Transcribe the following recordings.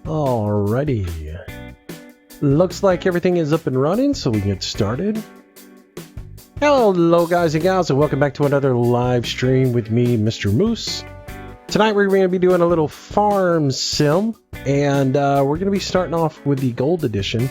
Alrighty. Looks like everything is up and running, so we can get started. Hello guys and gals, and welcome back to another live stream with me, Mr. Moose. Tonight we're going to be doing a little farm sim, and we're going to be starting off with the gold edition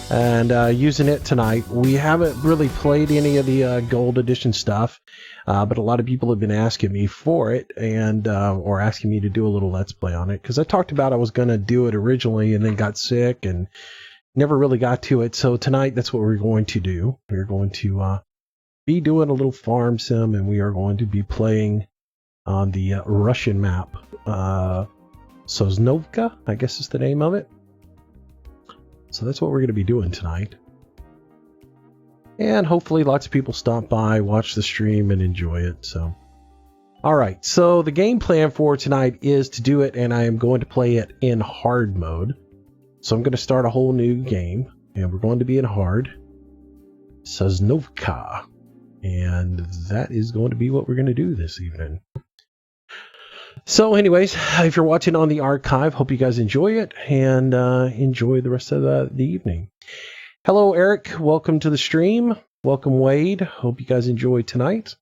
and using it tonight. We haven't really played any of the gold edition stuff, but a lot of people have been asking me for it, and or asking me to do a little let's play on it, because I talked about I was going to do it originally and then got sick and never really got to it. So tonight that's what we're going to do. We're going to be doing a little farm sim, and we are going to be playing on the Russian map, Sosnovka, I guess is the name of it. So that's what we're going to be doing tonight. And hopefully lots of people stop by, watch the stream, and enjoy it. So, all right. So the game plan for tonight is to do it, and I am going to play it in hard mode. So I'm going to start a whole new game, and we're going to be in hard. Sosnovka. And that is going to be what we're going to do this evening. So anyways, if you're watching on the archive, hope you guys enjoy it, and enjoy the rest of the evening. Hello, Eric. Welcome to the stream. Welcome, Wade. Hope you guys enjoy tonight.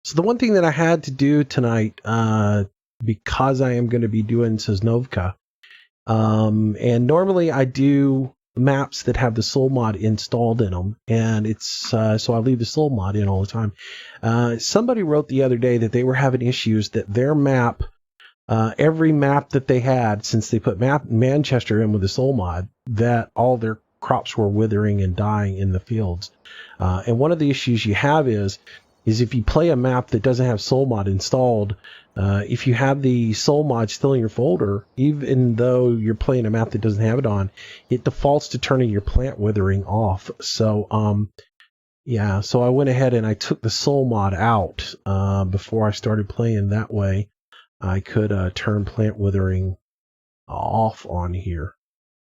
So the one thing that I had to do tonight, because I am going to be doing Sosnovka, and normally I do maps that have the soul mod installed in them, and it's so I leave the soul mod in all the time. Somebody wrote the other day that they were having issues that their map, every map that they had since they put Manchester in with the soul mod, that all their crops were withering and dying in the fields. And one of the issues you have is if you play a map that doesn't have soul mod installed, if you have the soul mod still in your folder, even though you're playing a map that doesn't have it on, it defaults to turning your plant withering off. So yeah, so I went ahead and I took the soul mod out before I started playing. That way I could turn plant withering off on here,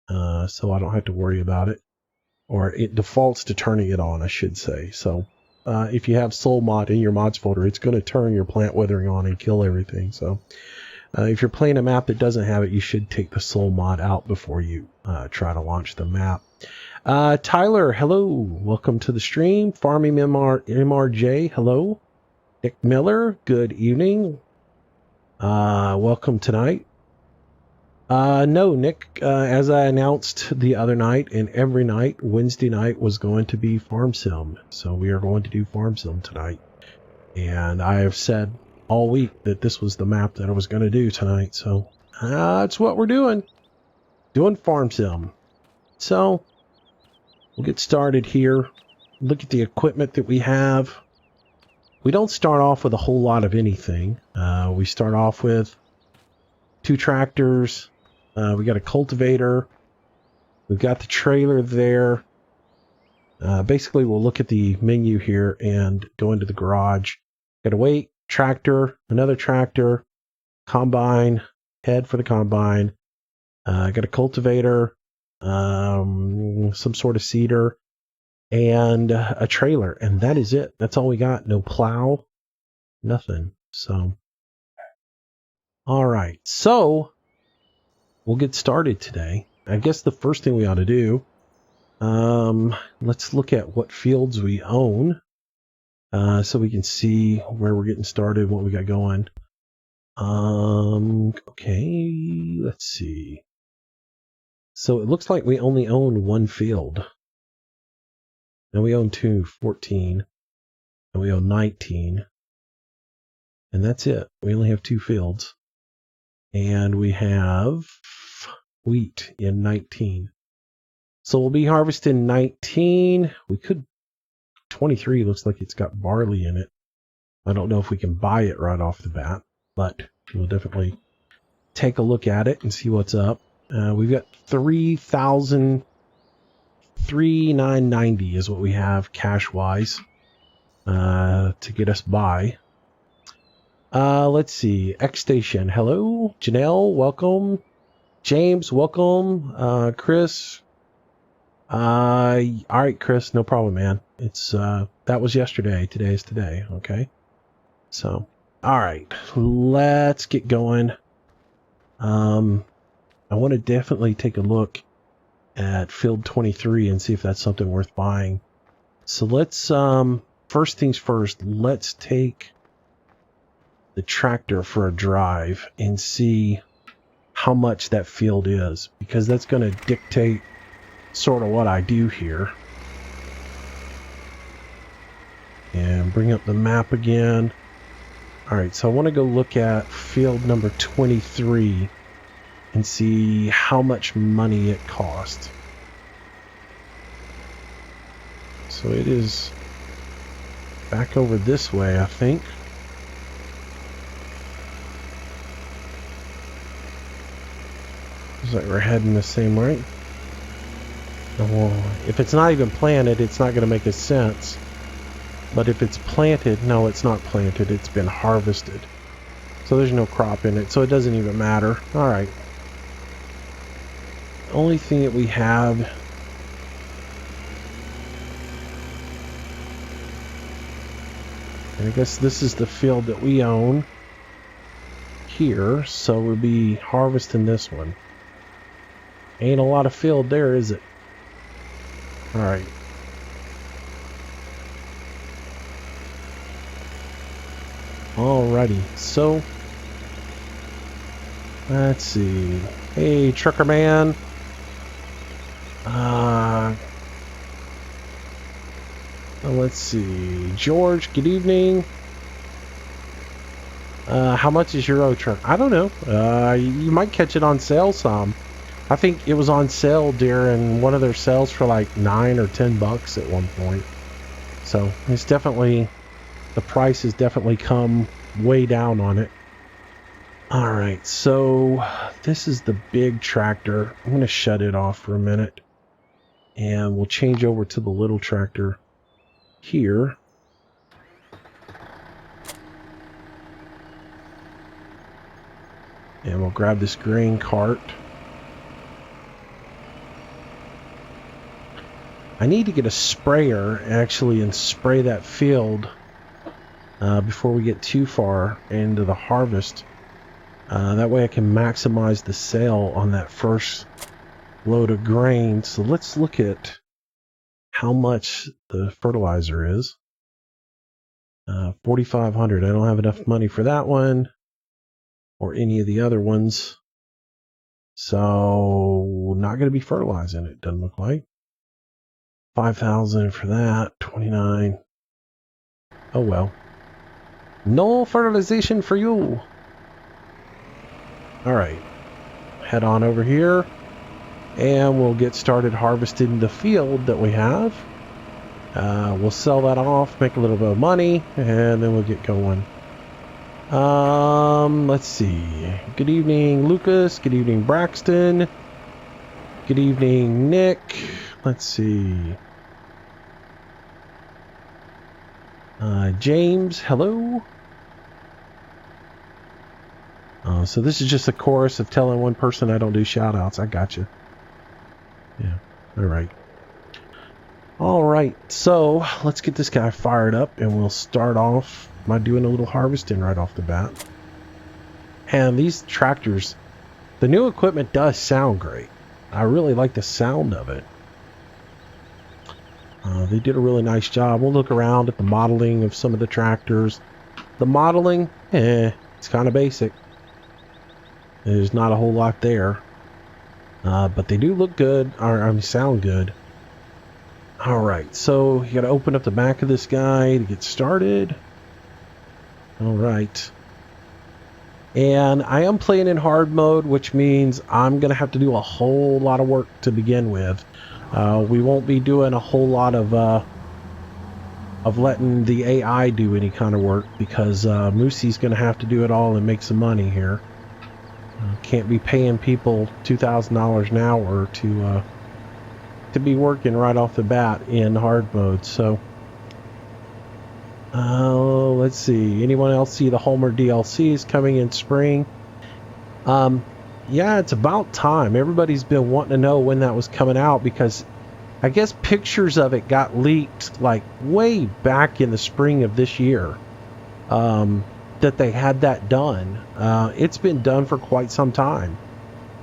so I don't have to worry about it, or it defaults to turning it on, I should say. So if you have soul mod in your mods folder, it's going to turn your plant withering on and kill everything. So if you're playing a map that doesn't have it, you should take the soul mod out before you try to launch the map. Tyler, hello. Welcome to the stream. Farming MRJ, hello. Nick Miller, good evening. Welcome tonight. No, Nick, as I announced the other night, and every night, Wednesday night was going to be Farm Sim. So we are going to do Farm Sim tonight. And I have said all week that this was the map that I was going to do tonight. So that's what we're doing. Doing Farm Sim. So we'll get started here. Look at the equipment that we have. We don't start off with a whole lot of anything. We start off with 2 tractors. We got a cultivator. We've got the trailer there. Basically, we'll look at the menu here and go into the garage. Got a weight, tractor, another tractor, combine, head for the combine. Got a cultivator, some sort of seeder, and a trailer. And that is it. That's all we got. No plow, nothing. So, all right. So we'll get started today. I guess the first thing we ought to do, let's look at what fields we own, so we can see where we're getting started, what we got going. Okay, let's see. So it looks like we only own 1 field. And we own 14, and we own 19. And that's it. We only have 2 fields. And we have wheat in 19. So we'll be harvesting 19. We could, 23 looks like it's got barley in it. I don't know if we can buy it right off the bat, but we'll definitely take a look at it and see what's up. We've got 3,990 is what we have cash-wise to get us by. Let's see. X Station. Hello. Janelle, welcome. James, welcome. Chris. All right, Chris, no problem, man. It's that was yesterday. Today is today. Okay. So, all right, let's get going. I want to definitely take a look at field 23 and see if that's something worth buying. So let's, first things first, let's take the tractor for a drive and see how much that field is, because that's going to dictate sort of what I do here. And bring up the map again. All right, so I want to go look at field number 23 and see how much money it cost. So it is back over this way, I think. Looks like we're heading the same way. Well, if it's not even planted, it's not going to make a sense. But if it's planted, no, it's not planted. It's been harvested. So there's no crop in it, so it doesn't even matter. All right. Only thing that we have and I guess this is the field that we own here, so we'll be harvesting this one. Ain't a lot of field there, is it? All right. Alrighty, so let's see. Hey, trucker man. Let's see. George, good evening. How much is your old truck? I don't know. You might catch it on sale some. I think it was on sale during one of their sales for like $9 or $10 at one point. So it's definitely, the price has definitely come way down on it. All right, so this is the big tractor. I'm going to shut it off for a minute, and we'll change over to the little tractor here. And we'll grab this grain cart. I need to get a sprayer actually and spray that field before we get too far into the harvest. That way I can maximize the sale on that first load of grain. So let's look at how much the fertilizer is. 4,500. I don't have enough money for that one or any of the other ones. So not going to be fertilizing it, doesn't look like. 5,000 for that. 29. Oh well. No fertilization for you. All right. Head on over here and we'll get started harvesting the field that we have. We'll sell that off, make a little bit of money, and then we'll get going. Let's see. Good evening, Lucas. Good evening, Braxton. Good evening, Nick. Let's see. James, hello. So this is just a chorus of telling one person I don't do shout outs. I got you. Yeah. All right. All right. So let's get this guy fired up and we'll start off by doing a little harvesting right off the bat. And these tractors, the new equipment does sound great. I really like the sound of it. They did a really nice job. We'll look around at the modeling of some of the tractors. The modeling, it's kind of basic. There's not a whole lot there. But they do look good, or sound good. Alright, so you gotta open up the back of this guy to get started. Alright. And I am playing in hard mode, which means I'm gonna have to do a whole lot of work to begin with. We won't be doing a whole lot of letting the AI do any kind of work, because Moosey's gonna have to do it all and make some money here. Can't be paying people $2,000 an hour to be working right off the bat in hard mode. So let's see, anyone else see the Homer DLC is coming in spring? Yeah, it's about time. Everybody's been wanting to know when that was coming out, because I guess pictures of it got leaked like way back in the spring of this year. that they had that done. It's been done for quite some time.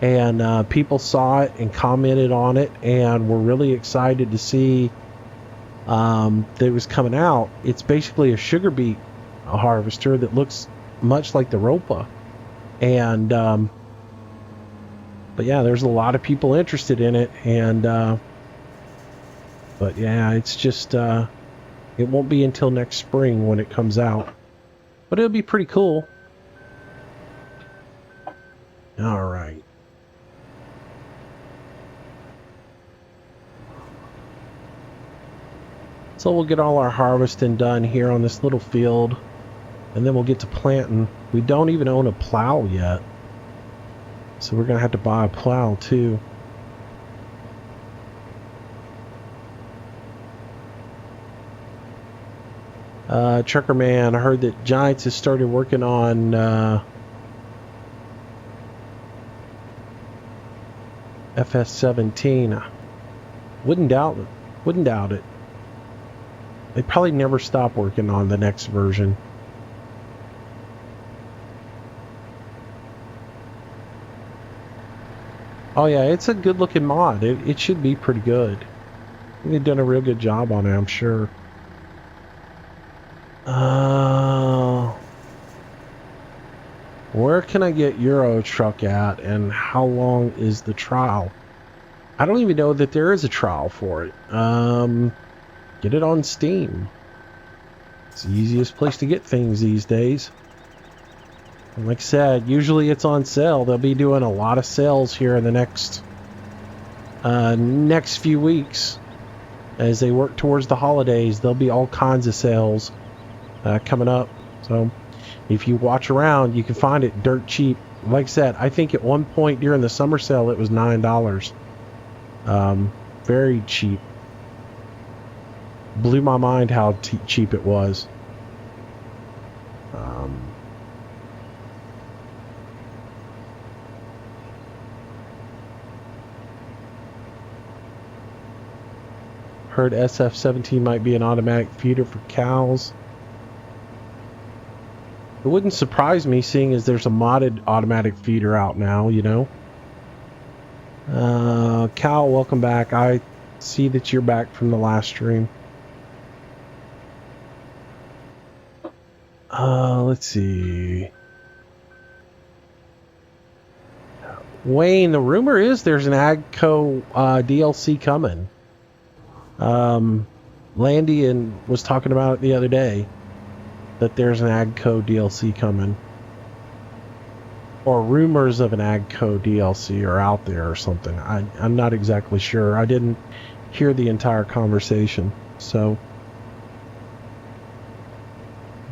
And people saw it and commented on it and were really excited to see that it was coming out. It's basically a sugar beet harvester that looks much like the Ropa. And but yeah, there's a lot of people interested in it. And but yeah, it's just it won't be until next spring when it comes out. But it'll be pretty cool. All right. So we'll get all our harvesting done here on this little field, and then we'll get to planting. We don't even own a plow yet, so we're going to have to buy a plow too. Trucker Man, I heard that Giants has started working on FS17. Wouldn't doubt it. They probably never stop working on the next version. Oh yeah, it's a good looking mod. It should be pretty good. They've done a real good job on it, I'm sure. Where can I get Euro Truck at, and how long is the trial? I don't even know that there is a trial for it. Get it on Steam. It's the easiest place to get things these days. And like I said, usually it's on sale. They'll be doing a lot of sales here in the next few weeks. As they work towards the holidays, there'll be all kinds of sales coming up. So if you watch around, you can find it dirt cheap. Like I said, I think at one point during the summer sale, it was $9. Very cheap. Blew my mind how cheap it was. Heard SF17 might be an automatic feeder for cows. It wouldn't surprise me, seeing as there's a modded automatic feeder out now, you know. Cal, welcome back. I see that you're back from the last stream. Let's see. Wayne, the rumor is there's an AGCO DLC coming. Landy was talking about it the other day, that there's an AGCO DLC coming. Or rumors of an AGCO DLC are out there or something. I'm not exactly sure. I didn't hear the entire conversation. So,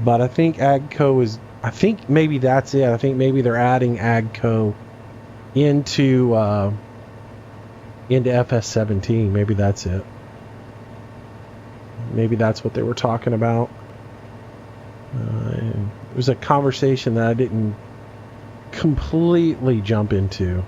but I think AGCO is, I think maybe that's it. I think maybe they're adding AGCO into FS17. Maybe that's it. Maybe that's what they were talking about. It was a conversation that I didn't completely jump into.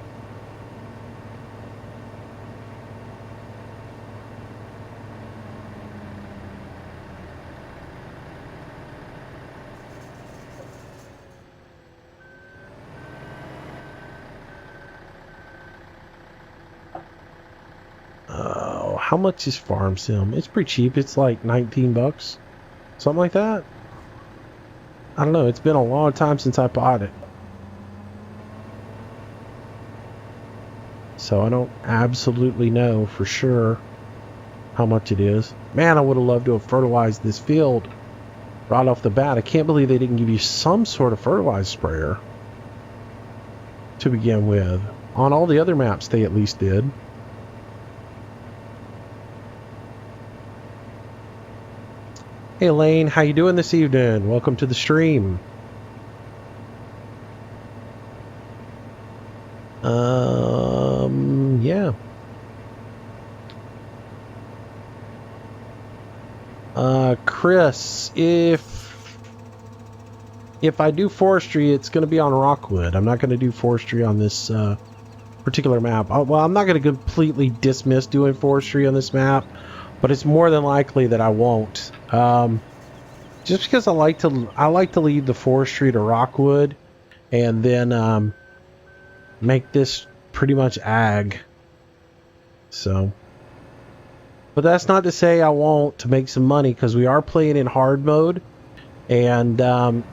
How much is Farm Sim? It's pretty cheap. It's like 19 bucks. Something like that. I don't know. It's been a long time since I bought it. So I don't absolutely know for sure how much it is. Man, I would have loved to have fertilized this field right off the bat. I can't believe they didn't give you some sort of fertilizer sprayer to begin with. On all the other maps, they at least did. Hey Elaine, how you doing this evening? Welcome to the stream. Yeah. Chris, if I do forestry, it's going to be on Rockwood. I'm not going to do forestry on this particular map. Well, I'm not going to completely dismiss doing forestry on this map, but it's more than likely that I won't. just because I like to leave the forestry to Rockwood, and then make this pretty much ag. So, but that's not to say I won't to make some money, because we are playing in hard mode. And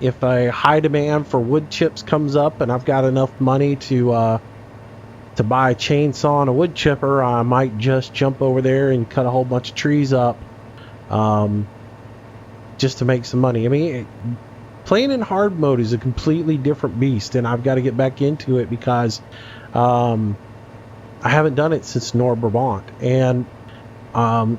if a high demand for wood chips comes up and I've got enough money to buy a chainsaw and a wood chipper, I might just jump over there and cut a whole bunch of trees up, just to make some money. I mean, playing in hard mode is a completely different beast, and I've got to get back into it because I haven't done it since North Brabant. And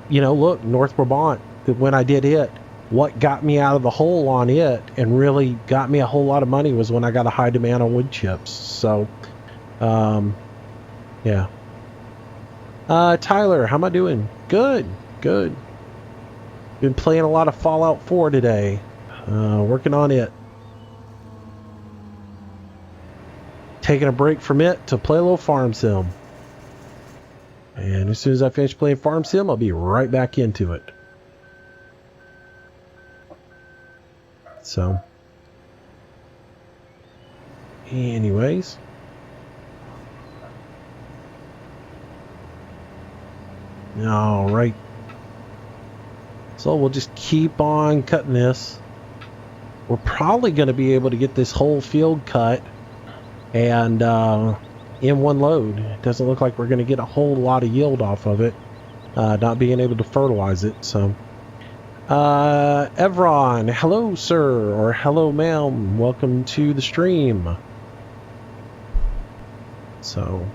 you know, look, North Brabant, when I did it, what got me out of the hole on it and really got me a whole lot of money was when I got a high demand on wood chips. So, yeah. Tyler, how am I doing? Good, good. Been playing a lot of Fallout 4 today. Working on it. Taking a break from it to play a little Farm Sim. And as soon as I finish playing Farm Sim, I'll be right back into it. So, anyways. All right. So we'll just keep on cutting this. We're probably going to be able to get this whole field cut and in one load. It doesn't look like we're going to get a whole lot of yield off of it, not being able to fertilize it. So, Evron, hello, sir, or hello, ma'am. Welcome to the stream. So,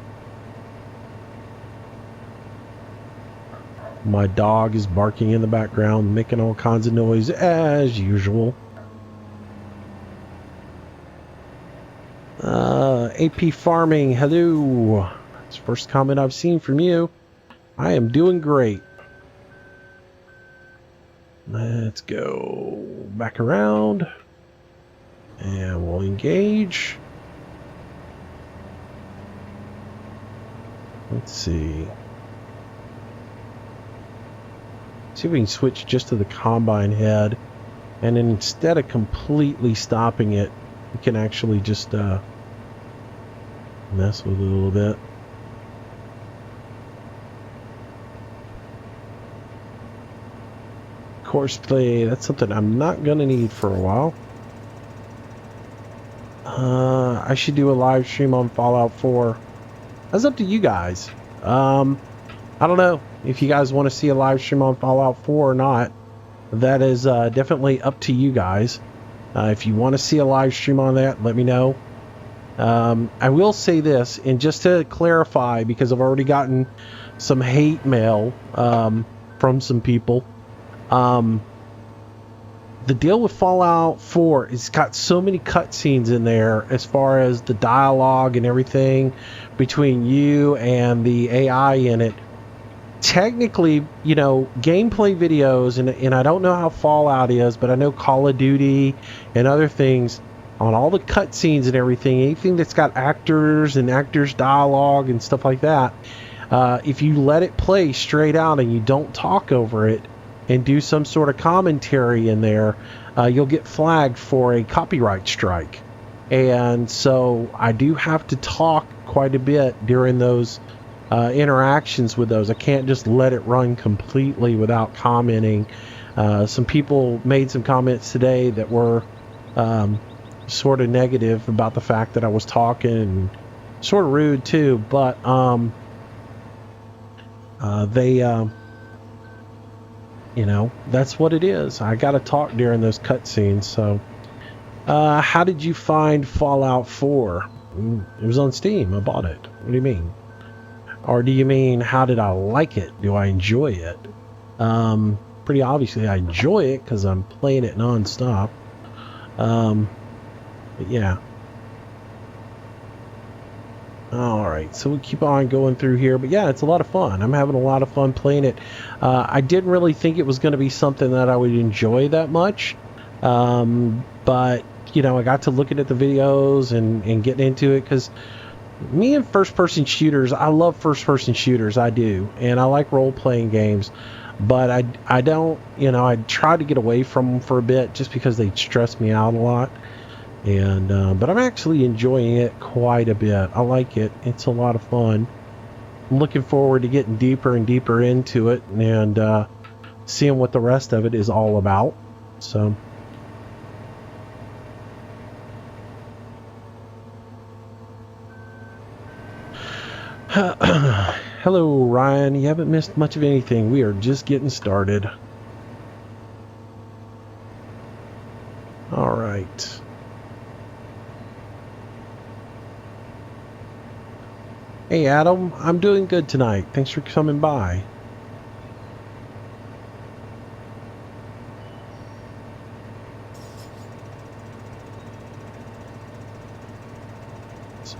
my dog is barking in the background, making all kinds of noise as usual. AP Farming, hello. It's the first comment I've seen from you. I am doing great. Let's go back around and we'll engage. Let's see. See if we can switch just to the combine head, and then instead of completely stopping it, we can actually just mess with it a little bit. Courseplay, that's something I'm not going to need for a while. I should do a live stream on Fallout 4. That's up to you guys. I don't know if you guys want to see a live stream on Fallout 4 or not. That is definitely up to you guys. If you want to see a live stream on that, let me know. I will say this, and just to clarify, because I've already gotten some hate mail from some people. The deal with Fallout 4 is it's got so many cutscenes in there as far as the dialogue and everything between you and the AI in it. Technically, you know, gameplay videos, and I don't know how Fallout is, but I know Call of Duty and other things, on all the cutscenes and everything, anything that's got actors and actors dialogue and stuff like that, if you let it play straight out and you don't talk over it and do some sort of commentary in there, you'll get flagged for a copyright strike. And so I do have to talk quite a bit during those interactions with those. I can't just let it run completely without commenting. Some people made some comments today that were sort of negative about the fact that I was talking, and sort of rude too, but they you know, that's what it is. I gotta talk during those cutscenes. So how did you find Fallout 4? It was on Steam. I bought it. What do you mean? Or do you mean, how did I like it? Do I enjoy it? Pretty obviously I enjoy it because I'm playing it non-stop. But yeah. Alright, so we keep on going through here. But yeah, it's a lot of fun. I'm having a lot of fun playing it. I didn't really think it was going to be something that I would enjoy that much. But, you know, I got to looking at the videos and getting into it, because me and first-person shooters, I love first-person shooters. I do. And I like role-playing games. But I don't, I try to get away from them for a bit just because they stress me out a lot. And but I'm actually enjoying it quite a bit. I like it. It's a lot of fun. I'm looking forward to getting deeper and deeper into it and seeing what the rest of it is all about. So hello, Ryan. You haven't missed much of anything. We are just getting started. All right. Hey, Adam. I'm doing good tonight. Thanks for coming by. So...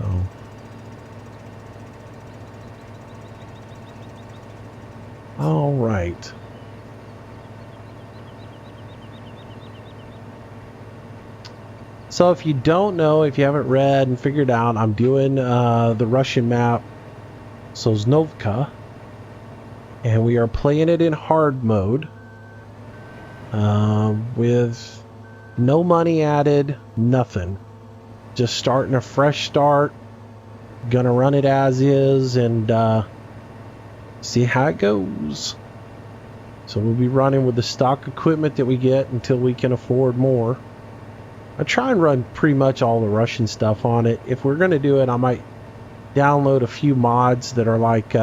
all right. So if you don't know, if you haven't read and figured out, I'm doing the Russian map Sosnovka, and we are playing it in hard mode with no money added, nothing. Just starting a fresh start. Gonna run it as is and see how it goes. So we'll be running with the stock equipment that we get until we can afford more. I try and run pretty much all the Russian stuff on it. If we're going to do it, I might download a few mods that are like,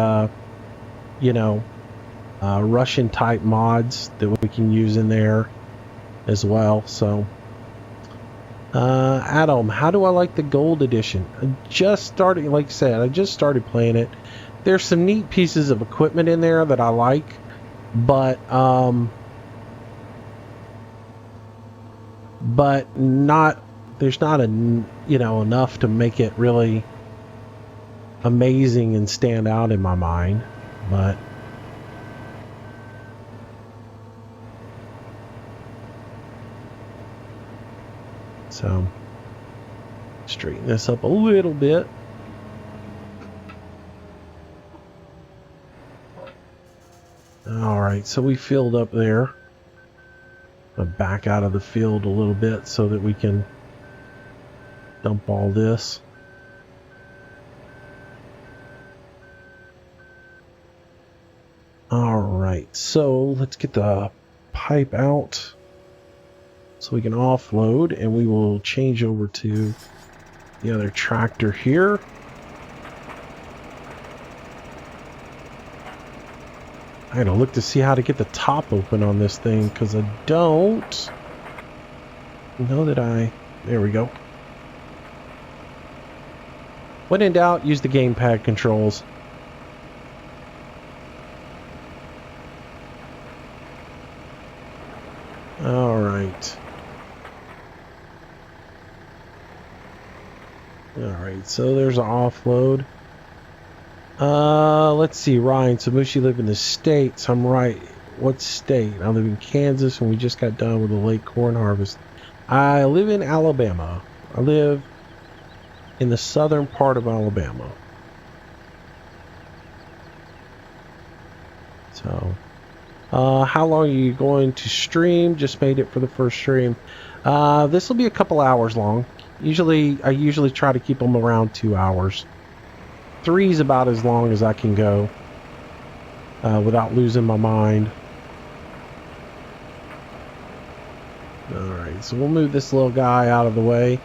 Russian type mods that we can use in there as well. So, Adam, how do I like the gold edition? I just started, like I said, I just started playing it. There's some neat pieces of equipment in there that I like, but not, there's not enough to make it really amazing and stand out in my mind. But so straighten this up a little bit. All right, so we filled up there. I'll back out of the field a little bit so that we can dump all this. All right, so let's get the pipe out so we can offload, and we will change over to the other tractor here. I gotta look to see how to get the top open on this thing, because I don't know that there we go. When in doubt, use the gamepad controls. Alright. Alright, so there's an offload. Let's see, Ryan. So Mushi live in the States. I'm right. What state? I live in Kansas, and we just got done with the late corn harvest. I live in Alabama. I live in the southern part of Alabama. So, how long are you going to stream? Just made it for the first stream. This will be a couple hours long. I usually try to keep them around 2 hours. 3 is about as long as I can go without losing my mind. Alright, so we'll move this little guy out of the way,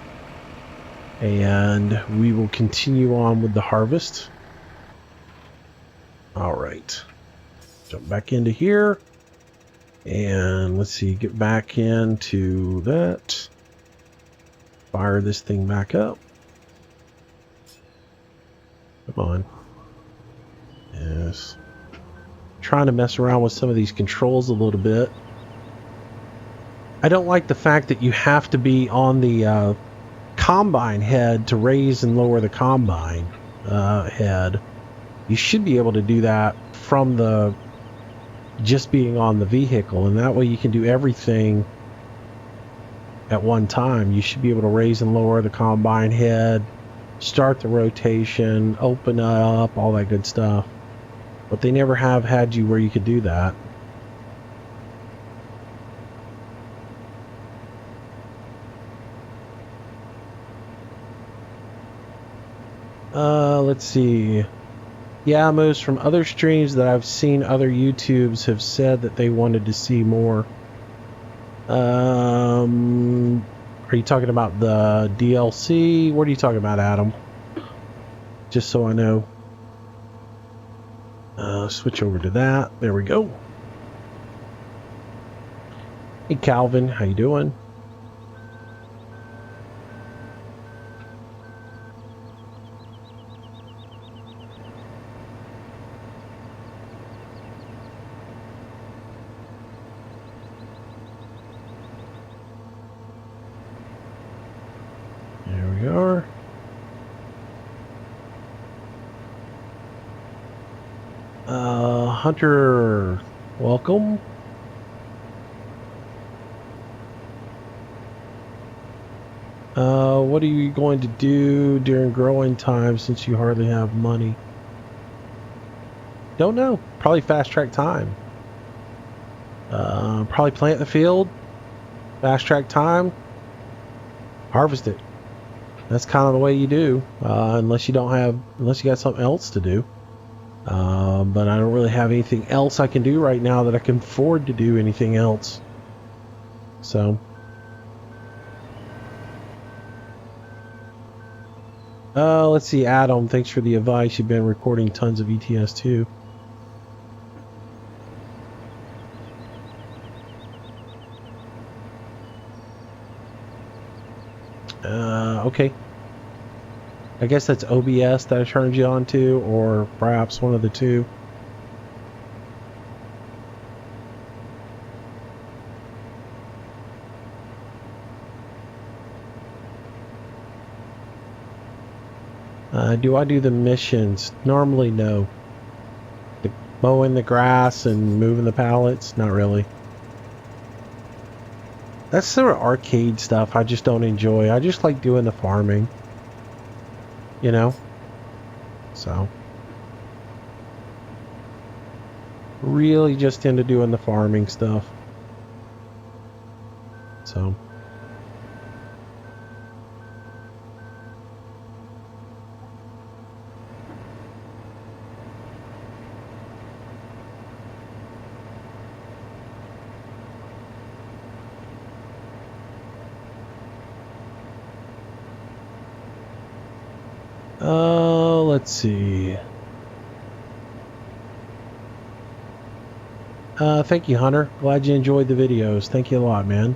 and we will continue on with the harvest. Alright, jump back into here, and let's see, get back into that. Fire this thing back up. Come on. Yes. Trying to mess around with some of these controls a little bit. I don't like the fact that you have to be on the combine head to raise and lower the combine head. You should be able to do that from just being on the vehicle, and that way you can do everything at one time. You should be able to raise and lower the combine head, start the rotation, open up, all that good stuff. But they never have had you where you could do that. Let's see. Yeah, most from other streams that I've seen, other YouTubes have said that they wanted to see more. Are you talking about the DLC? What are you talking about, Adam? Just so I know. Switch over to that. There we go. Hey, Calvin, how you doing? There we are. Hunter, welcome. What are you going to do during growing time since you hardly have money? Don't know. Probably fast track time. Probably plant the field, fast track time, harvest it. That's kind of the way you do, unless you got something else to do. But I don't really have anything else I can do right now that I can afford to do anything else. So. Let's see, Adam, thanks for the advice. You've been recording tons of ETS too. Okay. I guess that's OBS that I turned you on to, or perhaps one of the two. Do I do the missions? Normally, no. Mowing the grass and moving the pallets? Not really. That's sort of arcade stuff I just don't enjoy. I just like doing the farming. You know? So. Really just into doing the farming stuff. So. Let's see. Thank you, Hunter. Glad you enjoyed the videos. Thank you a lot, man.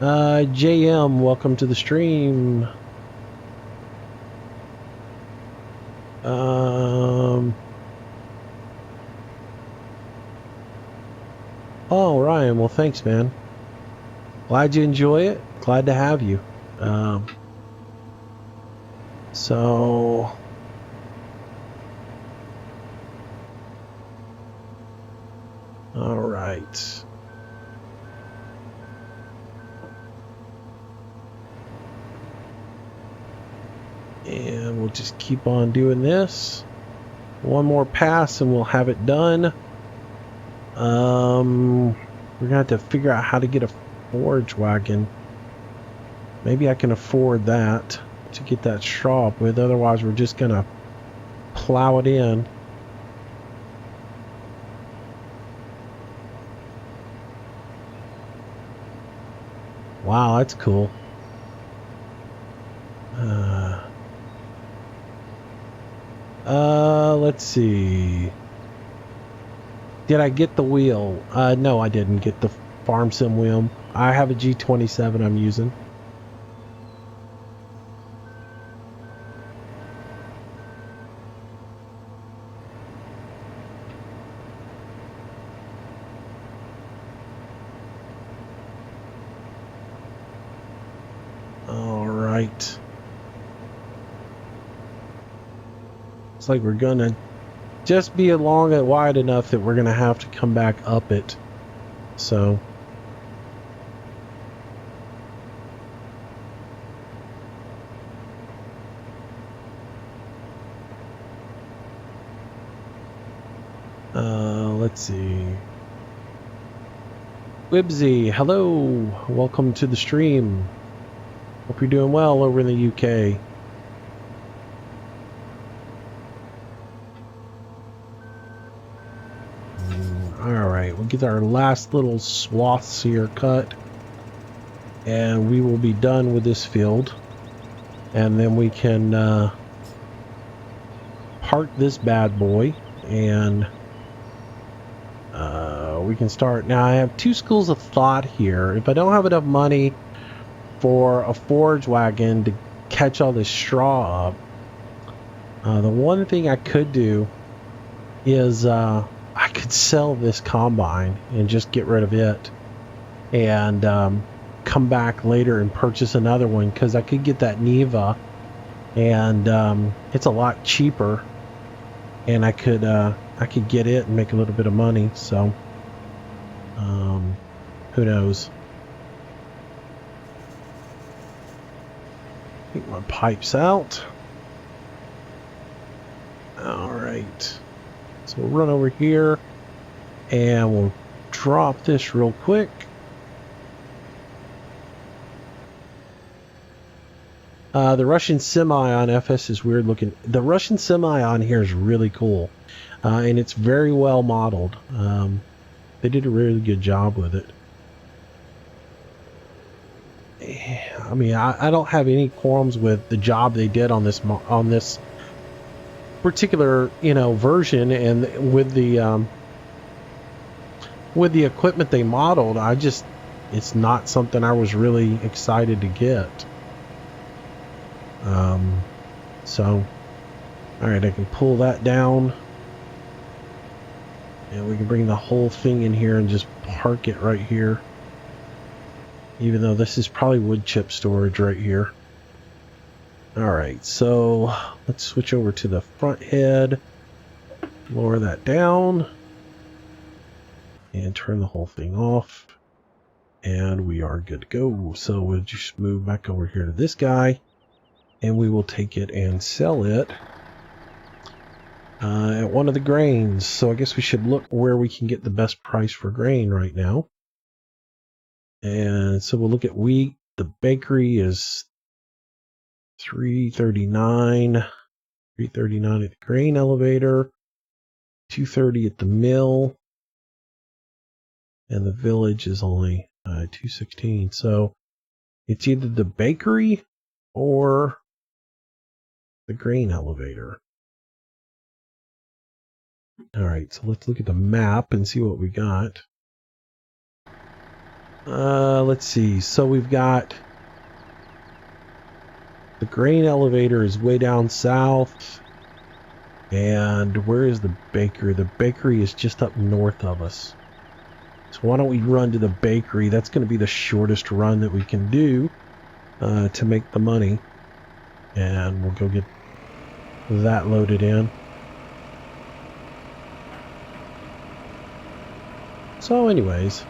JM, welcome to the stream. Oh, Ryan, well, thanks, man. Glad you enjoy it. Glad to have you. So... All right. And we'll just keep on doing this. One more pass and we'll have it done. We're gonna have to figure out how to get a forage wagon. Maybe I can afford that to get that straw up with. Otherwise, we're just gonna plow it in. Wow, that's cool. Let's see. Did I get the wheel? No, I didn't get the farm sim wheel. I have a G27 I'm using. All right. It's like we're gonna just be along it wide enough that we're gonna have to come back up it. So. Let's see. Wibsy, hello. Welcome to the stream. Hope you're doing well over in the UK. get our last little swaths here cut, and we will be done with this field. And then we can park this bad boy, and we can start. Now I have two schools of thought here. If I don't have enough money for a forage wagon to catch all this straw up, the one thing I could do is I could sell this combine and just get rid of it, and come back later and purchase another one, because I could get that Neva, and it's a lot cheaper, and I could get it and make a little bit of money. So who knows? Take my pipes out. All right, so we'll run over here and we'll drop this real quick. The Russian semi on FS is weird looking. The Russian semi on here is really cool, and it's very well modeled. They did a really good job with it. I mean, I don't have any qualms with the job they did on this particular, you know, version, and with the equipment they modeled. It's not something I was really excited to get. So, all right, I can pull that down, and we can bring the whole thing in here and just park it right here, even though this is probably wood chip storage right here. All right, so let's switch over to the front head, lower that down, and turn the whole thing off, and we are good to go. So we'll just move back over here to this guy, and we will take it and sell it at one of the grains. So I guess we should look where we can get the best price for grain right now. And so we'll look at wheat. The bakery is $3.39. $3.39 at the grain elevator. $2.30 at the mill. And the village is only $2.16. So it's either the bakery or the grain elevator. All right, so let's look at the map and see what we got. Let's see. So we've got the grain elevator is way down south, and where is the bakery? The bakery is just up north of us. So why don't we run to the bakery? That's going to be the shortest run that we can do to make the money, and we'll go get that loaded in. So anyways,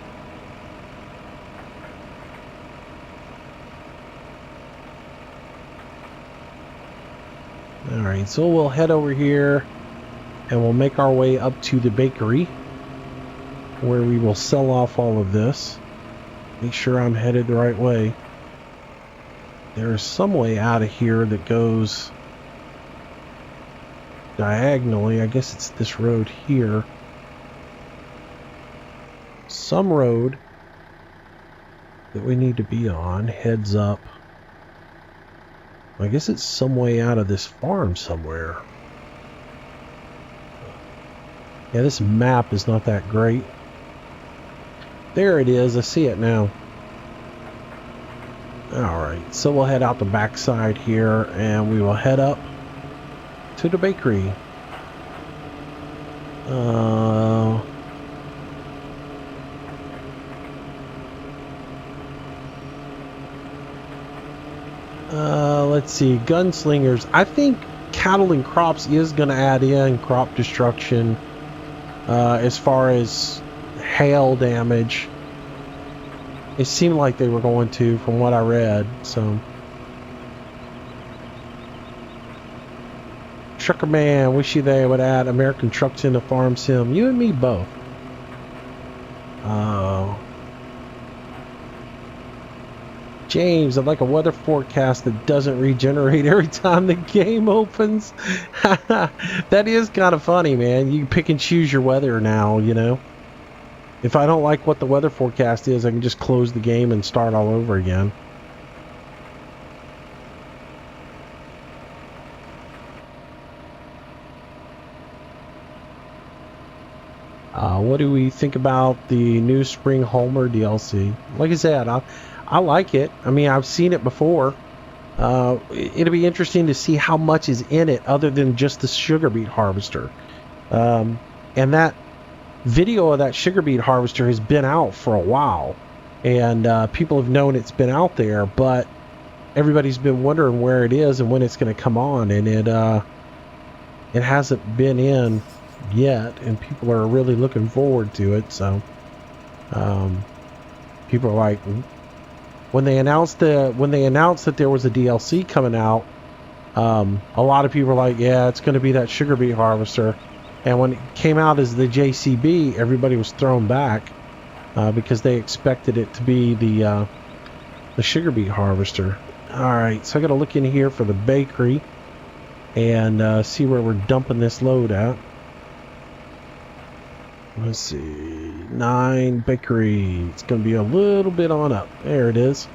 all right, so we'll head over here and we'll make our way up to the bakery, where we will sell off all of this. Make sure I'm headed the right way. There's some way out of here that goes diagonally. I guess it's this road here. Some road that we need to be on heads up. I guess it's some way out of this farm somewhere. Yeah, this map is not that great. There it is. I see it now. Alright, so we'll head out the backside here, and we will head up to the bakery. Let's see, gunslingers. I think cattle and crops is going to add in crop destruction as far as hail damage. It seemed like they were going to, from what I read. So, Trucker Man, wish you they would add American trucks into Farm Sim. You and me both. James, I'd like a weather forecast that doesn't regenerate every time the game opens. That is kind of funny, man. You can pick and choose your weather now, you know. If I don't like what the weather forecast is, I can just close the game and start all over again. What do we think about the new Spring Homer DLC? Like I said, I like it. I mean, I've seen it before. It'll be interesting to see how much is in it other than just the sugar beet harvester. And that video of that sugar beet harvester has been out for a while. And people have known it's been out there, but everybody's been wondering where it is and when it's going to come on. And it hasn't been in yet, and people are really looking forward to it. So people are like, when they announced that there was a DLC coming out, a lot of people are like, yeah, it's going to be that sugar beet harvester. And when it came out as the JCB, everybody was thrown back because they expected it to be the sugar beet harvester. All right, so I got to look in here for the bakery and see where we're dumping this load at. Let's see, 9 bakery. It's going to be a little bit on up. There it is.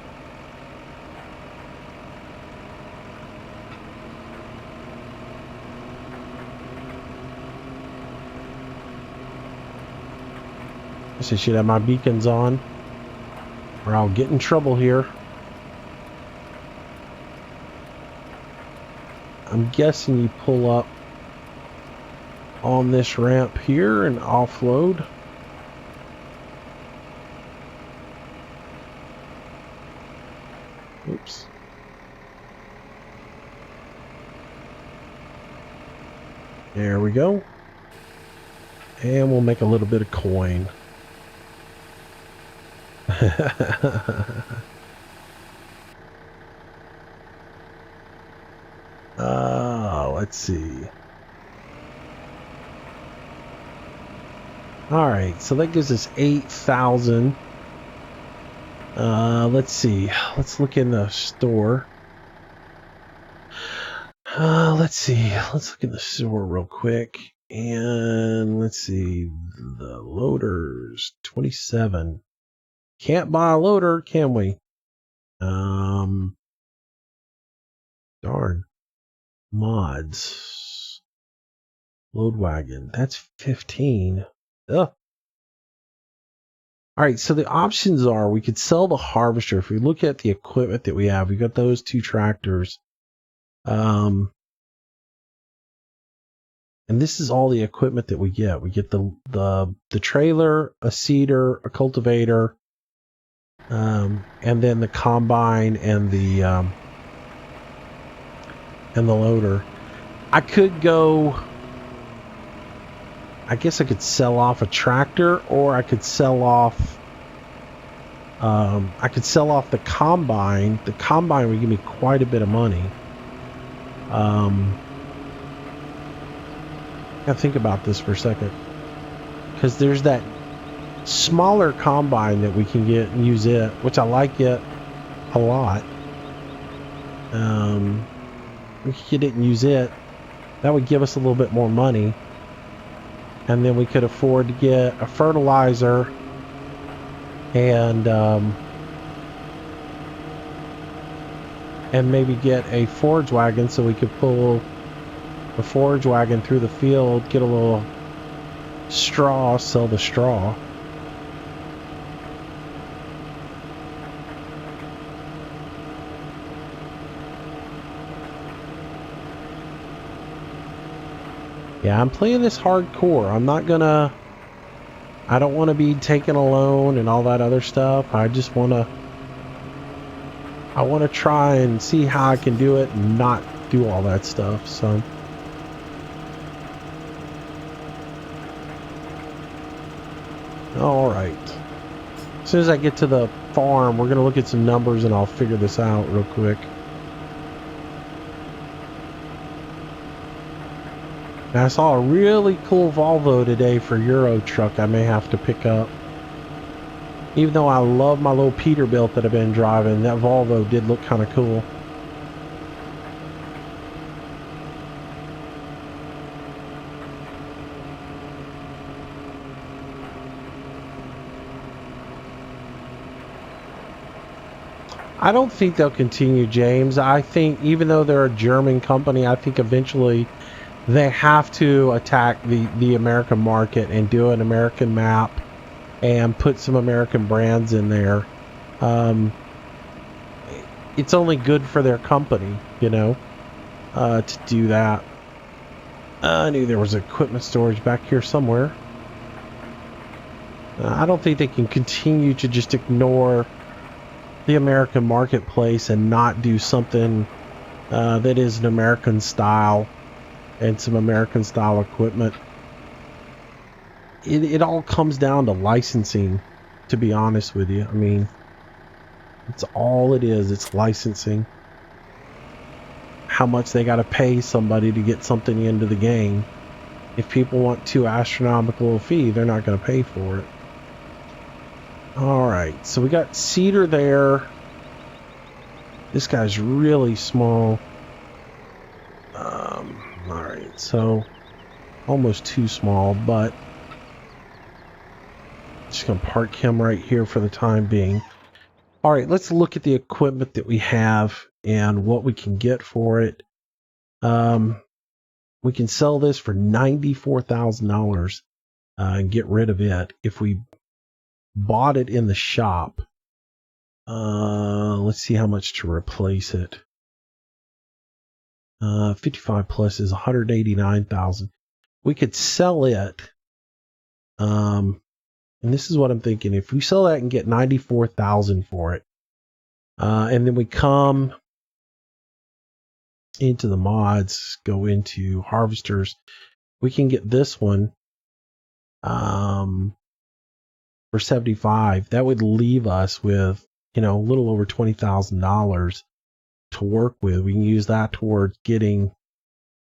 I should have my beacons on, or I'll get in trouble here. I'm guessing you pull up on this ramp here and offload. Oops. There we go. And we'll make a little bit of coin. Let's see. All right, so that gives us 8,000. Let's see. Let's look in the store. Let's see. Let's look in the store real quick. And let's see. The loaders, 27. Can't buy a loader, can we? Darn. Mods. Load wagon. That's 15. Ugh. Alright, so the options are we could sell the harvester. If we look at the equipment that we have, we got those 2 tractors. And this is all the equipment that we get. We get the trailer, a seeder, a cultivator, and then the combine and the loader. I could go. I guess I could sell off a tractor, or I could sell off. I could sell off the combine. The combine would give me quite a bit of money. I gotta think about this for a second, because there's that smaller combine that we can get and use it, which I like it a lot. We could get it and use it. That would give us a little bit more money, and then we could afford to get a fertilizer and maybe get a forage wagon, so we could pull the forage wagon through the field, get a little straw, sell the straw. Yeah, I'm playing this hardcore. I don't want to be taking a loan and all that other stuff. I want to try and see how I can do it and not do all that stuff. So all right. As soon as I get to the farm, we're going to look at some numbers and I'll figure this out real quick. And I saw a really cool Volvo today for Euro truck I may have to pick up. Even though I love my little Peterbilt that I've been driving, that Volvo did look kind of cool. I don't think they'll continue, James. I think even though they're a German company, I think eventually they have to attack the American market and do an American map and put some American brands in there. Um, it's only good for their company, to do that. I knew there was equipment storage back here somewhere. I don't think they can continue to just ignore the American marketplace and not do something that is an American style and some American style equipment. It all comes down to licensing, to be honest with you. I mean, it's all it is. It's licensing. How much they got to pay somebody to get something into the game. If people want too astronomical a fee, they're not going to pay for it. All right, so we got cedar there. This guy's really small. All right, so almost too small, but just gonna park him right here for the time being. All right, let's look at the equipment that we have and what we can get for it. We can sell this for $94,000 and get rid of it. If we bought it in the shop, let's see how much to replace it. 55 plus is 189,000. We could sell it. And this is what I'm thinking. If we sell that and get 94,000 for it, and then we come into the mods, go into harvesters, we can get this one for 75. That would leave us with, a little over $20,000 to work with. We can use that towards getting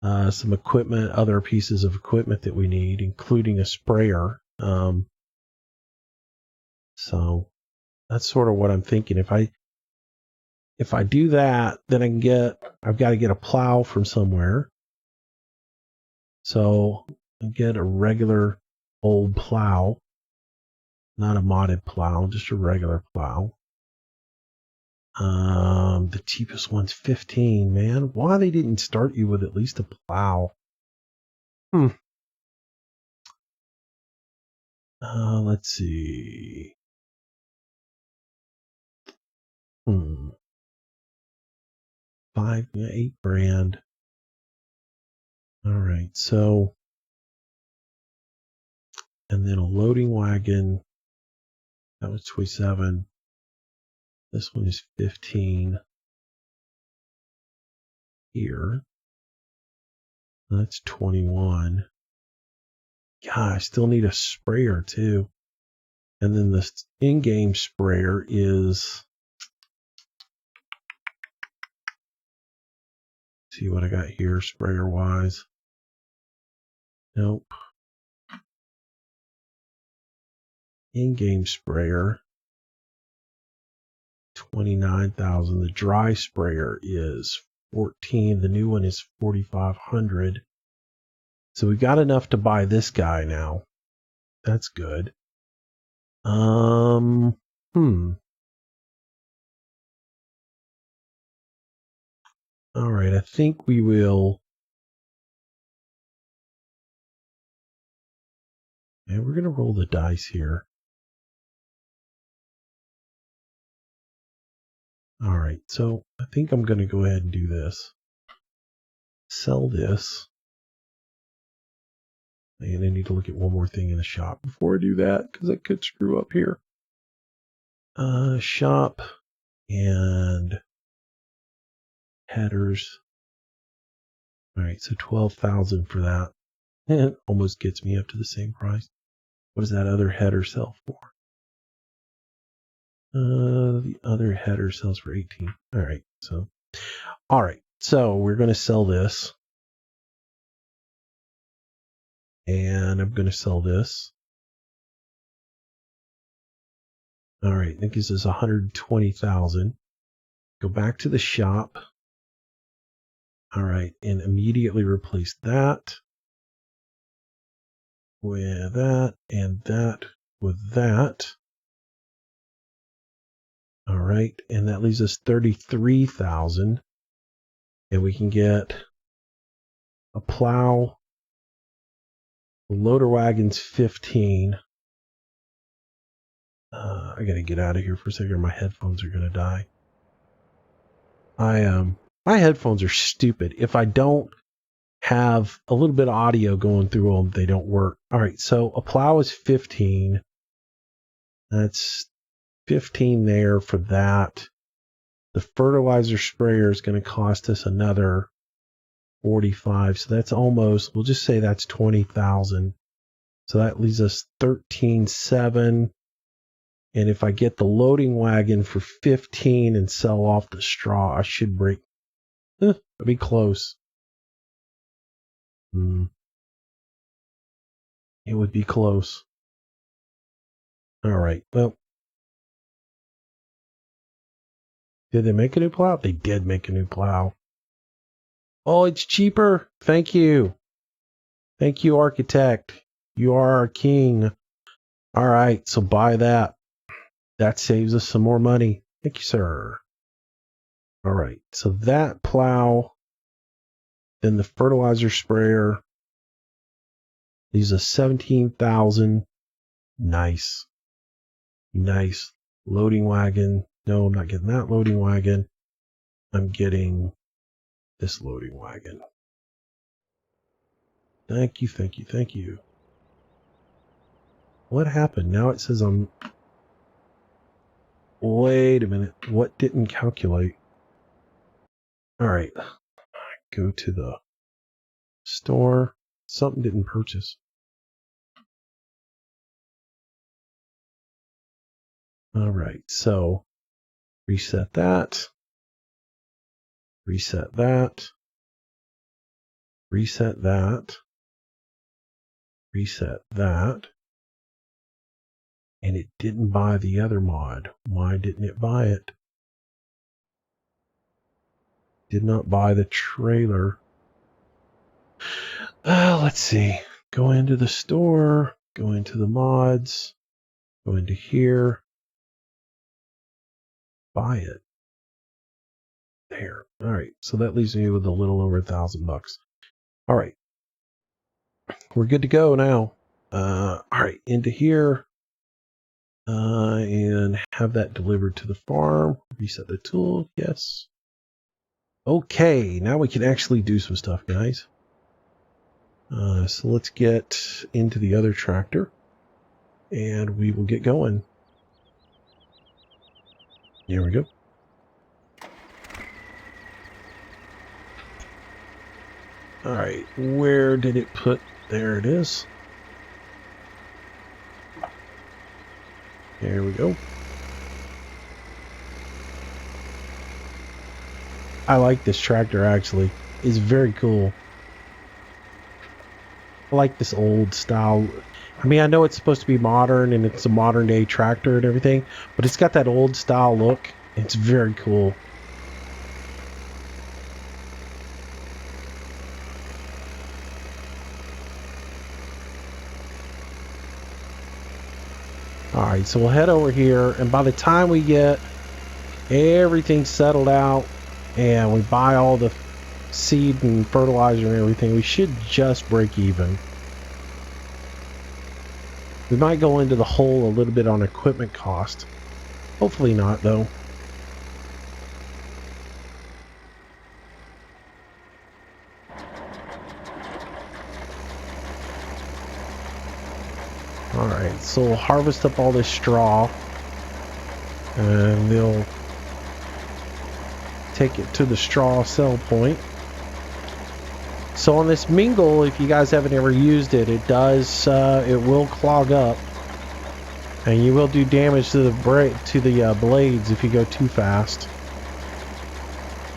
some equipment, other pieces of equipment that we need, including a sprayer. So that's sort of what I'm thinking. If I do that, then I've got to get a plow from somewhere. So I get a regular old plow, not a modded plow, just a regular plow. The cheapest one's 15, man. Why they didn't start you with at least a plow? Let's see. 8 grand. All right, so, and then a loading wagon. That was 27. This one is 15 here. That's 21. God, I still need a sprayer too. And then the in-game sprayer is, see what I got here sprayer wise. Nope. In-game sprayer, 29,000. The dry sprayer is 14. The new one is 4,500. So we got enough to buy this guy now. That's good. All right, I think we will. And we're going to roll the dice here. All right, so I think I'm going to go ahead and do this. Sell this. And I need to look at one more thing in the shop before I do that, because I could screw up here. Shop and headers. All right, so 12,000 for that. And it almost gets me up to the same price. What does that other header sell for? The other header sells for 18. All right, so we're going to sell this. And I'm going to sell this. All right, that gives us 120,000. Go back to the shop. All right, and immediately replace that with that and that with that. All right, and that leaves us 33,000. And we can get a plow. The loader wagon's 15. I gotta get out of here for a second. My headphones are gonna die. My headphones are stupid. If I don't have a little bit of audio going through them, they don't work. All right, so a plow is 15. That's 15 there for that. The fertilizer sprayer is going to cost us another 45. So that's almost, we'll just say that's 20,000. So that leaves us 13,700. And if I get the loading wagon for 15 and sell off the straw, I should break. It'll be close. It would be close. All right. Well, did they make a new plow? They did make a new plow. Oh, it's cheaper. Thank you. Thank you, architect. You are our king. All right. So buy that. That saves us some more money. Thank you, sir. All right. So that plow, then the fertilizer sprayer, leaves us 17,000. Nice. Nice. Loading wagon. No, I'm not getting that loading wagon. I'm getting this loading wagon. Thank you, thank you, thank you. What happened? Now it says I'm... Wait a minute. What didn't calculate? All right. Go to the store. Something didn't purchase. All right. So reset that. Reset that. Reset that. Reset that. And it didn't buy the other mod. Why didn't it buy it? Did not buy the trailer. Let's see. Go into the store. Go into the mods. Go into here. Buy it. There. All right. So that leaves me with a little over $1,000. All right. We're good to go now. All right. Into here. And have that delivered to the farm. Reset the tool. Yes. Okay. Now we can actually do some stuff, guys. So let's get into the other tractor. And we will get going. Here we go. All right, where did it put? There it is. There we go. I like this tractor actually. It's very cool. I like this old style. I mean, I know it's supposed to be modern and it's a modern day tractor and everything, but it's got that old style look. It's very cool. Alright, so we'll head over here, and by the time we get everything settled out and we buy all the seed and fertilizer and everything, we should just break even. We might go into the hole a little bit on equipment cost. Hopefully not, though. Alright, so we'll harvest up all this straw and they'll take it to the straw sell point. So on this mingle, if you guys haven't ever used it, it does it will clog up and you will do damage to the blades if you go too fast.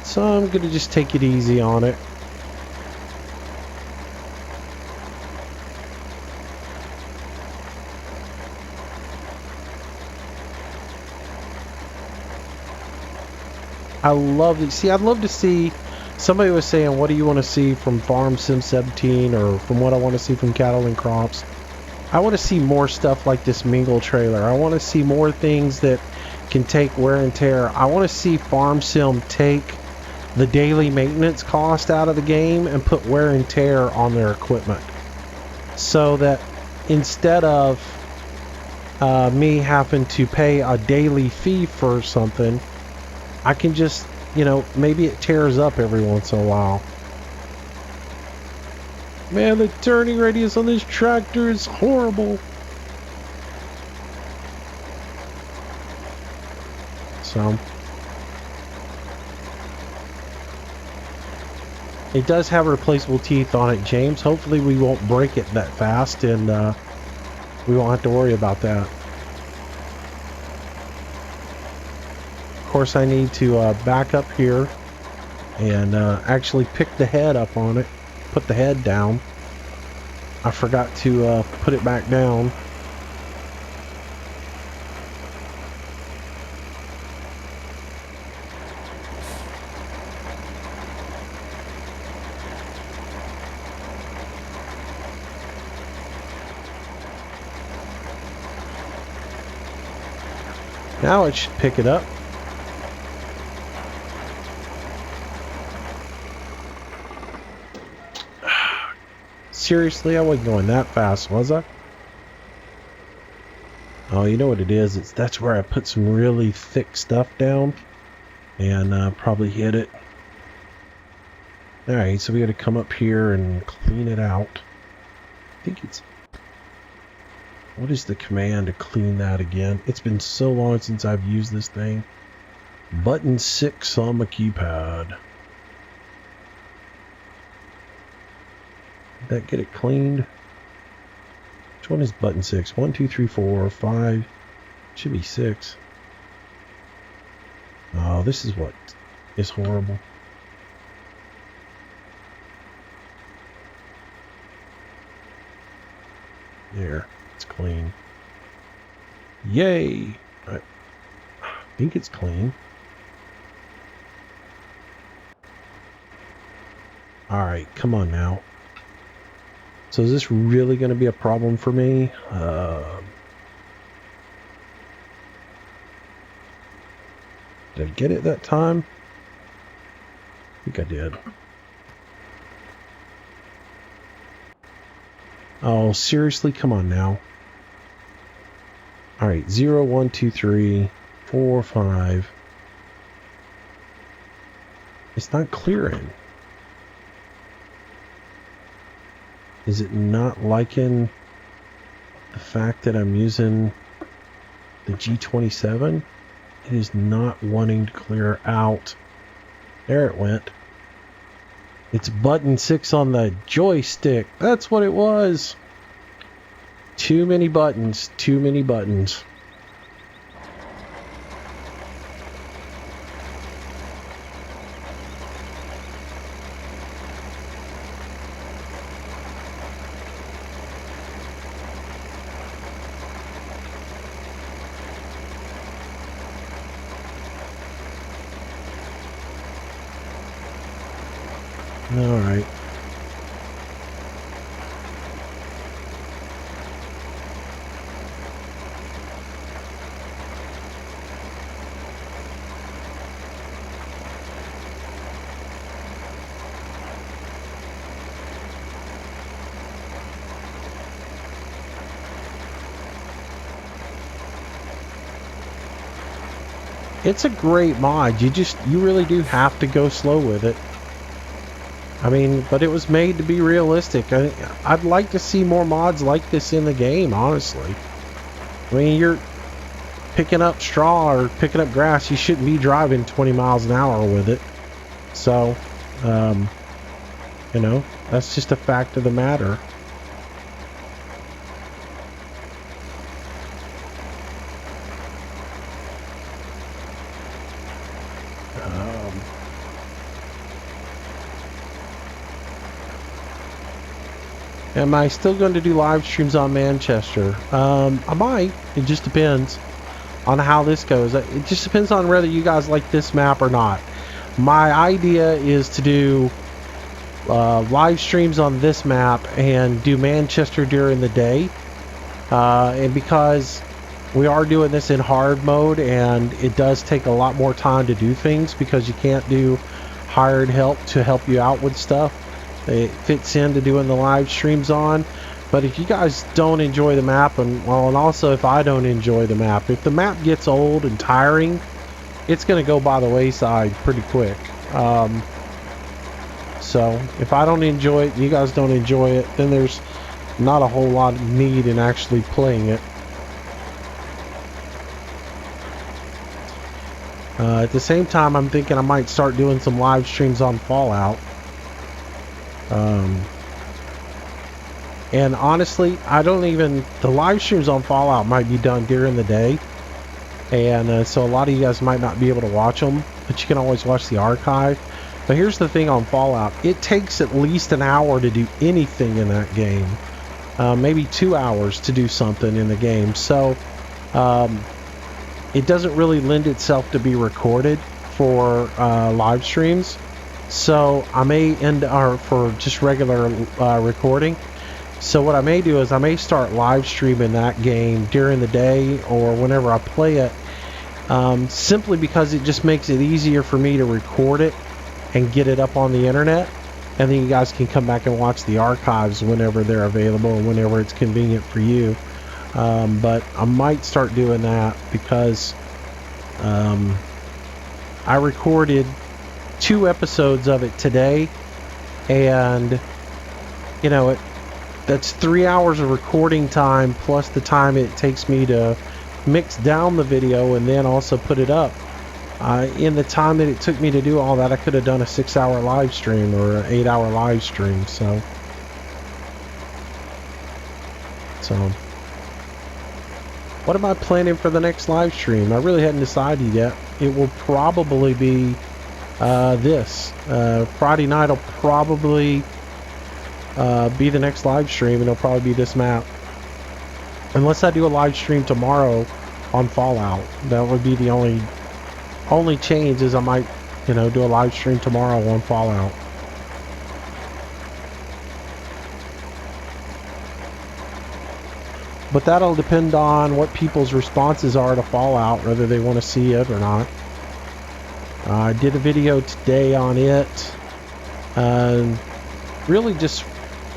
So I'm gonna just take it easy on it. I love it. See, I'd love to see, somebody was saying, what do you want to see from Farm Sim 17 or from what I want to see from Cattle and Crops? I want to see more stuff like this mingle trailer. I want to see more things that can take wear and tear. I want to see Farm Sim take the daily maintenance cost out of the game and put wear and tear on their equipment, so that instead of me having to pay a daily fee for something, I can just, you know, maybe it tears up every once in a while. Man, the turning radius on this tractor is horrible. So it does have replaceable teeth on it, James. Hopefully we won't break it that fast, and we won't have to worry about that. Of course, I need to back up here and actually pick the head up on it. Put the head down. I forgot to put it back down. Now it should pick it up. Seriously, I wasn't going that fast, was I? Oh, you know what it is? That's where I put some really thick stuff down and probably hit it. Alright, so we got to come up here and clean it out. I think it's... What is the command to clean that again? It's been so long since I've used this thing. Button 6 on my keypad. Did that get it cleaned? Which one is button 6? 1, 2, 3, 4, 5. Should be 6. Oh, this is what is horrible. There, it's clean. Yay! I think it's clean. Alright, come on now. So is this really going to be a problem for me? Did I get it that time? I think I did. Oh, seriously? Come on now. Alright, 0, 1, 2, 3, 4, 5. It's not clearing. Is it not liking the fact that I'm using the G27? It is not wanting to clear out. There it went. It's button 6 on the joystick. That's what it was. Too many buttons. Too many buttons. All right. It's a great mod. You really do have to go slow with it. I mean, but it was made to be realistic. I'd like to see more mods like this in the game, honestly. I mean, you're picking up straw or picking up grass. You shouldn't be driving 20 miles an hour with it. So, you know, that's just a fact of the matter. Am I still going to do live streams on Manchester? I might. It just depends on how this goes. It just depends on whether you guys like this map or not. My idea is to do live streams on this map and do Manchester during the day. And because We are doing this in hard mode, and it does take a lot more time to do things because you can't do hired help to help you out with stuff. It fits into doing the live streams on. But if you guys don't enjoy the map, and also if I don't enjoy the map, if the map gets old and tiring, it's going to go by the wayside pretty quick. So if I don't enjoy it, you guys don't enjoy it, then there's not a whole lot of need in actually playing it. At the same time, I'm thinking I might start doing some live streams on Fallout. And honestly, the live streams on Fallout might be done during the day. And so a lot of you guys might not be able to watch them, but you can always watch the archive. But here's the thing on Fallout. It takes at least an hour to do anything in that game. Maybe 2 hours to do something in the game. So it doesn't really lend itself to be recorded for live streams. So I may for just regular recording. So what I may do is I may start live streaming that game during the day or whenever I play it, simply because it just makes it easier for me to record it and get it up on the internet, and then you guys can come back and watch the archives whenever they're available and whenever it's convenient for you. But I might start doing that because I recorded 2 episodes of it today, and you know, that's 3 hours of recording time plus the time it takes me to mix down the video and then also put it up. In the time that it took me to do all that, I could have done a 6-hour live stream or an 8-hour live stream. So what am I planning for the next live stream? I really hadn't decided yet. It will probably be this Friday night will probably be the next live stream, and it'll probably be this map, unless I do a live stream tomorrow on Fallout. That would be the only change, is I might, you know, do a live stream tomorrow on Fallout. But that'll depend on what people's responses are to Fallout, whether they want to see it or not. I did a video today on it, really just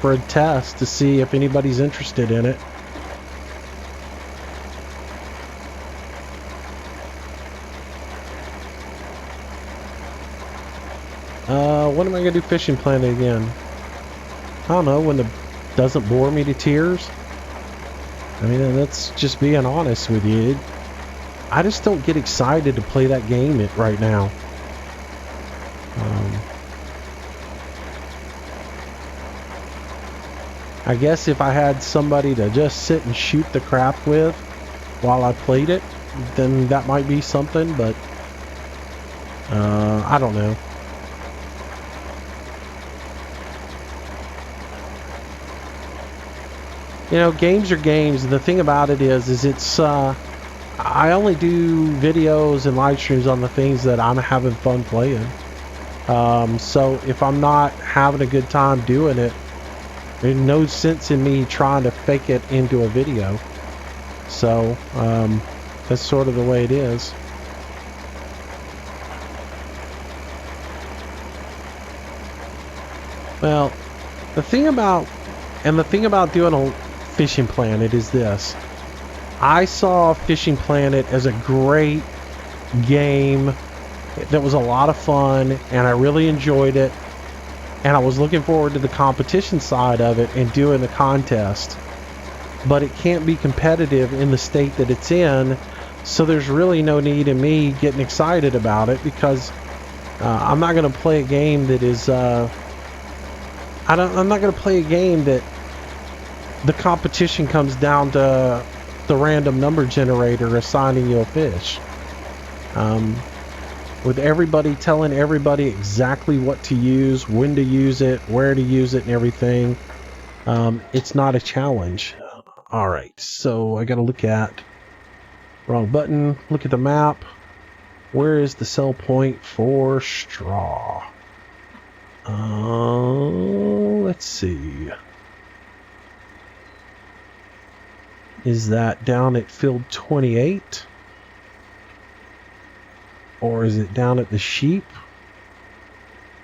for a test to see if anybody's interested in it. When am I going to do Fishing Planet again? I don't know, when it doesn't bore me to tears. I mean, that's just being honest with you. I just don't get excited to play that game right now. I guess if I had somebody to just sit and shoot the crap with while I played it, then that might be something, but I don't know. You know, games are games. The thing about it is it's I only do videos and live streams on the things that I'm having fun playing. So if I'm not having a good time doing it, there's no sense in me trying to fake it into a video. So that's sort of the way it is. Well, the thing about doing a Fishing Planet is this. I saw Fishing Planet as a great game that was a lot of fun, and I really enjoyed it, and I was looking forward to the competition side of it and doing the contest. But it can't be competitive in the state that it's in, so there's really no need in me getting excited about it, because I'm not going to play a game that is I'm not going to play a game that the competition comes down to the random number generator assigning you a fish. With everybody telling everybody exactly what to use, when to use it, where to use it, and everything, it's not a challenge. Alright, so I gotta look at... Wrong button. Look at the map. Where is the sell point for straw? Let's see. Is that down at field 28? Or is it down at the sheep?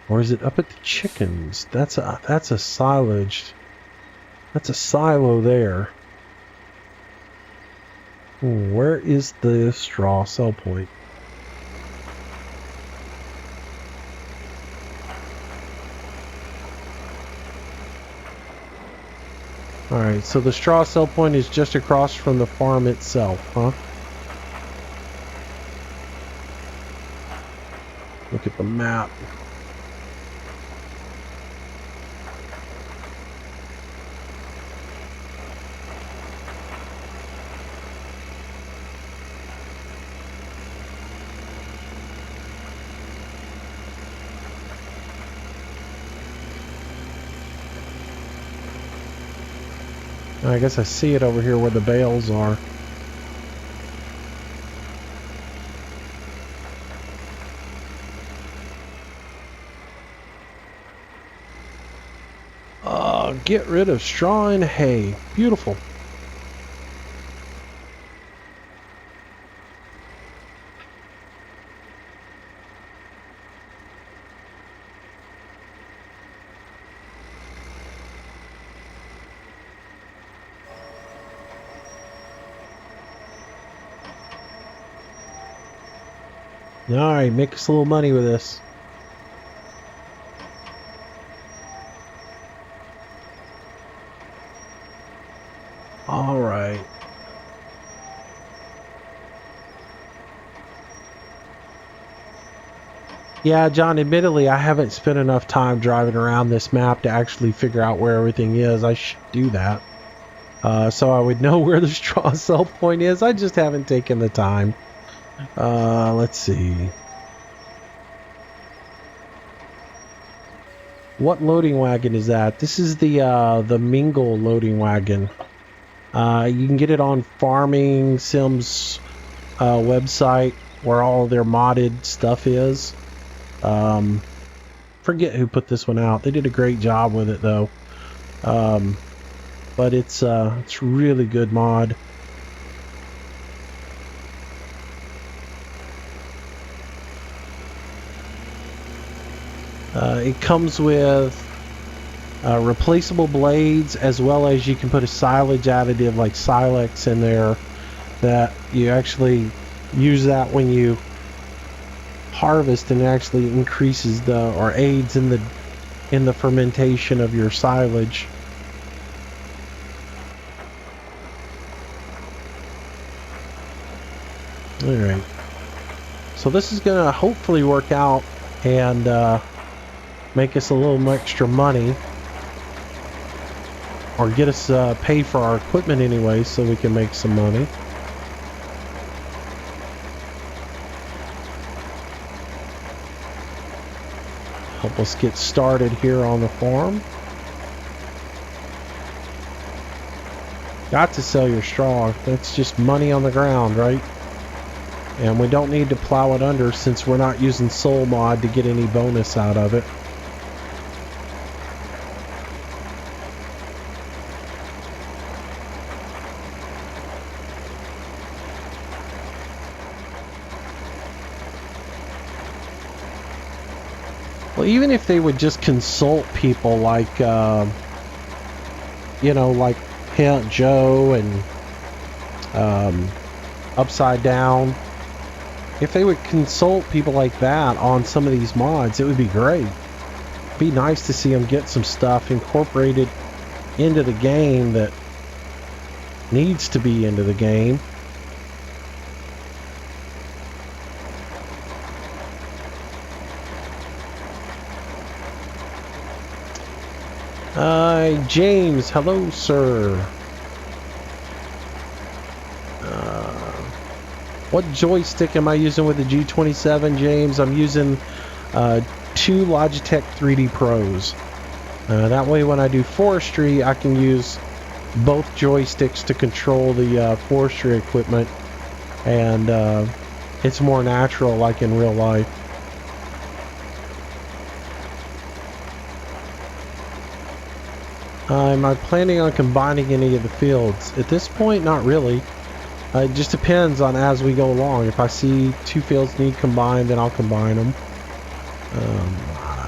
Or is it up at the chickens? That's a silage. That's a silo there. Where is the straw sell point? Alright, so the straw sell point is just across from the farm itself, huh? Look at the map. I guess I see it over here where the bales are. Get rid of straw and hay. Beautiful. Alright, make us a little money with this. Alright. Yeah, John, admittedly, I haven't spent enough time driving around this map to actually figure out where everything is. I should do that. So I would know where the straw sell point is. I just haven't taken the time. Let's see. What loading wagon is that? This is the Mingle loading wagon. You can get it on Farming Sims website where all their modded stuff is. Forget who put this one out. They did a great job with it though. But it's really good mod. It comes with replaceable blades, as well as you can put a silage additive like Silex in there that you actually use that when you harvest, and actually increases or aids in the fermentation of your silage. Alright, so this is gonna hopefully work out and make us a little extra money, or get us paid for our equipment anyway, so we can make some money. Help us get started here on the farm. Got to sell your straw. That's just money on the ground, right? And we don't need to plow it under, since we're not using Soul Mod to get any bonus out of it. Well, even if they would just consult people like, you know, like Aunt Joe and Upside Down, if they would consult people like that on some of these mods, it would be great. It'd be nice to see them get some stuff incorporated into the game that needs to be into the game. James, hello, sir. What joystick am I using with the G27, James? I'm using 2 Logitech 3D Pros. That way when I do forestry, I can use both joysticks to control the forestry equipment, and it's more natural, like in real life. Am I planning on combining any of the fields? At this point, not really. It just depends on as we go along. If I see two fields need combined, then I'll combine them.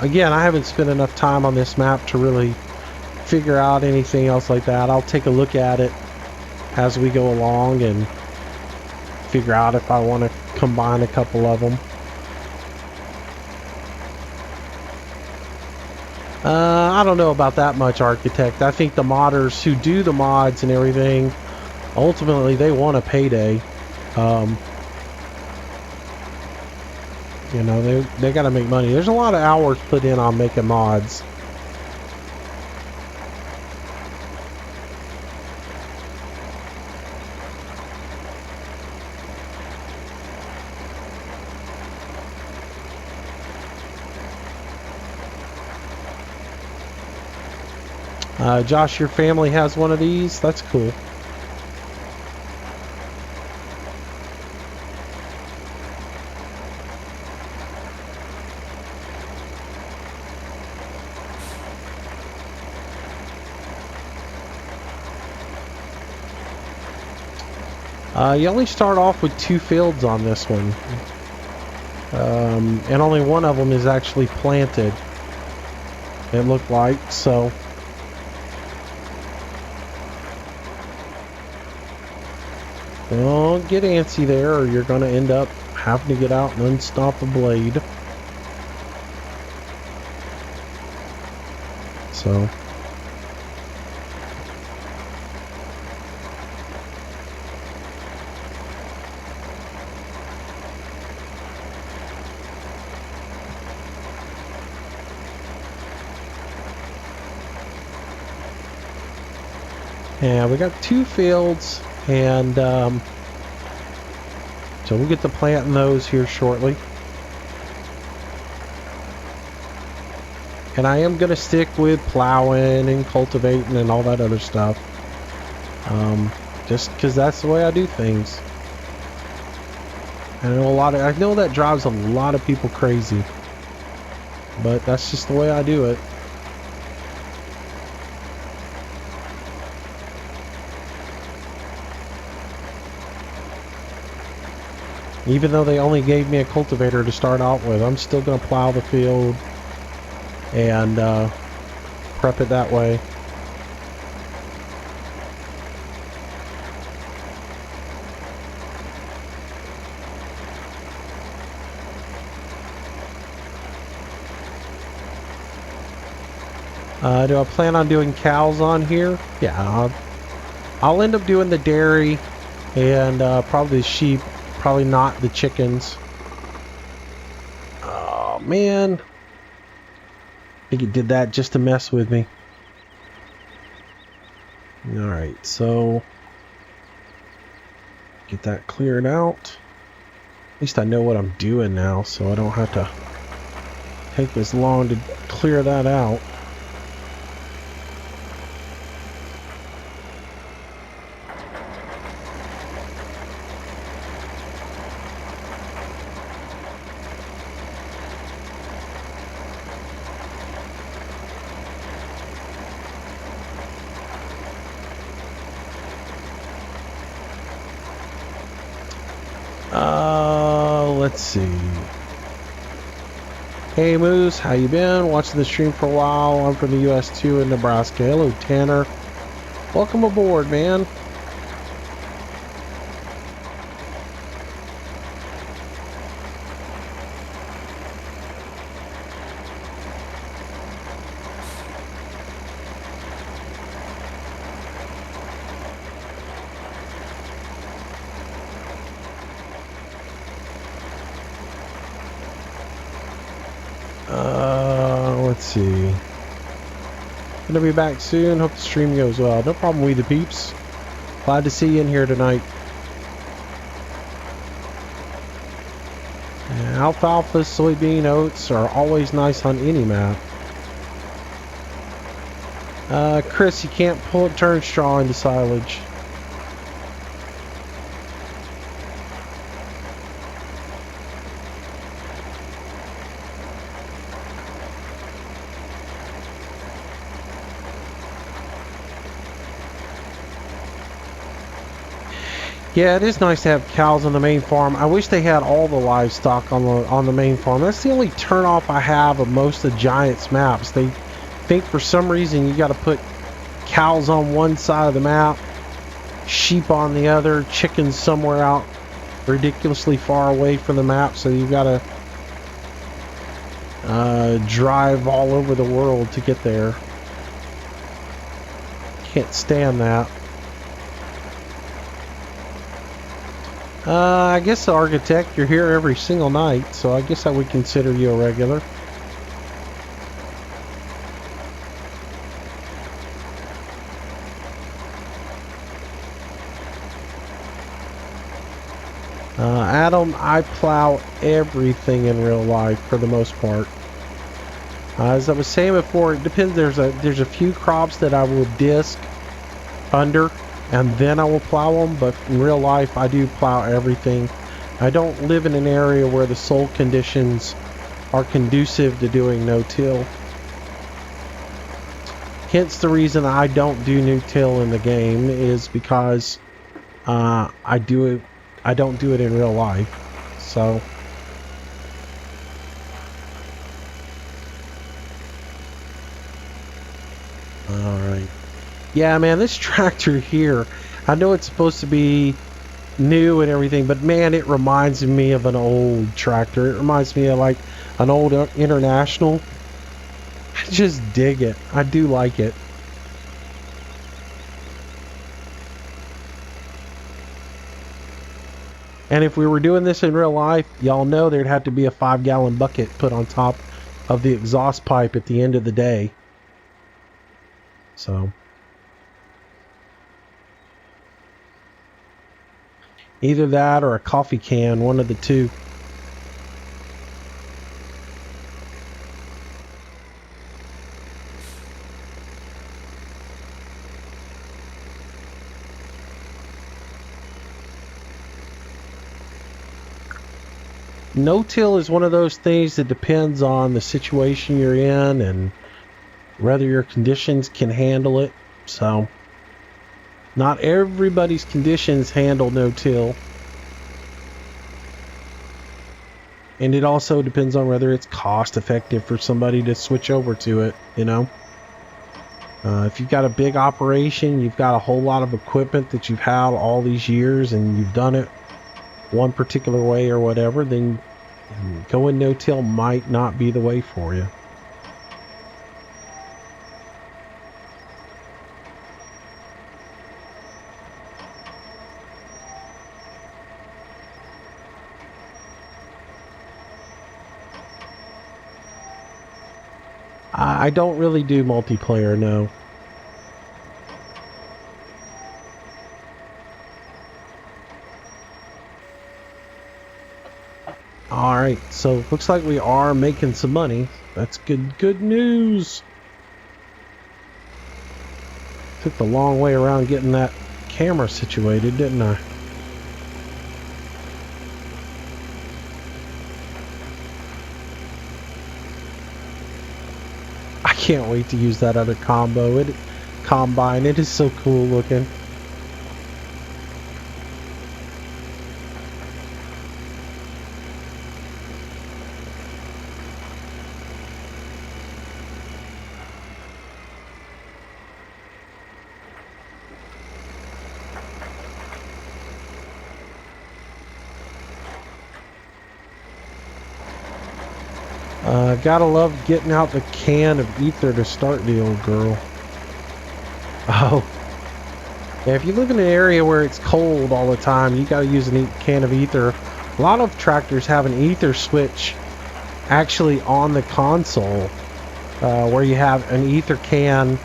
Again, I haven't spent enough time on this map to really figure out anything else like that. I'll take a look at it as we go along and figure out if I want to combine a couple of them. I don't know about that much, Architect. I think the modders who do the mods and everything, ultimately they want a payday. You know, they got to make money. There's a lot of hours put in on making mods. Josh, your family has one of these? That's cool. You only start off with 2 fields on this one. And only one of them is actually planted, it looked like, so... Don't get antsy there, or you're going to end up having to get out and unstomp a blade. So... Yeah, we got 2 fields, and so we'll get to planting those here shortly. And I am going to stick with plowing and cultivating and all that other stuff. Just because that's the way I do things. I know that drives a lot of people crazy, but that's just the way I do it. Even though they only gave me a cultivator to start out with, I'm still going to plow the field and prep it that way. Do I plan on doing cows on here? Yeah, I'll end up doing the dairy and probably the sheep. Probably not the chickens. Oh, man. I think it did that just to mess with me. Alright, so... get that cleared out. At least I know what I'm doing now, so I don't have to take as long to clear that out. Let's see. Hey Moose, how you been? Watching the stream for a while. I'm from the US too in Nebraska. Hello Tanner. Welcome aboard, man. Let's see. Gonna be back soon. Hope the stream goes well. No problem, we the peeps. Glad to see you in here tonight. Alfalfa, soybean, oats are always nice on any map. Chris, you can't turn straw into silage. Yeah, it is nice to have cows on the main farm. I wish they had all the livestock on the main farm. That's the only turnoff I have of most of Giants maps. They think for some reason you got to put cows on one side of the map, sheep on the other, chickens somewhere out ridiculously far away from the map, so you've got to drive all over the world to get there. Can't stand that. I guess the architect, you're here every single night, so I guess I would consider you a regular. Adam, I plow everything in real life for the most part. As I was saying before, it depends. There's a few crops that I will disc under, and then I will plow them. But in real life, I do plow everything. I don't live in an area where the soil conditions are conducive to doing no-till. Hence the reason I don't do no-till in the game is because I don't do it in real life. So alright. Yeah, man, this tractor here, I know it's supposed to be new and everything, but man, it reminds me of an old tractor. It reminds me of like an old International. I just dig it. I do like it. And if we were doing this in real life, y'all know there'd have to be a 5-gallon bucket put on top of the exhaust pipe at the end of the day. So either that or a coffee can, one of the two. No-till is one of those things that depends on the situation you're in and whether your conditions can handle it. So not everybody's conditions handle no-till. And it also depends on whether it's cost effective for somebody to switch over to it, you know. If you've got a big operation, you've got a whole lot of equipment that you've had all these years and you've done it one particular way or whatever, then going no-till might not be the way for you. I don't really do multiplayer, no. Alright, so looks like we are making some money. That's good news. Took the long way around getting that camera situated, didn't I? I can't wait to use that other combine. It is so cool looking. Gotta love getting out the can of ether to start the old girl. Oh. Yeah, if you live in an area where it's cold all the time, you gotta use a can of ether. A lot of tractors have an ether switch actually on the console, where you have an ether can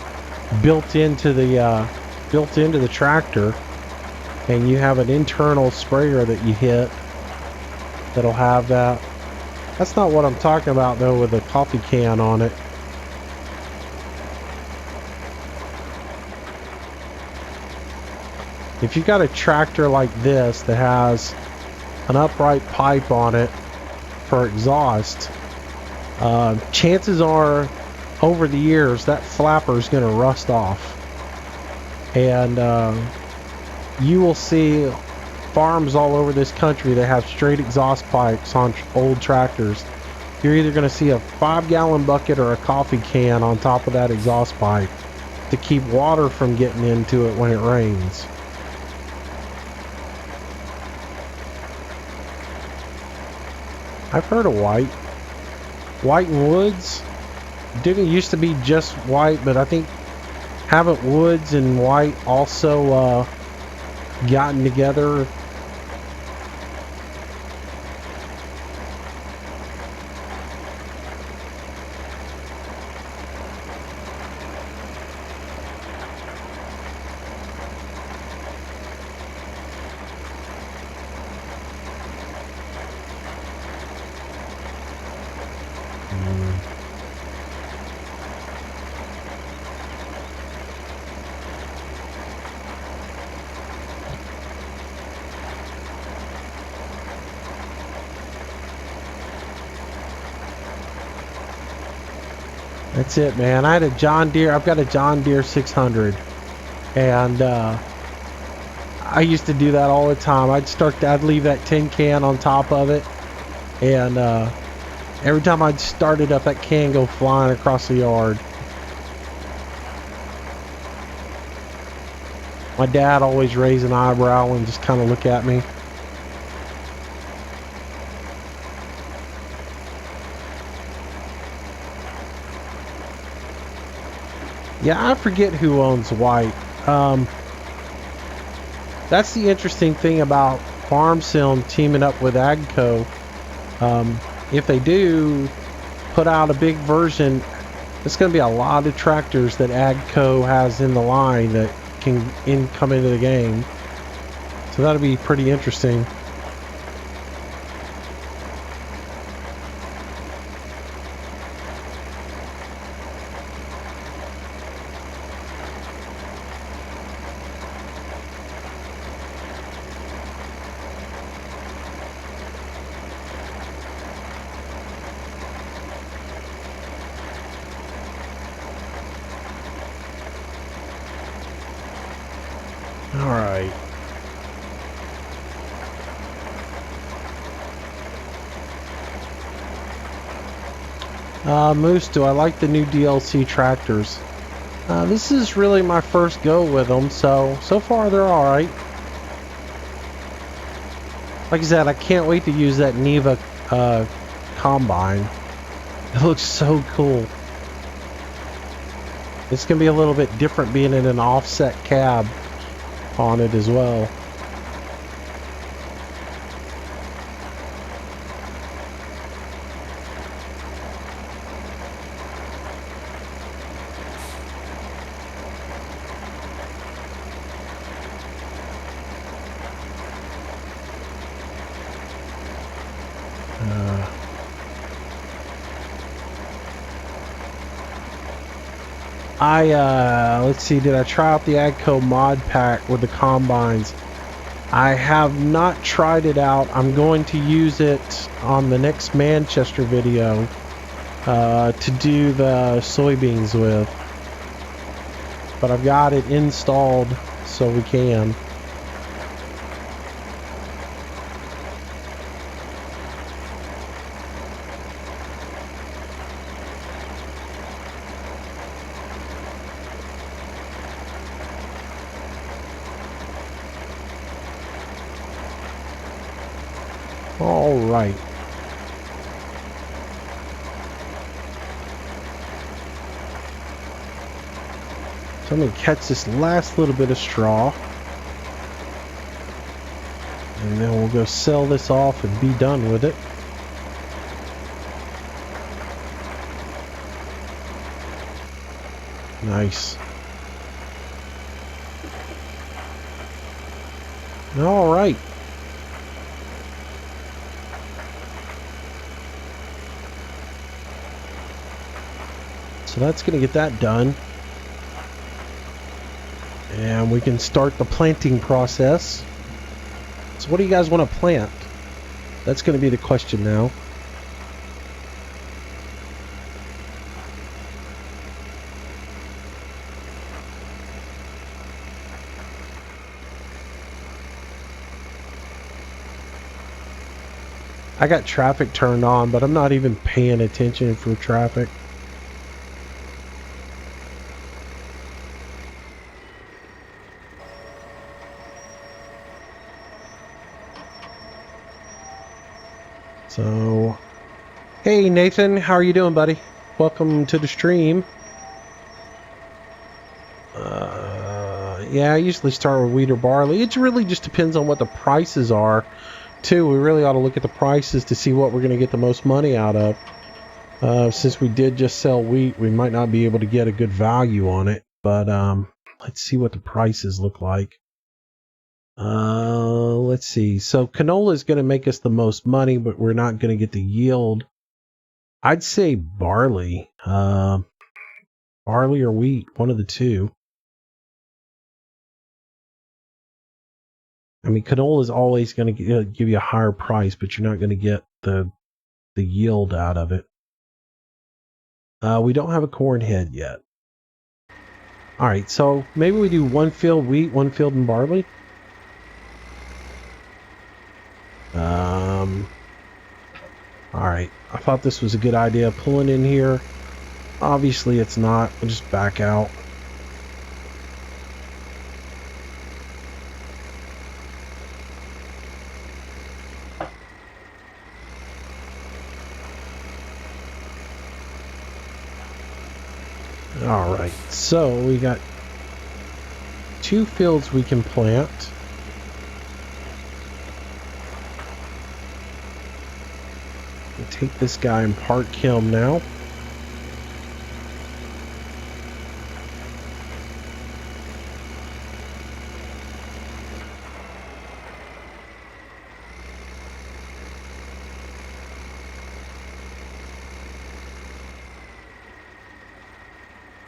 built into the tractor, and you have an internal sprayer that you hit that'll have that. That's not what I'm talking about though with a coffee can on it. If you've got a tractor like this that has an upright pipe on it for exhaust, chances are over the years that flapper is going to rust off. And you will see farms all over this country that have straight exhaust pipes on old tractors, you're either going to see a 5-gallon bucket or a coffee can on top of that exhaust pipe to keep water from getting into it when it rains. I've heard of white. White and Woods. Didn't used to be just white, but I think haven't Woods and white also gotten together? That's it, man. I had a John Deere. I've got a John Deere 600, and I used to do that all the time. I'd leave that tin can on top of it, and every time I'd start it up, that can go flying across the yard. My dad always raised an eyebrow and just kind of look at me. Yeah, I forget who owns white. That's the interesting thing about Farm Sim teaming up with AGCO. If they do put out a big version, it's going to be a lot of tractors that AGCO has in the line that can come into the game. So that'll be pretty interesting. All right. Moose, do I like the new DLC tractors? This is really my first go with them, so far they're alright. Like I said, I can't wait to use that Neva combine. It looks so cool. It's going to be a little bit different being in an offset cab on it as well. Let's see, did I try out the AGCO mod pack with the combines? I have not tried it out. I'm going to use it on the next Manchester video to do the soybeans with. But I've got it installed so we can. All right. So I'm going to catch this last little bit of straw. And then we'll go sell this off and be done with it. Nice. All right. So that's going to get that done. And we can start the planting process. So what do you guys want to plant? That's going to be the question now. I got traffic turned on, but I'm not even paying attention for traffic. So, hey Nathan, how are you doing, buddy? Welcome to the stream. Yeah, I usually start with wheat or barley. It really just depends on what the prices are, too. We really ought to look at the prices to see what we're going to get the most money out of. Since we did just sell wheat, we might not be able to get a good value on it. But let's see what the prices look like. Let's see. So canola is going to make us the most money, but we're not going to get the yield. I'd say barley. Barley or wheat, one of the two. I mean, canola is always going to give you a higher price, but you're not going to get the yield out of it. We don't have a corn head yet. All right, so maybe we do one field wheat, one field in barley. All right, I thought this was a good idea, pulling in here. Obviously, it's not. We'll just back out. All right, so we got 2 fields we can plant. We'll take this guy and park him now.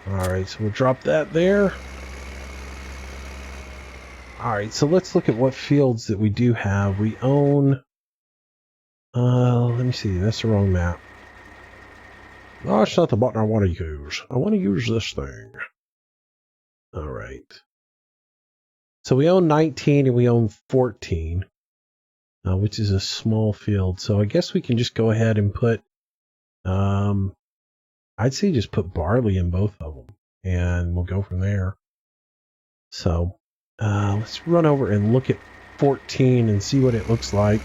Alright, so we'll drop that there. Alright, so let's look at what fields that we do have. We own... let me see, that's the wrong map. Oh, it's not the button I want to use. I want to use this thing. Alright. So we own 19 and we own 14, which is a small field. So I guess we can just go ahead and put... I'd say just put barley in both of them, and we'll go from there. So let's run over and look at 14 and see what it looks like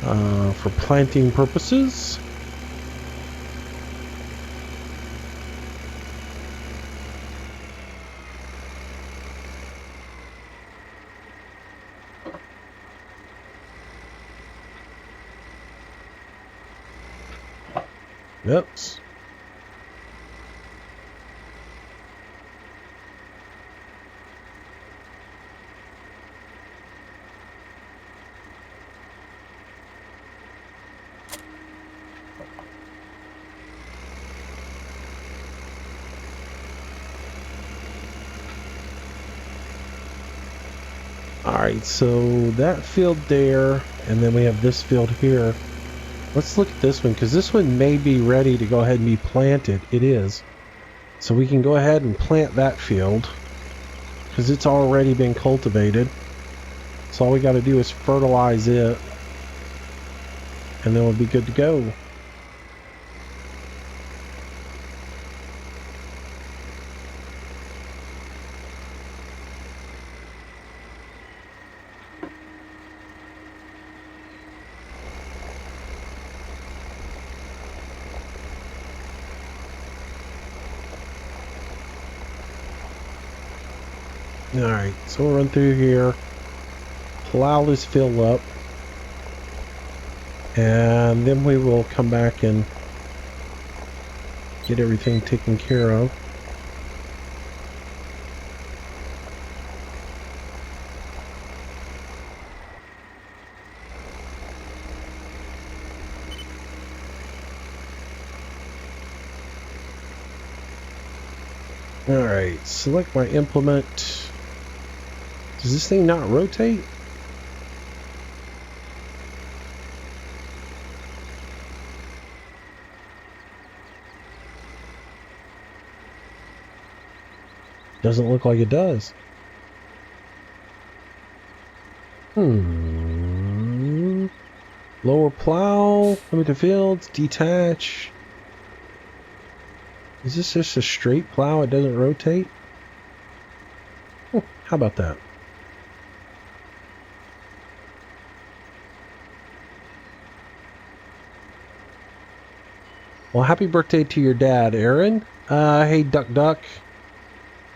for planting purposes. Oops. Alright, so that field there, and then we have this field here. Let's look at this one, because this one may be ready to go ahead and be planted. It is. So we can go ahead and plant that field, because it's already been cultivated. So all we got to do is fertilize it, and then we'll be good to go. Alright, so we'll run through here, plow this field up, and then we will come back and get everything taken care of. Alright, select my implement. Does this thing not rotate? Doesn't look like it does. Lower plow, limit the fields, detach. Is this just a straight plow? It doesn't rotate? Oh, how about that? Well, happy birthday to your dad, Aaron. Hey, Duck.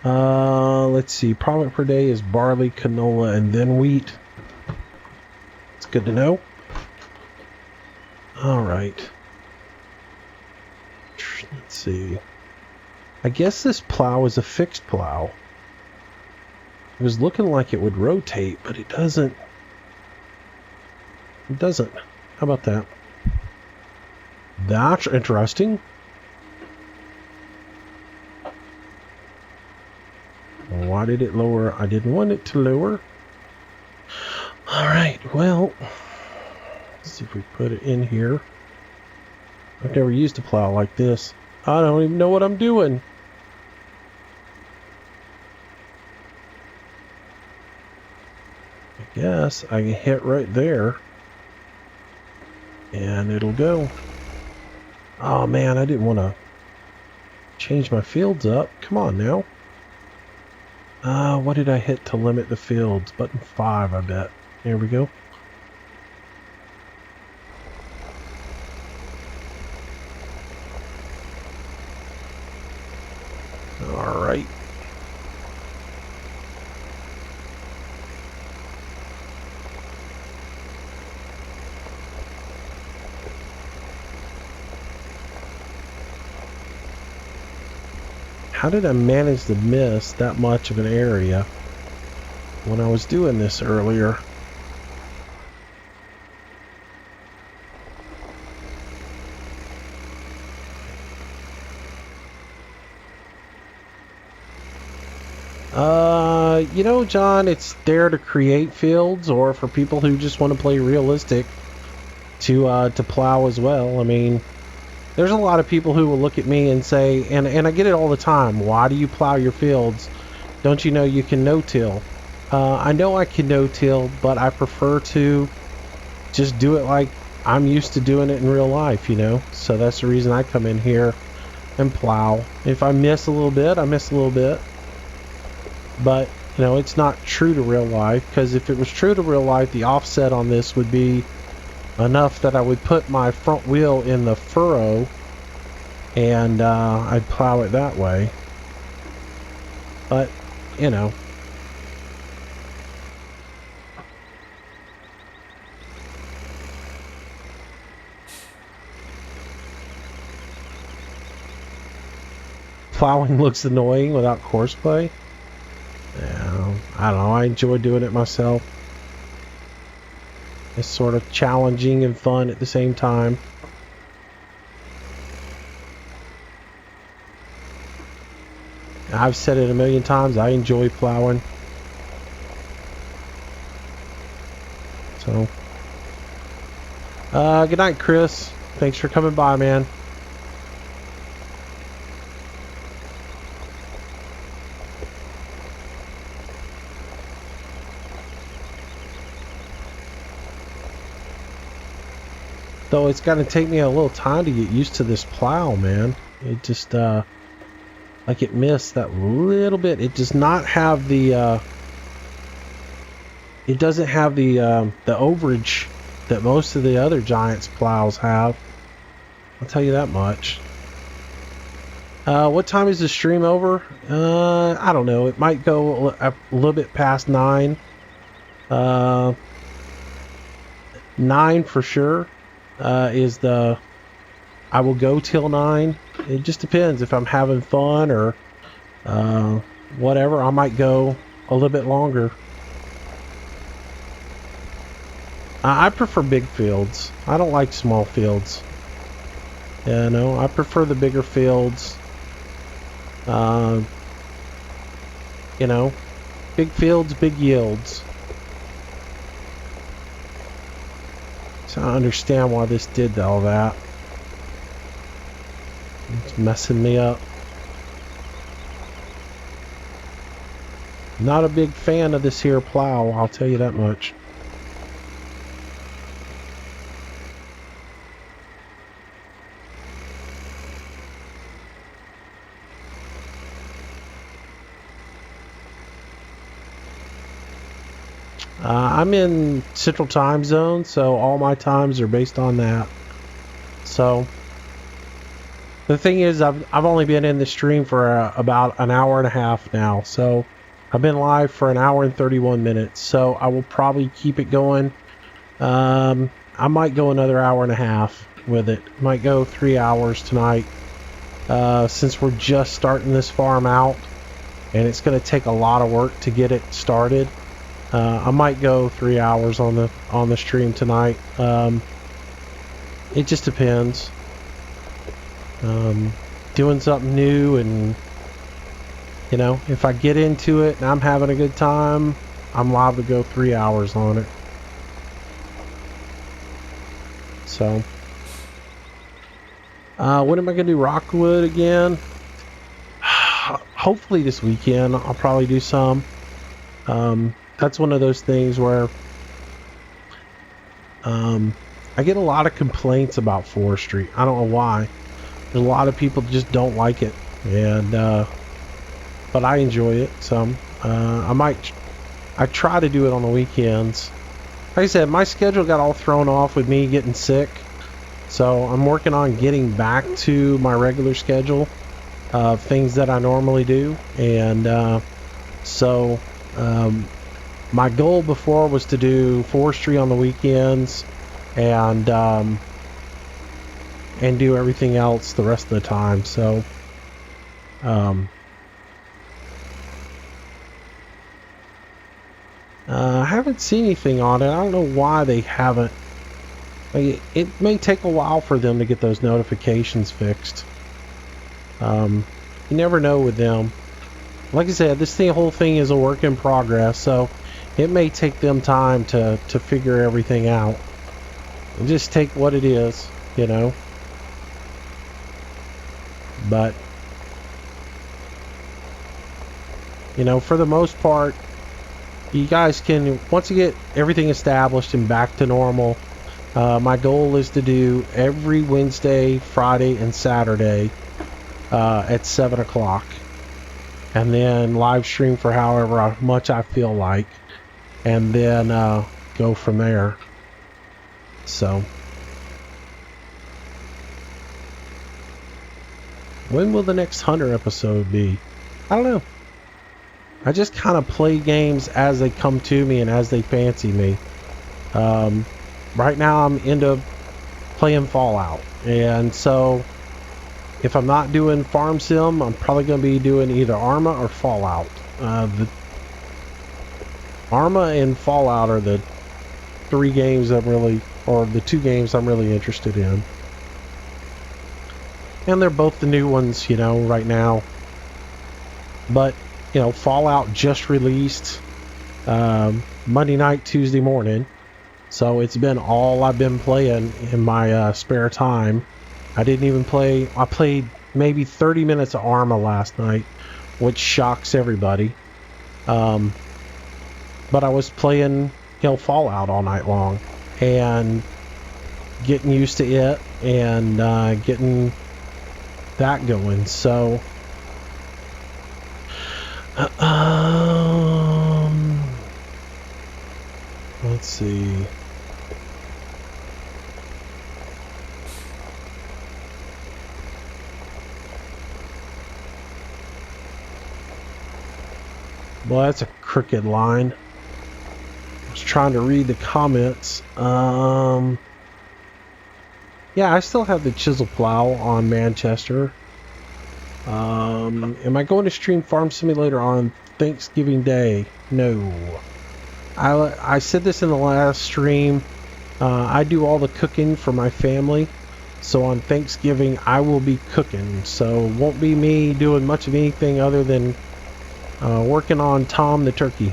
Let's see. Profit per day is barley, canola, and then wheat. It's good to know. All right. Let's see. I guess this plow is a fixed plow. It was looking like it would rotate, but it doesn't. It doesn't. How about that? That's interesting. Why did it lower? I didn't want it to lower. Alright, well, let's see if we put it in here. I've never used a plow like this. I don't even know what I'm doing. I guess I can hit right there. And it'll go. Oh man, I didn't want to change my fields up. Come on now. What did I hit to limit the fields? Button 5, I bet. There we go. All right. How did I manage to miss that much of an area when I was doing this earlier? You know, John, it's there to create fields, or for people who just want to play realistic, to plow as well. I mean, there's a lot of people who will look at me and say, and I get it all the time, why do you plow your fields? Don't you know you can no-till? I know I can no-till, but I prefer to just do it like I'm used to doing it in real life, you know? So that's the reason I come in here and plow. If I miss a little bit, I miss a little bit. But, you know, it's not true to real life, because if it was true to real life, the offset on this would be enough that I would put my front wheel in the furrow and I'd plow it that way. But, you know. Plowing looks annoying without courseplay. Yeah, I don't know. I enjoy doing it myself. It's sort of challenging and fun at the same time. I've said it a million times. I enjoy plowing. So, good night, Chris. Thanks for coming by, man. Though it's going to take me a little time to get used to this plow, man. It just, like it missed that little bit. It does not have the, it doesn't have the overage that most of the other Giants plows have. I'll tell you that much. What time is the stream over? I don't know. It might go a little bit past 9. 9 for sure. Is the I will go till 9. It just depends if I'm having fun or whatever. I might go a little bit longer. I prefer big fields. I don't like small fields. Yeah, no, I prefer the bigger fields. You know, big fields, big yields. So I understand why this did all that. It's messing me up. Not a big fan of this here plow, I'll tell you that much. I'm in Central Time Zone, so all my times are based on that. So the thing is, I've only been in the stream for about an hour and a half now. So I've been live for an hour and 31 minutes. So I will probably keep it going. I might go another hour and a half with it. Might go 3 hours tonight. Since we're just starting this farm out, and it's going to take a lot of work to get it started. I might go 3 hours on the stream tonight. It just depends. Doing something new, and you know, if I get into it and I'm having a good time, I'm liable to go 3 hours on it. So when am I gonna do Rockwood again? Hopefully this weekend. I'll probably do some. That's one of those things where I get a lot of complaints about forestry. I don't know why. There's a lot of people just don't like it, and but I enjoy it some. I try to do it on the weekends. Like I said, my schedule got all thrown off with me getting sick, so I'm working on getting back to my regular schedule of things that I normally do. And so my goal before was to do forestry on the weekends and do everything else the rest of the time. So I haven't seen anything on it. I don't know why they haven't. Like, it may take a while for them to get those notifications fixed. You never know with them. Like I said, whole thing is a work in progress, so it may take them time to figure everything out. And just take what it is, you know. But you know, for the most part, you guys can, once you get everything established and back to normal, my goal is to do every Wednesday, Friday, and Saturday at 7 o'clock. And then live stream for however much I feel like. And then go from there. So when will the next Hunter episode be? I don't know. I just kind of play games as they come to me and as they fancy me. Right now I'm into playing Fallout, and so if I'm not doing Farm Sim, I'm probably going to be doing either Arma or Fallout. The Arma and Fallout are the three games that really, or the two games I'm really interested in. And they're both the new ones, you know, right now. But you know, Fallout just released Monday night, Tuesday morning. So it's been all I've been playing in my spare time. I didn't even play. I played maybe 30 minutes of Arma last night, which shocks everybody. But I was playing, you know, Fallout all night long and getting used to it and getting that going. So let's see. Well, that's a crooked line. I was trying to read the comments. Yeah, I still have the chisel plow on Manchester. Am I going to stream Farm Simulator on Thanksgiving Day? No. I said this in the last stream. I do all the cooking for my family. So on Thanksgiving, I will be cooking. So it won't be me doing much of anything other than working on Tom the turkey.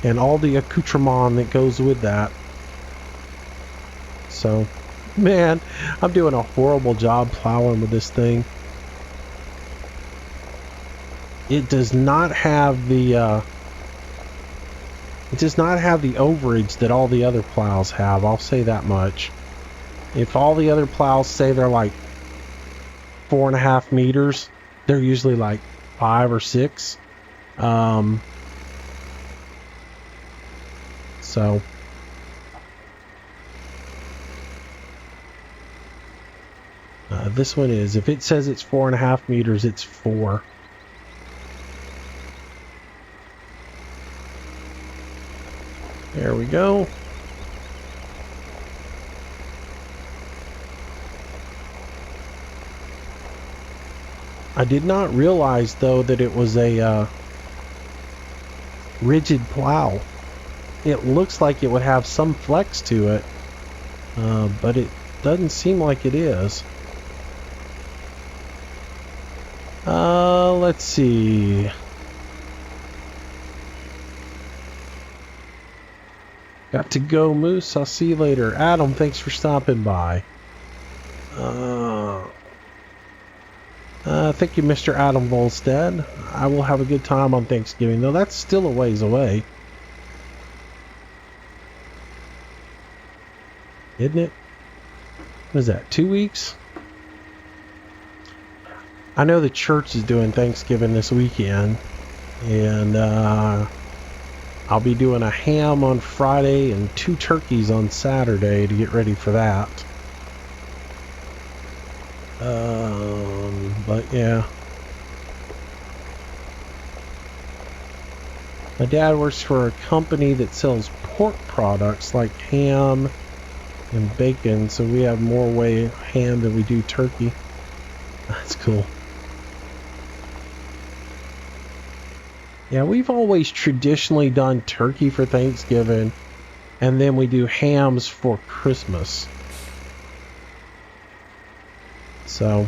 And all the accoutrement that goes with that. So, man, I'm doing a horrible job plowing with this thing. It does not have the overage that all the other plows have. I'll say that much. If all the other plows say they're like 4.5 meters, they're usually like 5 or 6. So this one is, if it says it's 4.5 meters, it's 4. There we go. I did not realize, though, that it was a rigid plow. It looks like it would have some flex to it, but it doesn't seem like it is. Let's see. Got to go, Moose. I'll see you later. Adam, thanks for stopping by. Thank you, Mr. Adam Volstead. I will have a good time on Thanksgiving, though that's still a ways away. Isn't it? What is that, 2 weeks? I know the church is doing Thanksgiving this weekend, and I'll be doing a ham on Friday and 2 turkeys on Saturday to get ready for that. But yeah. My dad works for a company that sells pork products like ham and bacon, so we have more way ham than we do turkey. That's cool. Yeah, we've always traditionally done turkey for Thanksgiving, and then we do hams for Christmas. So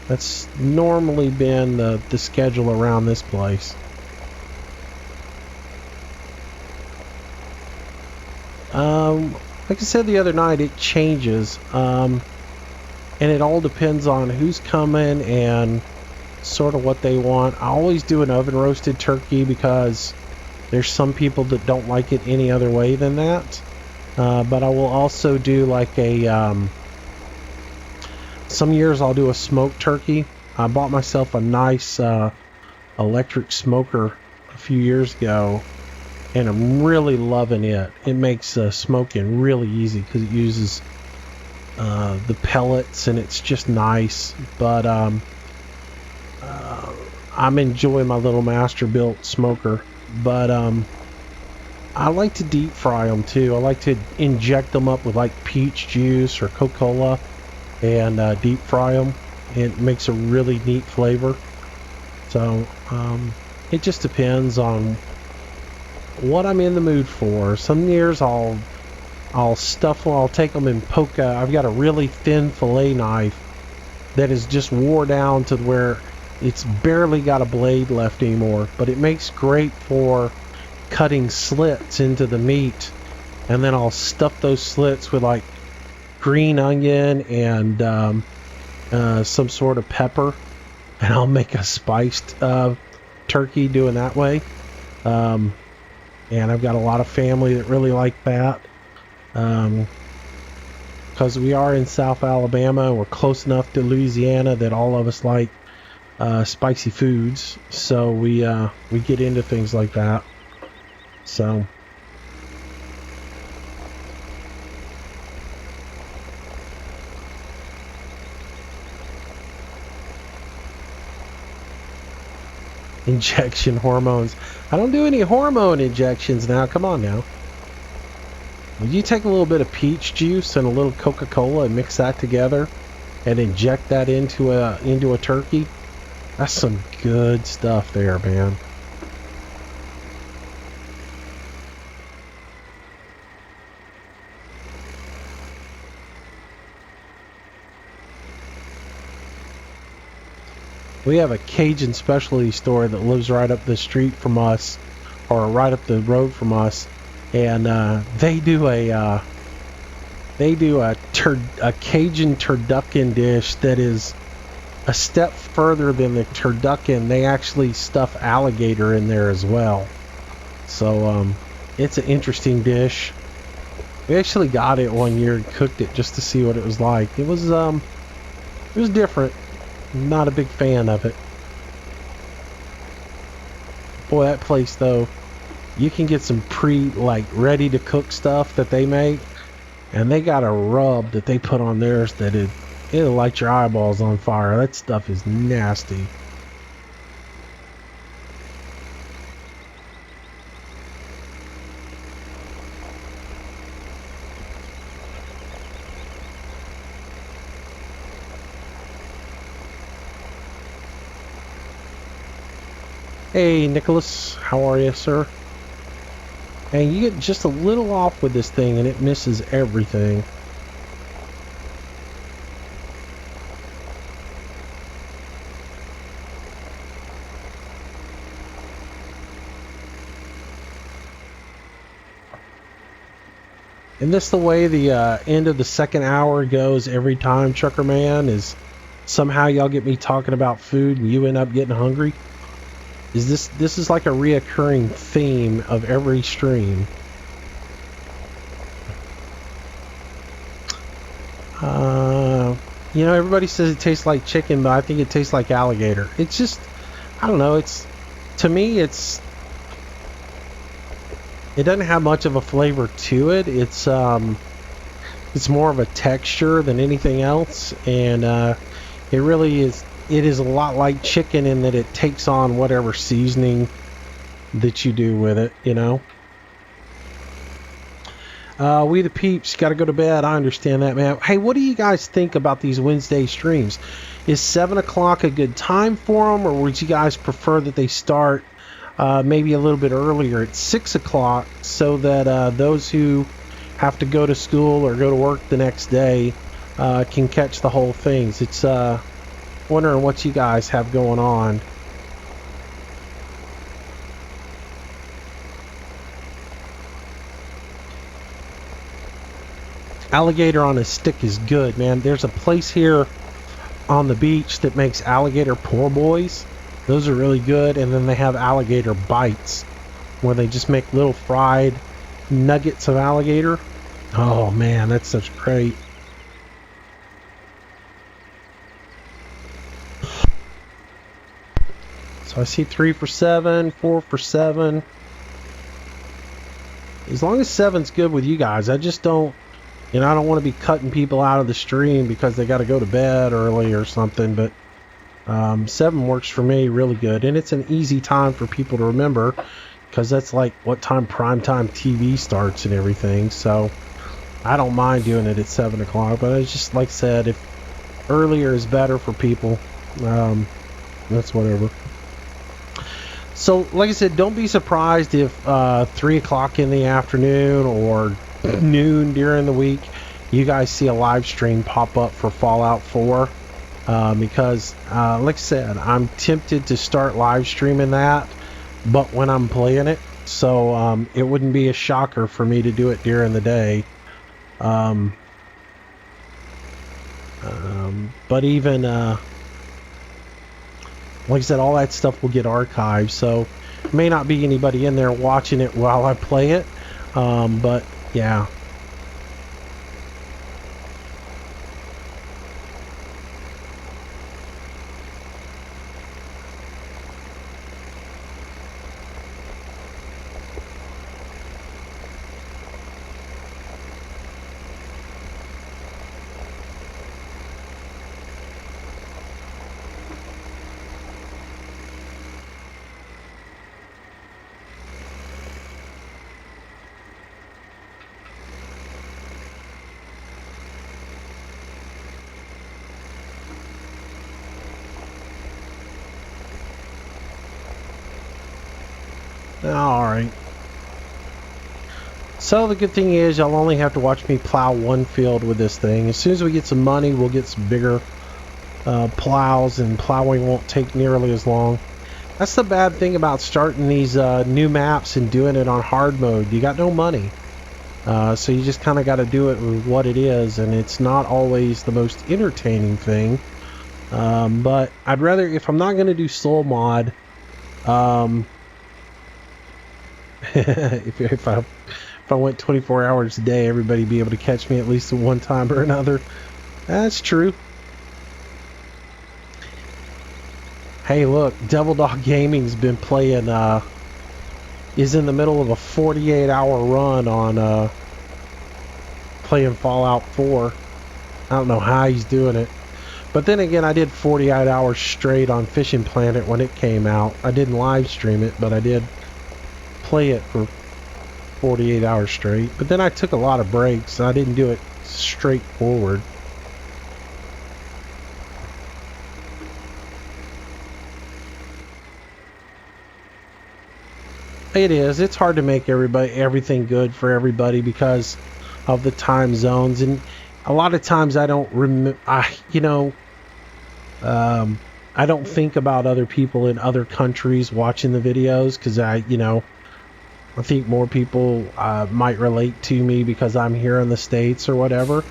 that's normally been the schedule around this place. Like I said the other night, it changes, and it all depends on who's coming and sort of what they want. I always do an oven roasted turkey because there's some people that don't like it any other way than that. But I will also do like a some years I'll do a smoked turkey. I bought myself a nice electric smoker a few years ago, and I'm really loving it. It makes smoking really easy because it uses the pellets, and it's just nice. But I'm enjoying my little master built smoker. But I like to deep fry them too. I like to inject them up with like peach juice or Coca-Cola and deep fry them. It makes a really neat flavor. So it just depends on what I'm in the mood for. Some years I'll take them and poke. I've got a really thin fillet knife that is just wore down to where it's barely got a blade left anymore, but it makes great for cutting slits into the meat. And then I'll stuff those slits with like green onion and some sort of pepper, and I'll make a spiced turkey doing that way. And I've got a lot of family that really like that, because we are in South Alabama and we're close enough to Louisiana that all of us like spicy foods, so we get into things like that. So injection hormones. I don't do any hormone injections now. Come on now. Would you take a little bit of peach juice and a little Coca-Cola and mix that together and inject that into a turkey? That's some good stuff there, man. We have a Cajun specialty store that lives right up the street from us, or right up the road from us, and they do a Cajun turducken dish that is a step further than the turducken. They actually stuff alligator in there as well. So it's an interesting dish. We actually got it one year and cooked it just to see what it was like. It was different. Not a big fan of it. Boy, that place though, you can get some like ready to cook stuff that they make, and they got a rub that they put on theirs that it'll light your eyeballs on fire. That stuff is nasty. Hey, Nicholas, how are you, sir? And you get just a little off with this thing and it misses everything. And this the way the end of the second hour goes every time, Trucker Man, is somehow y'all get me talking about food and you end up getting hungry? This is like a reoccurring theme of every stream. You know, everybody says it tastes like chicken, but I think it tastes like alligator. It's just, I don't know, to me it doesn't have much of a flavor to it. It's more of a texture than anything else, and it really is. It is a lot like chicken in that it takes on whatever seasoning that you do with it, you know. We the peeps got to go to bed. I understand that, man. Hey, what do you guys think about these Wednesday streams? Is 7 o'clock a good time for them, or would you guys prefer that they start maybe a little bit earlier at 6 o'clock so that those who have to go to school or go to work the next day can catch the whole things? It's wondering what you guys have going on. Alligator on a stick is good, man. There's a place here on the beach that makes alligator poor boys. Those are really good. And then they have alligator bites where they just make little fried nuggets of alligator. Oh man, that's such great. So I see 3 for 7, 4 for 7. As long as 7's good with you guys, I just don't, you know, I don't want to be cutting people out of the stream because they got to go to bed early or something, but 7 works for me really good. And it's an easy time for people to remember because that's like what time primetime TV starts and everything. So I don't mind doing it at 7 o'clock, but it's just like I said, if earlier is better for people, that's whatever. So, like I said, don't be surprised if 3 o'clock in the afternoon or noon during the week, you guys see a live stream pop up for Fallout 4. Because, like I said, I'm tempted to start live streaming that, but when I'm playing it, so it wouldn't be a shocker for me to do it during the day. But even... like I said, all that stuff will get archived, so may not be anybody in there watching it while I play it, but yeah. Alright. So the good thing is y'all only have to watch me plow one field with this thing. As soon as we get some money, we'll get some bigger plows, and plowing won't take nearly as long. That's the bad thing about starting these new maps and doing it on hard mode. You got no money. So you just kind of got to do it with what it is, and it's not always the most entertaining thing. But I'd rather, if I'm not going to do soul mod, if I went 24 hours a day, everybody be able to catch me at least at one time or another. That's true. Hey, look, Devil Dog Gaming's been playing is in the middle of a 48-hour run on playing Fallout 4. I don't know how he's doing it. But then again, I did 48 hours straight on Fishing Planet when it came out. I didn't live stream it, but I did play it for 48 hours straight. But then I took a lot of breaks. I didn't do it straightforward. It is. It's hard to make everything good for everybody because of the time zones, and a lot of times I don't I don't think about other people in other countries watching the videos because I think more people might relate to me because I'm here in the States or whatever.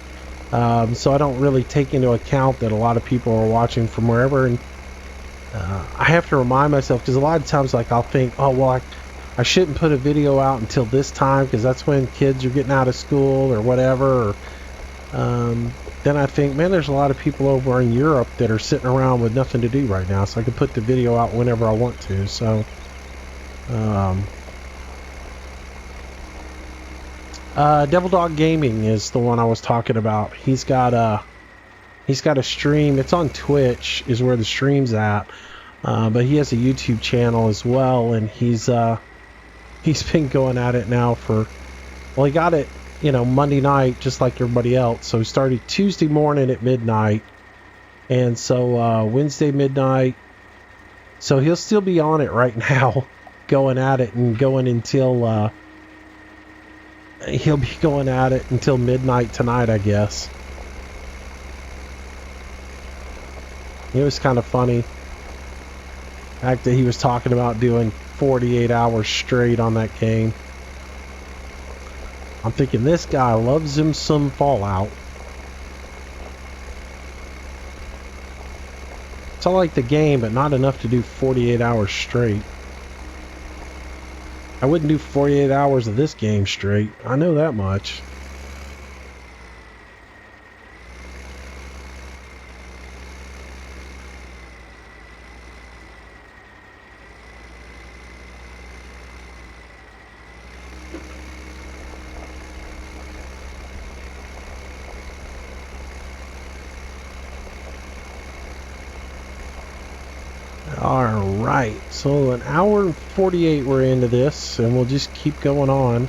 So I don't really take into account that a lot of people are watching from wherever, and I have to remind myself because a lot of times, like, I'll think, oh well, I shouldn't put a video out until this time because that's when kids are getting out of school or whatever. Or, then I think, man, there's a lot of people over in Europe that are sitting around with nothing to do right now, so I can put the video out whenever I want to. So, Devil Dog Gaming is the one I was talking about. He's got a stream. It's on Twitch, is where the stream's at, but he has a YouTube channel as well, and he's been going at it now for, well, he got it, Monday night, just like everybody else. So he started Tuesday morning at midnight, and so Wednesday midnight. So he'll still be on it right now, going at it and going until he'll be going at it until midnight tonight, I guess. It was kind of funny. The fact that he was talking about doing 48 hours straight on that game. I'm thinking this guy loves him some Fallout. So I like the game, but not enough to do 48 hours straight. I wouldn't do 48 hours of this game straight. I know that much. Alright, so an hour and 48 we're into this, and we'll just keep going on.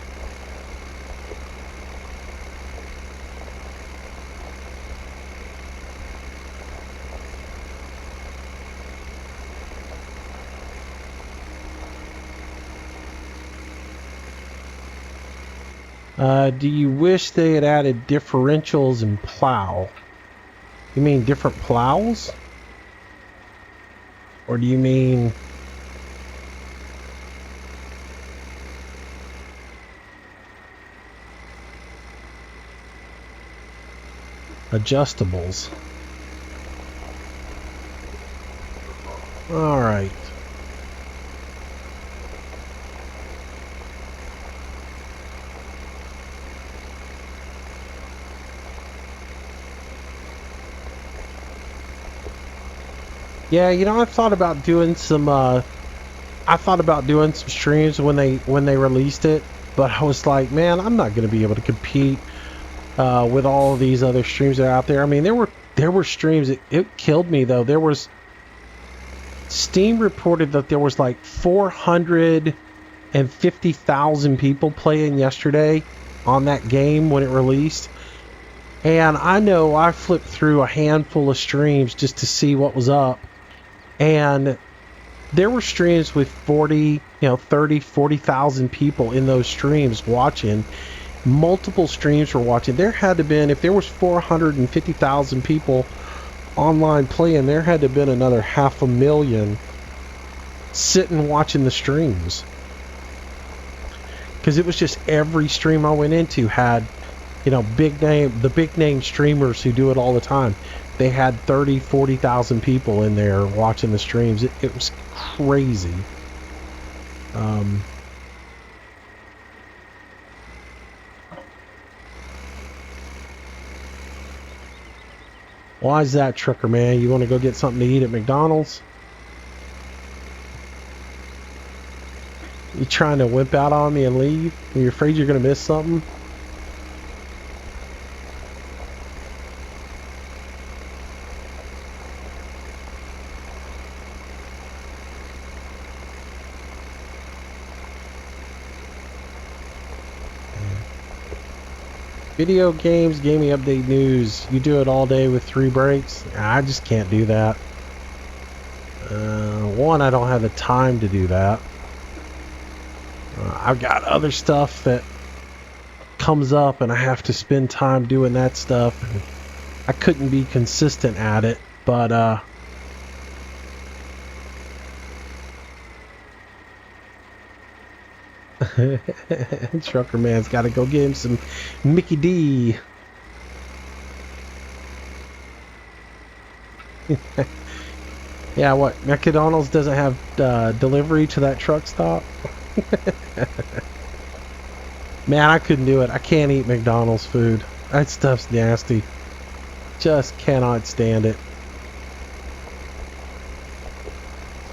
Do you wish they had added differentials in plow? You mean different plows? Or do you mean adjustables? All right. Yeah, I've thought about doing some streams when they released it, but I was like, man, I'm not going to be able to compete with all of these other streams that are out there. I mean, there were streams, it killed me though. There was, Steam reported that there was like 450,000 people playing yesterday on that game when it released. And I know I flipped through a handful of streams just to see what was up. And there were streams with 40,000 people in those streams watching. Multiple streams were watching. There had to have been, if there was 450,000 people online playing, there had to have been another 500,000 sitting watching the streams. Because it was just every stream I went into had, the big name streamers who do it all the time. They had 40,000 people in there watching the streams. It was crazy. Why is that, Trucker Man? You want to go get something to eat at McDonald's? You trying to whip out on me and leave? Are you afraid you're going to miss something? Video games, gaming update news. You do it all day with 3 breaks? I just can't do that. One, I don't have the time to do that. I've got other stuff that comes up and I have to spend time doing that stuff. I couldn't be consistent at it, but Trucker Man's got to go get him some Mickey D. Yeah, what? McDonald's doesn't have delivery to that truck stop? Man, I couldn't do it. I can't eat McDonald's food. That stuff's nasty. Just cannot stand it.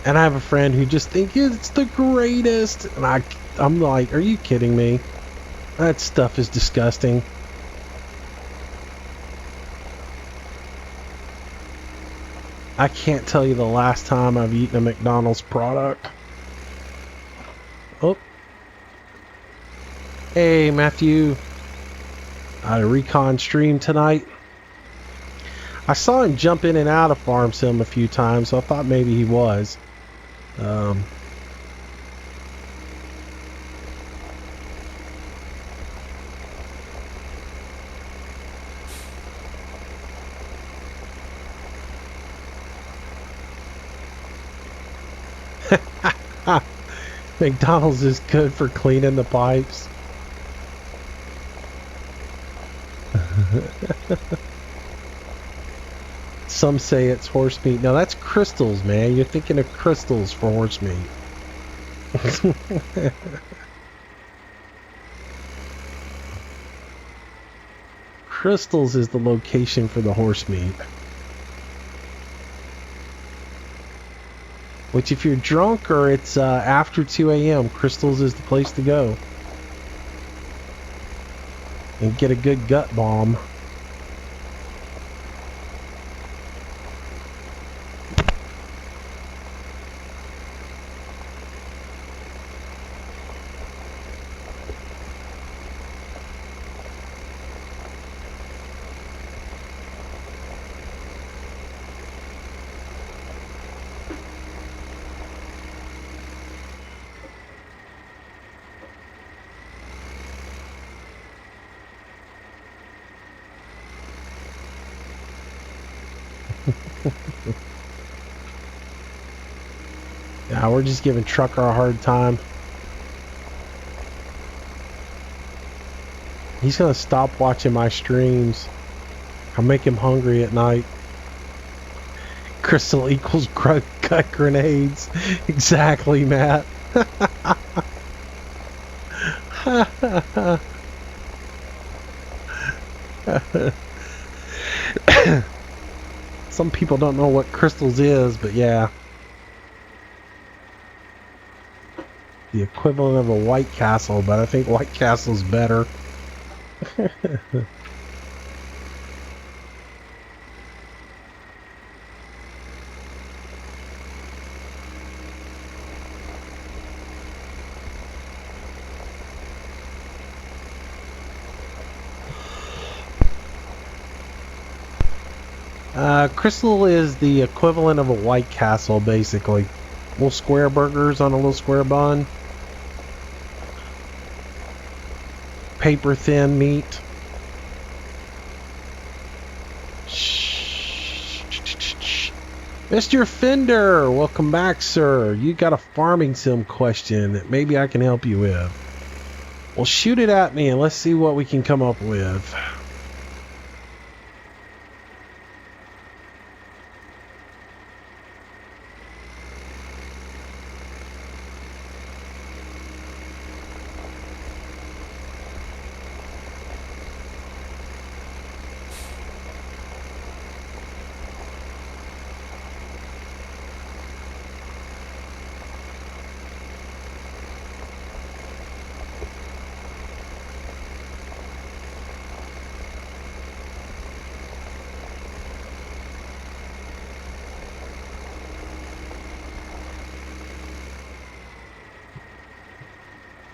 And I have a friend who just thinks it's the greatest. And I'm like, are you kidding me? That stuff is disgusting. I can't tell you the last time I've eaten a McDonald's product. Oh. Hey, Matthew. I had a recon stream tonight. I saw him jump in and out of Farm Sim a few times, so I thought maybe he was. McDonald's is good for cleaning the pipes. Some say it's horse meat. No, that's crystals, man. You're thinking of crystals for horse meat. Crystals is the location for the horse meat. Which, if you're drunk or it's after 2 a.m., Crystals is the place to go. And get a good gut bomb. Yeah, we're just giving Trucker a hard time. He's gonna stop watching my streams. I'll make him hungry at night. Crystal equals gut grenades. Exactly, Matt. Some people don't know what crystals is, but yeah. The equivalent of a White Castle, but I think White Castle's better. Crystal is the equivalent of a White Castle, basically. Little square burgers on a little square bun. Paper thin meat. Mr. Fender, welcome back, sir. You got a farming sim question that maybe I can help you with. Well, shoot it at me and let's see what we can come up with.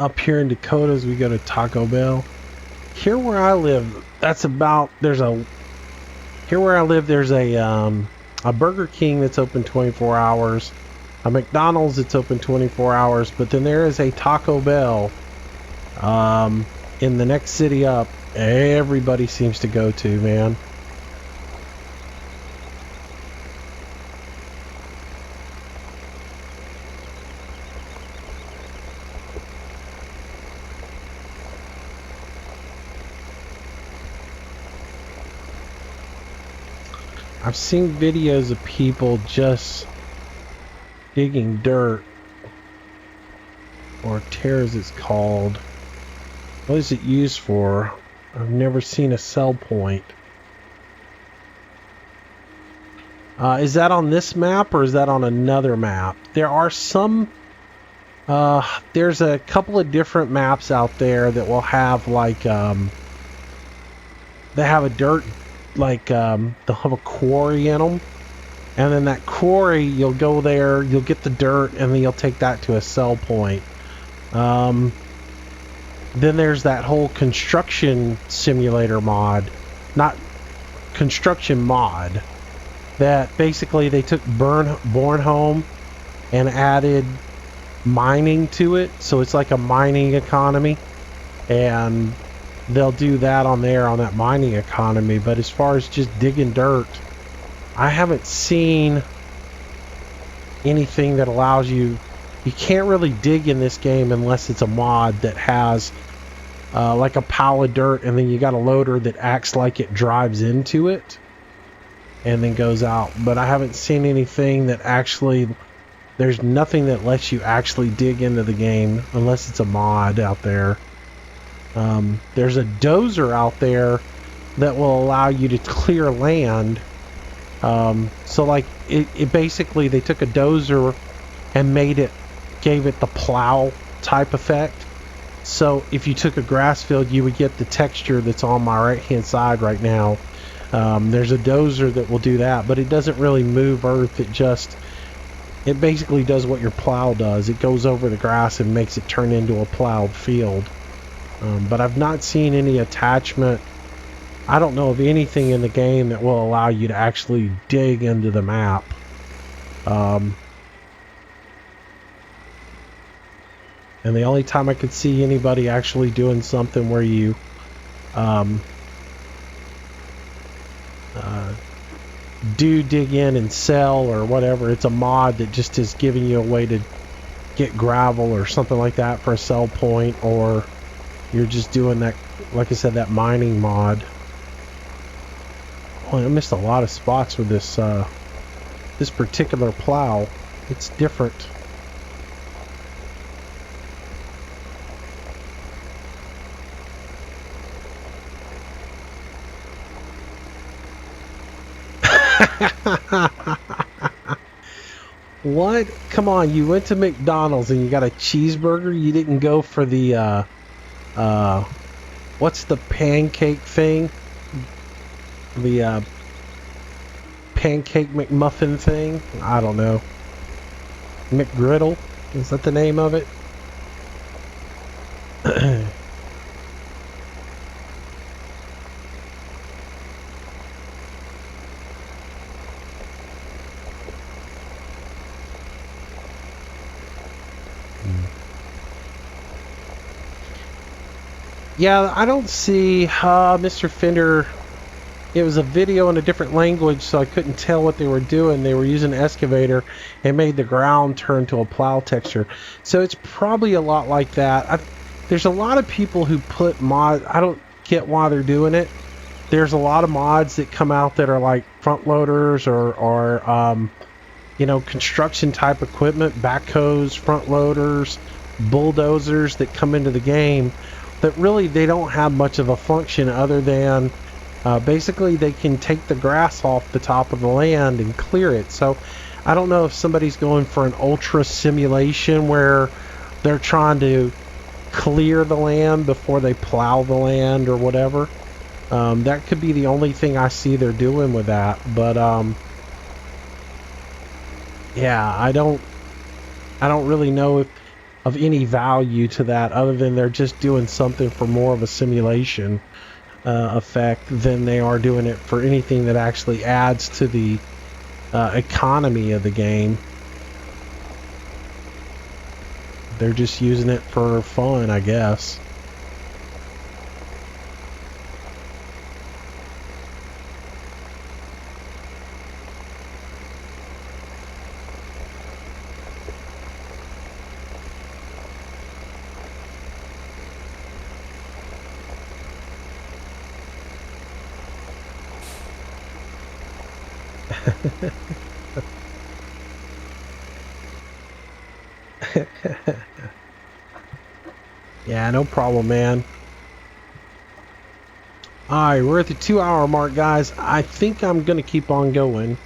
up here in Dakotas, we go to Taco Bell. Here where I live, here where I live, there's a Burger King that's open 24 hours, a McDonald's that's open 24 hours, but then there is a Taco Bell in the next city up. Everybody seems to go to, man. I've seen videos of people just digging dirt, or tear as it's called. What is it used for? I've never seen a sell point. Is that on this map or is that on another map? There are some, there's a couple of different maps out there that will have like, they have a dirt, like, they'll have a quarry in them. And then that quarry, you'll go there, you'll get the dirt, and then you'll take that to a sell point. Then there's that whole construction simulator mod, not construction mod, that basically they took Bornholm and added mining to it, so it's like a mining economy, and they'll do that on there on that mining economy. But as far as just digging dirt, I haven't seen anything that allows you can't really dig in this game unless it's a mod that has like a pile of dirt, and then you got a loader that acts like it drives into it and then goes out. But I haven't seen anything that actually, there's nothing that lets you actually dig into the game unless it's a mod out there. There's a dozer out there that will allow you to clear land. So like it basically, they took a dozer and gave it the plow type effect. So if you took a grass field, you would get the texture that's on my right hand side right now. There's a dozer that will do that, but it doesn't really move earth. It basically does what your plow does. It goes over the grass and makes it turn into a plowed field. But I've not seen any attachment. I don't know of anything in the game that will allow you to actually dig into the map. And the only time I could see anybody actually doing something where you do dig in and sell or whatever, it's a mod that just is giving you a way to get gravel or something like that for a sell point, or you're just doing that, like I said, that mining mod. Oh, I missed a lot of spots with this this particular plow. It's different. What? Come on, you went to McDonald's and you got a cheeseburger? You didn't go for the what's the pancake thing? The pancake McMuffin thing? I don't know. McGriddle? Is that the name of it? Yeah, I don't see Mr. Fender. It was a video in a different language, so I couldn't tell what they were doing. They were using an excavator and made the ground turn to a plow texture. So it's probably a lot like that. There's a lot of people who put mods. I don't get why they're doing it. There's a lot of mods that come out that are like front loaders or you know, construction type equipment, backhoes, front loaders, bulldozers that come into the game that really they don't have much of a function other than basically they can take the grass off the top of the land and clear it. So I don't know if somebody's going for an ultra simulation where they're trying to clear the land before they plow the land or whatever. That could be the only thing I see they're doing with that. But yeah, I don't really know if of any value to that, other than they're just doing something for more of a simulation effect than they are doing it for anything that actually adds to the economy of the game. They're just using it for fun, I guess. Yeah, no problem, man. Alright, we're at the 2-hour mark, guys. I think I'm gonna keep on going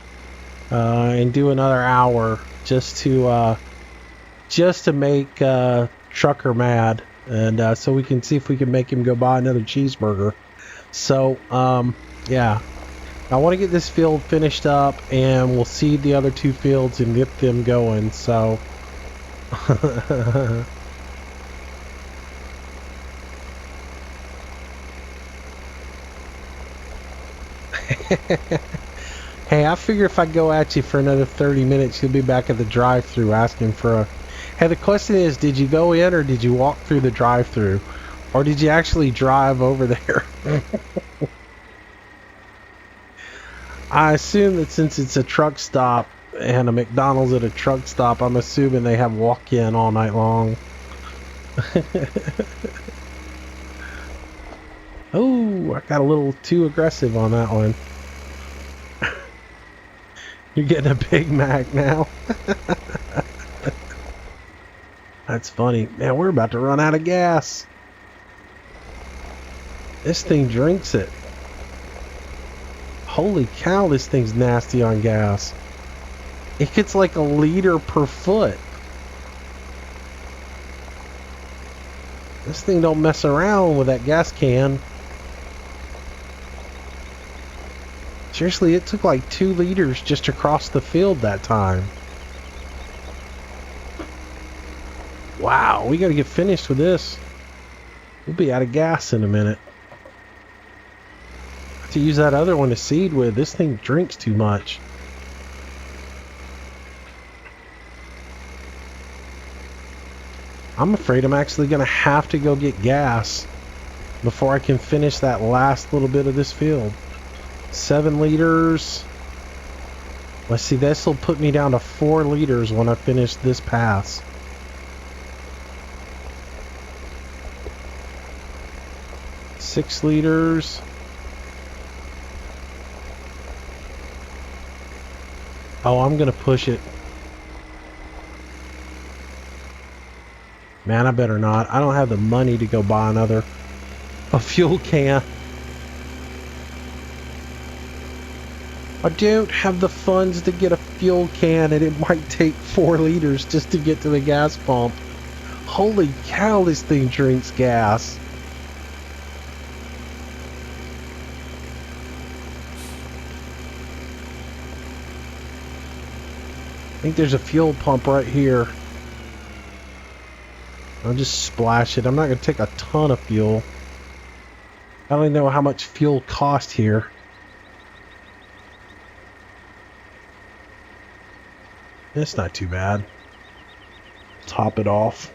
and do another hour just to make Trucker mad, and so we can see if we can make him go buy another cheeseburger. So yeah, I want to get this field finished up, and we'll seed the other 2 fields and get them going. So hey, I figure if I go at you for another 30 minutes, you'll be back at the drive-thru asking for a... Hey, the question is, did you go in or did you walk through the drive-thru? Or did you actually drive over there? I assume that since it's a truck stop and a McDonald's at a truck stop, I'm assuming they have walk-in all night long. Oh, I got a little too aggressive on that one. You're getting a Big Mac now. That's funny. Man, we're about to run out of gas. This thing drinks it. Holy cow, this thing's nasty on gas. It gets like a liter per foot. This thing don't mess around with that gas can. Seriously, it took like 2 liters just to cross the field that time. Wow, we gotta get finished with this. We'll be out of gas in a minute. To use that other one to seed with. This thing drinks too much. I'm afraid I'm actually gonna have to go get gas before I can finish that last little bit of this field. 7 liters. Let's see, this will put me down to 4 liters when I finish this pass. Six liters. Oh, I'm gonna push it. Man, I better not. I don't have the money to go buy a fuel can. I don't have the funds to get a fuel can, and it might take 4 liters just to get to the gas pump. Holy cow, this thing drinks gas. I think there's a fuel pump right here. I'll just splash it. I'm not going to take a ton of fuel. I don't even know how much fuel costs here. It's not too bad. Top it off.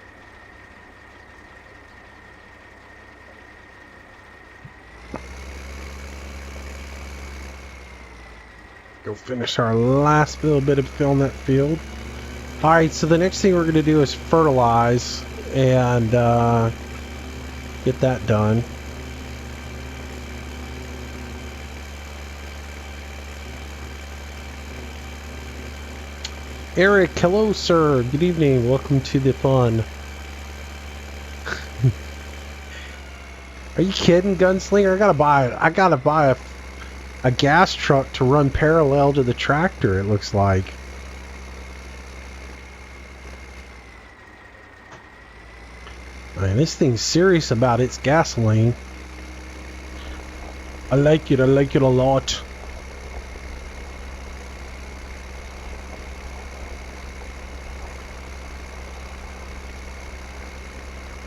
Go finish our last little bit of filling that field. Alright, so the next thing we're going to do is fertilize and get that done. Eric, hello sir, good evening, welcome to the fun. Are you kidding, Gunslinger? I gotta buy a gas truck to run parallel to the tractor, it looks like. Man, this thing's serious about its gasoline. I like it a lot.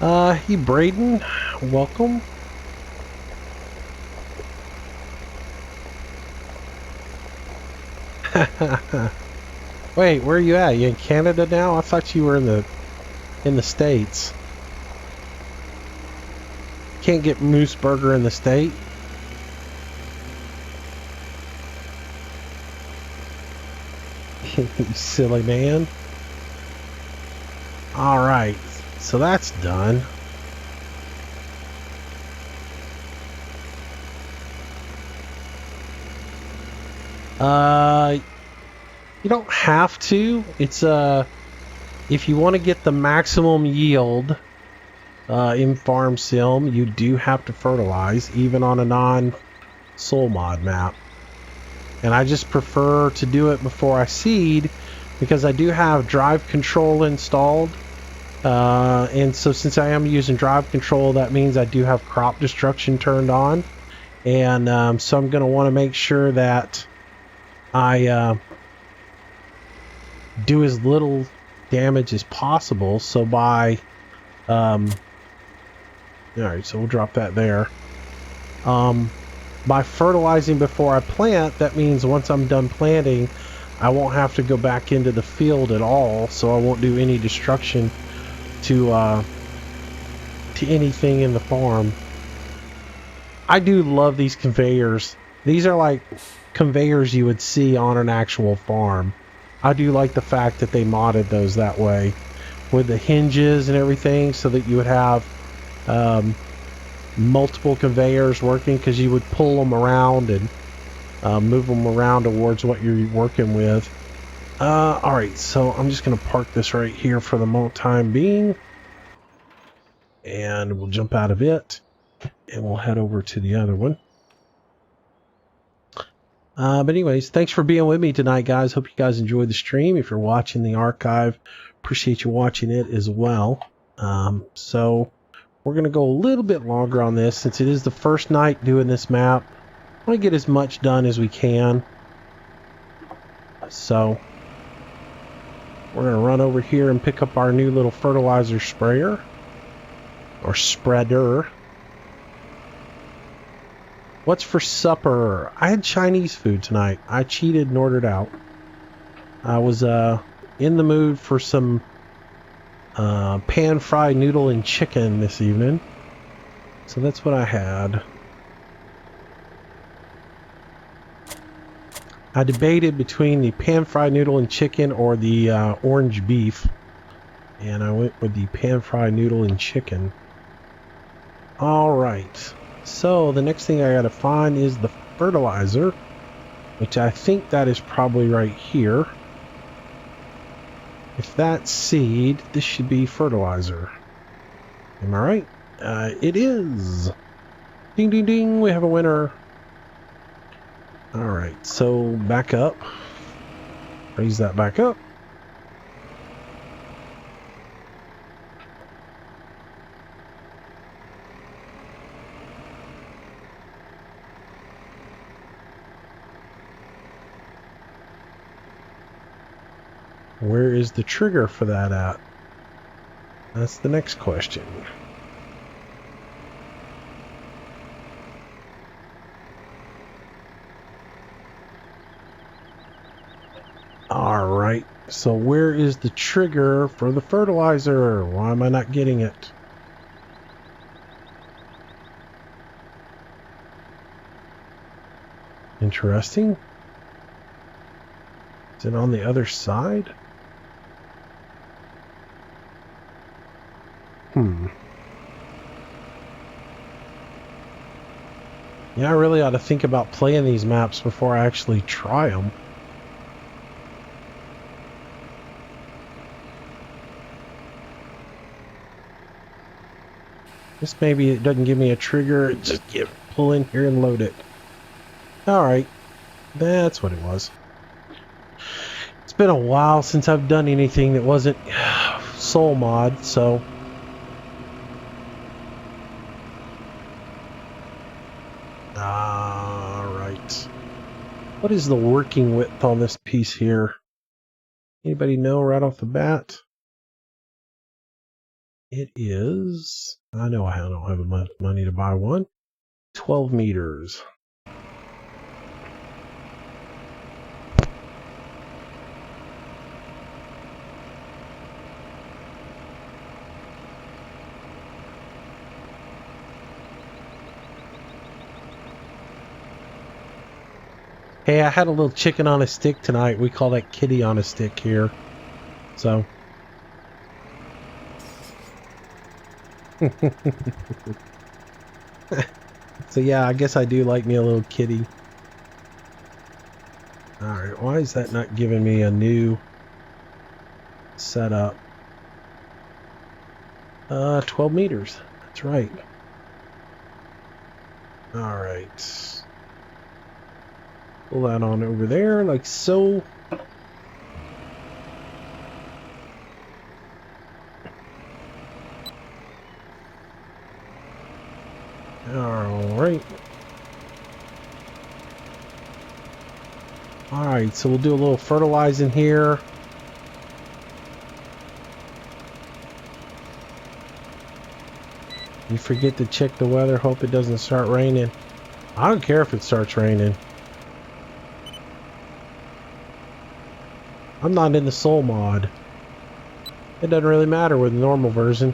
Hey Braden, welcome. Wait, where are you at? You in Canada now? I thought you were in the States. Can't get Moose Burger in the state. You silly man. Alright, so that's done. You don't have to. It's if you want to get the maximum yield in Farm Sim, you do have to fertilize, even on a non-soul mod map. And I just prefer to do it before I seed, because I do have drive control installed. And so since I am using drive control, that means I do have crop destruction turned on. And so I'm going to want to make sure that I do as little damage as possible. So by alright, so we'll drop that there. By fertilizing before I plant, that means once I'm done planting, I won't have to go back into the field at all, so I won't do any destruction to anything in the farm. I do love these conveyors. These are like conveyors you would see on an actual farm. I do like the fact that they modded those that way, with the hinges and everything, so that you would have multiple conveyors working, because you would pull them around and move them around towards what you're working with. Alright, so I'm just going to park this right here for the time being, and we'll jump out of it and we'll head over to the other one. But anyways, thanks for being with me tonight, guys. Hope you guys enjoyed the stream. If you're watching the archive, appreciate you watching it as well. So we're going to go a little bit longer on this, since it is the first night doing this map. I want to get as much done as we can. So we're going to run over here and pick up our new little fertilizer sprayer, or spreader. What's for supper? I had Chinese food tonight. I cheated and ordered out. I was in the mood for some pan-fried noodle and chicken this evening. So that's what I had. I debated between the pan-fried noodle and chicken or the orange beef, and I went with the pan-fried noodle and chicken. Alright, so the next thing I gotta find is the fertilizer, which I think that is probably right here. If that's seed, this should be fertilizer. Am I right? It is! Ding ding ding, we have a winner! Alright, so back up. Raise that back up. Where is the trigger for that at? That's the next question. Alright, so where is the trigger for the fertilizer? Why am I not getting it? Interesting. Is it on the other side? Yeah, I really ought to think about playing these maps before I actually try them. This maybe it doesn't give me a trigger, it just pull in here and load it. Alright, that's what it was. It's been a while since I've done anything that wasn't soul mod, so... Alright. What is the working width on this piece here? Anybody know right off the bat? It is, I know I don't have enough money to buy one. 12 meters. Hey, I had a little chicken on a stick tonight. We call that kitty on a stick here. So. So yeah, I guess I do like me a little kitty. Alright, why is that not giving me a new setup? 12 meters. That's right. Alright. Pull that on over there, like so. Alright. Alright, so we'll do a little fertilizing here. You forget to check the weather, hope it doesn't start raining. I don't care if it starts raining. I'm not in the soul mod. It doesn't really matter with the normal version.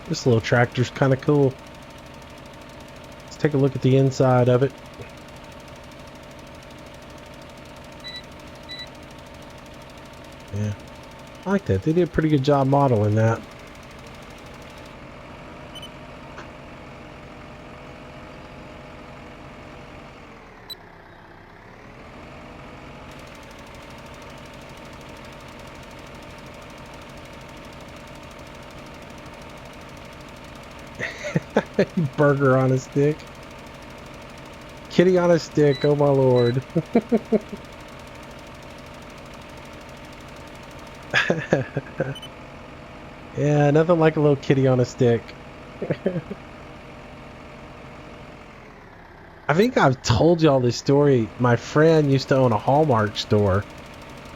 This little tractor's kind of cool. Let's take a look at the inside of it. Yeah, I like that. They did a pretty good job modeling that. Burger on a stick. Kitty on a stick, oh my lord. Yeah, nothing like a little kitty on a stick. I think I've told y'all this story. My friend used to own a Hallmark store,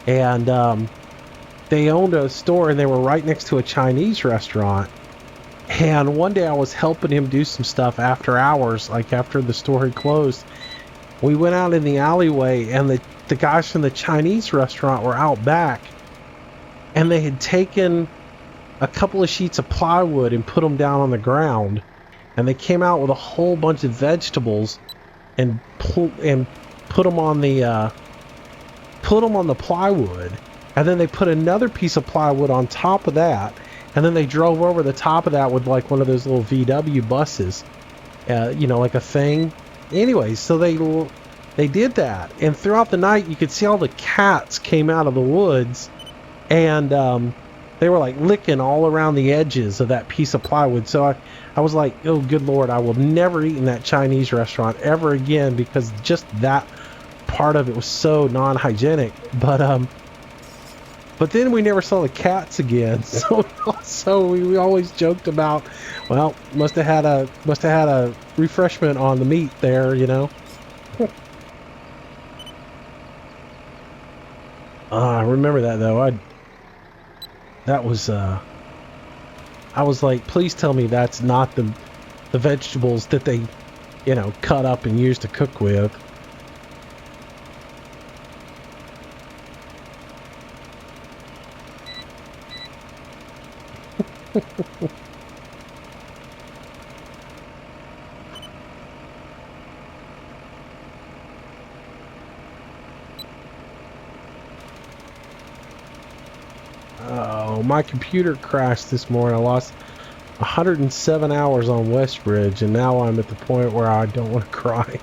and they owned a store and they were right next to a Chinese restaurant. And one day I was helping him do some stuff after hours, like after the store had closed. We went out in the alleyway and the guys from the Chinese restaurant were out back, and they had taken a couple of sheets of plywood and put them down on the ground, and they came out with a whole bunch of vegetables and put them on the plywood, and then they put another piece of plywood on top of that, and then they drove over the top of that with like one of those little VW buses, you know, like a thing. Anyways, so they did that, and throughout the night you could see all the cats came out of the woods, and they were like licking all around the edges of that piece of plywood. So I was like, oh good lord, I will never eat in that Chinese restaurant ever again, because just that part of it was so non-hygienic. But then we never saw the cats again. So we always joked about, well, must have had a refreshment on the meat there, you know. I remember that though. I was like, please tell me that's not the vegetables that they, you know, cut up and used to cook with. Oh, my computer crashed this morning. I lost 107 hours on Westbridge, and now I'm at the point where I don't want to cry.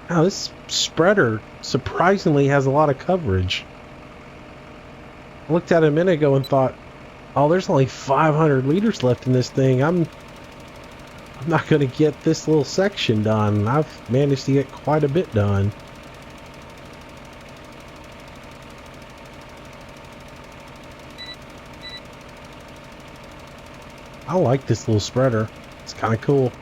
Now, this spreader surprisingly has a lot of coverage. I looked at it a minute ago and thought, oh, there's only 500 liters left in this thing. I'm not going to get this little section done. I've managed to get quite a bit done. I like this little spreader. It's kind of cool.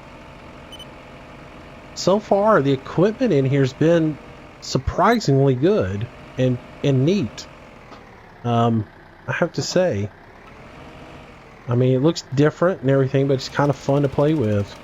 So far, the equipment in here has been surprisingly good and neat. I have to say. I mean, it looks different and everything, but it's kind of fun to play with.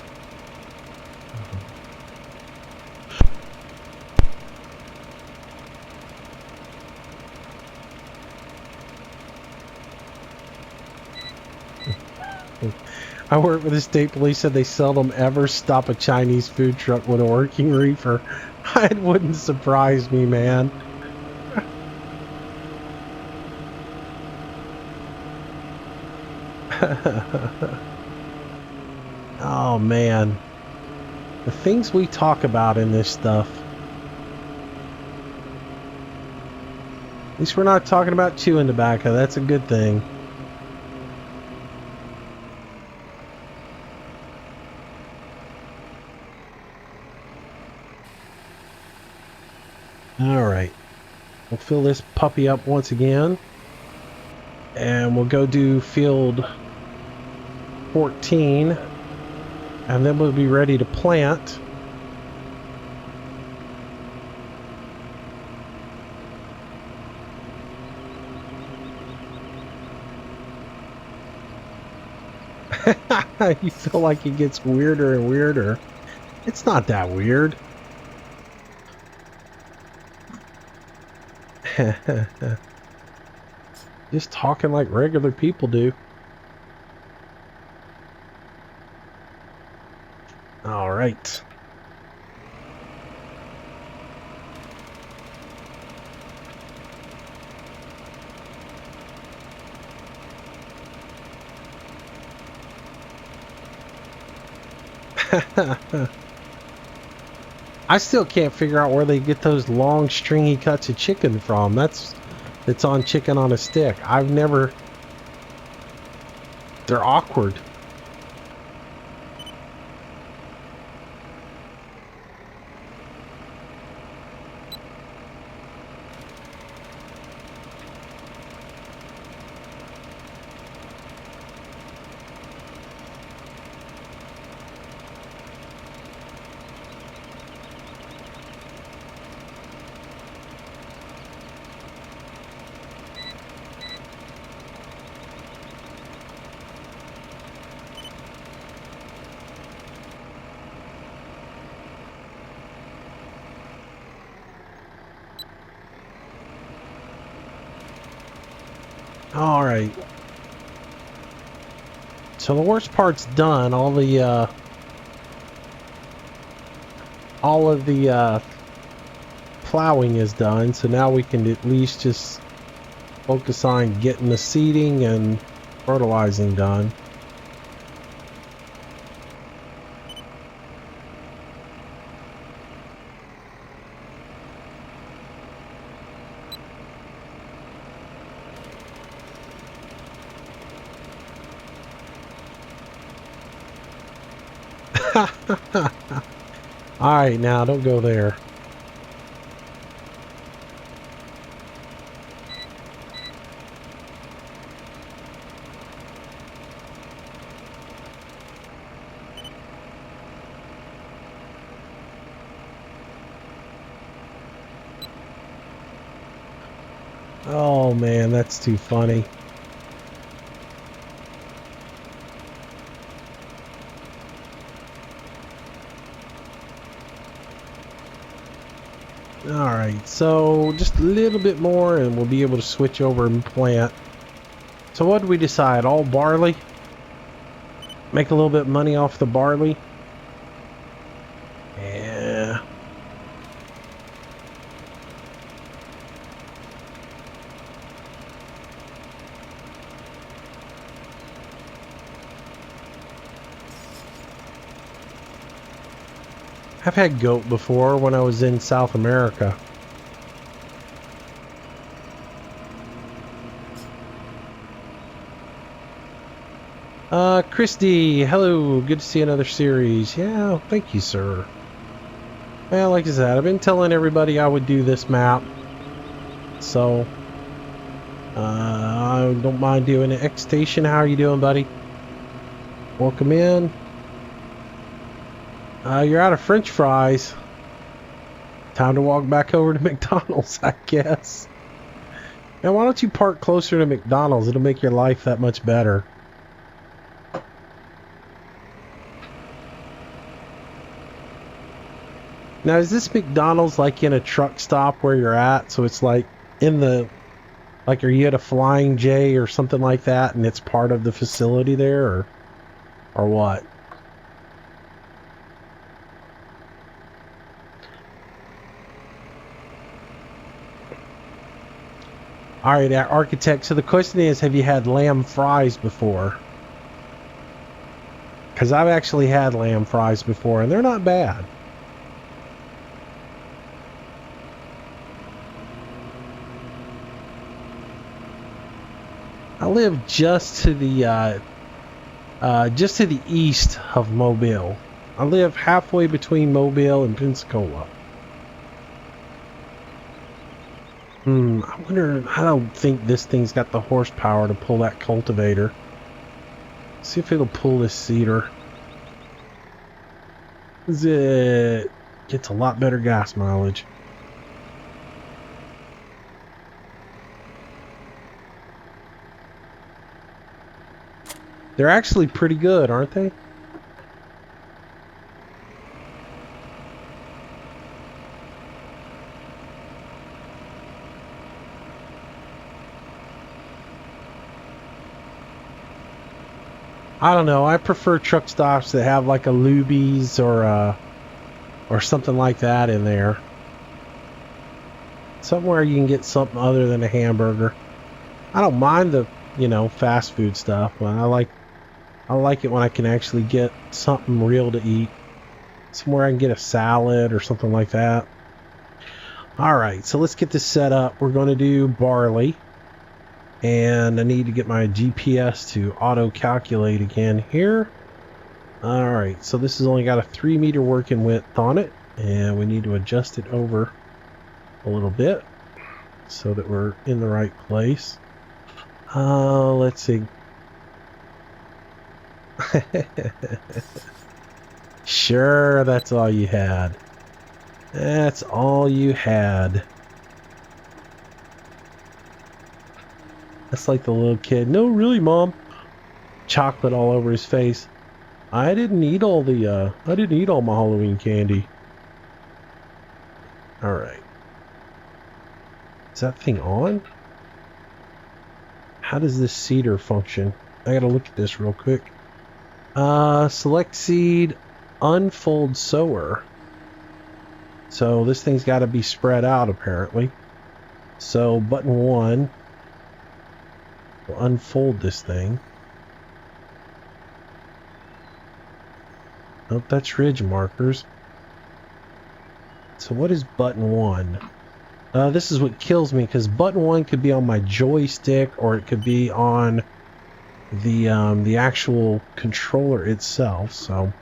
I work with the state police, said they seldom ever stop a Chinese food truck with a working reefer. It wouldn't surprise me, man. Oh, man. The things we talk about in this stuff. At least we're not talking about chewing tobacco. That's a good thing. Alright. We'll fill this puppy up once again. And we'll go do field 14. And then we'll be ready to plant. You feel like it gets weirder and weirder. It's not that weird. Just talking like regular people do. All right. I still can't figure out where they get those long stringy cuts of chicken from. It's on chicken on a stick. I've never... They're awkward. All right. So the worst part's done. All of the plowing is done. So now we can at least just focus on getting the seeding and fertilizing done. Alright, now don't go there. Oh man, that's too funny. Alright, so just a little bit more and we'll be able to switch over and plant. So what did we decide? All barley? Make a little bit of money off the barley? Yeah. I've had goat before when I was in South America. Christy, hello, good to see another series. Yeah, thank you, sir. Well, like I said, I've been telling everybody I would do this map. So, I don't mind doing it. X Station, how are you doing, buddy? Welcome in. You're out of French fries. Time to walk back over to McDonald's, I guess. Now, why don't you park closer to McDonald's? It'll make your life that much better. Now, is this McDonald's like in a truck stop where you're at? So it's like in the, like, are you at a Flying J or something like that, and it's part of the facility there, or what? All right, architect. So the question is, have you had lamb fries before? Because I've actually had lamb fries before, and they're not bad. I live just to the east of Mobile. I live halfway between Mobile and Pensacola. I wonder. I don't think this thing's got the horsepower to pull that cultivator. See if it'll pull this seeder. It gets a lot better gas mileage. They're actually pretty good, aren't they? I don't know. I prefer truck stops that have like a Luby's or something like that in there. Somewhere you can get something other than a hamburger. I don't mind the, fast food stuff, but I like it when I can actually get something real to eat. Somewhere I can get a salad or something like that. Alright, so let's get this set up. We're going to do barley. And I need to get my GPS to auto-calculate again here. Alright, so this has only got a 3 meter working width on it. And we need to adjust it over a little bit so that we're in the right place. Let's see. Sure, that's all you had. That's all you had. That's like the little kid. No, really, Mom. Chocolate all over his face. I didn't eat all my Halloween candy. Alright. Is that thing on? How does this seeder function? I gotta look at this real quick. Select seed, unfold sower. So this thing's got to be spread out apparently. So button 1 will unfold this thing. Nope, that's ridge markers. So what is button 1? This is what kills me, because button 1 could be on my joystick or it could be on the actual controller itself. So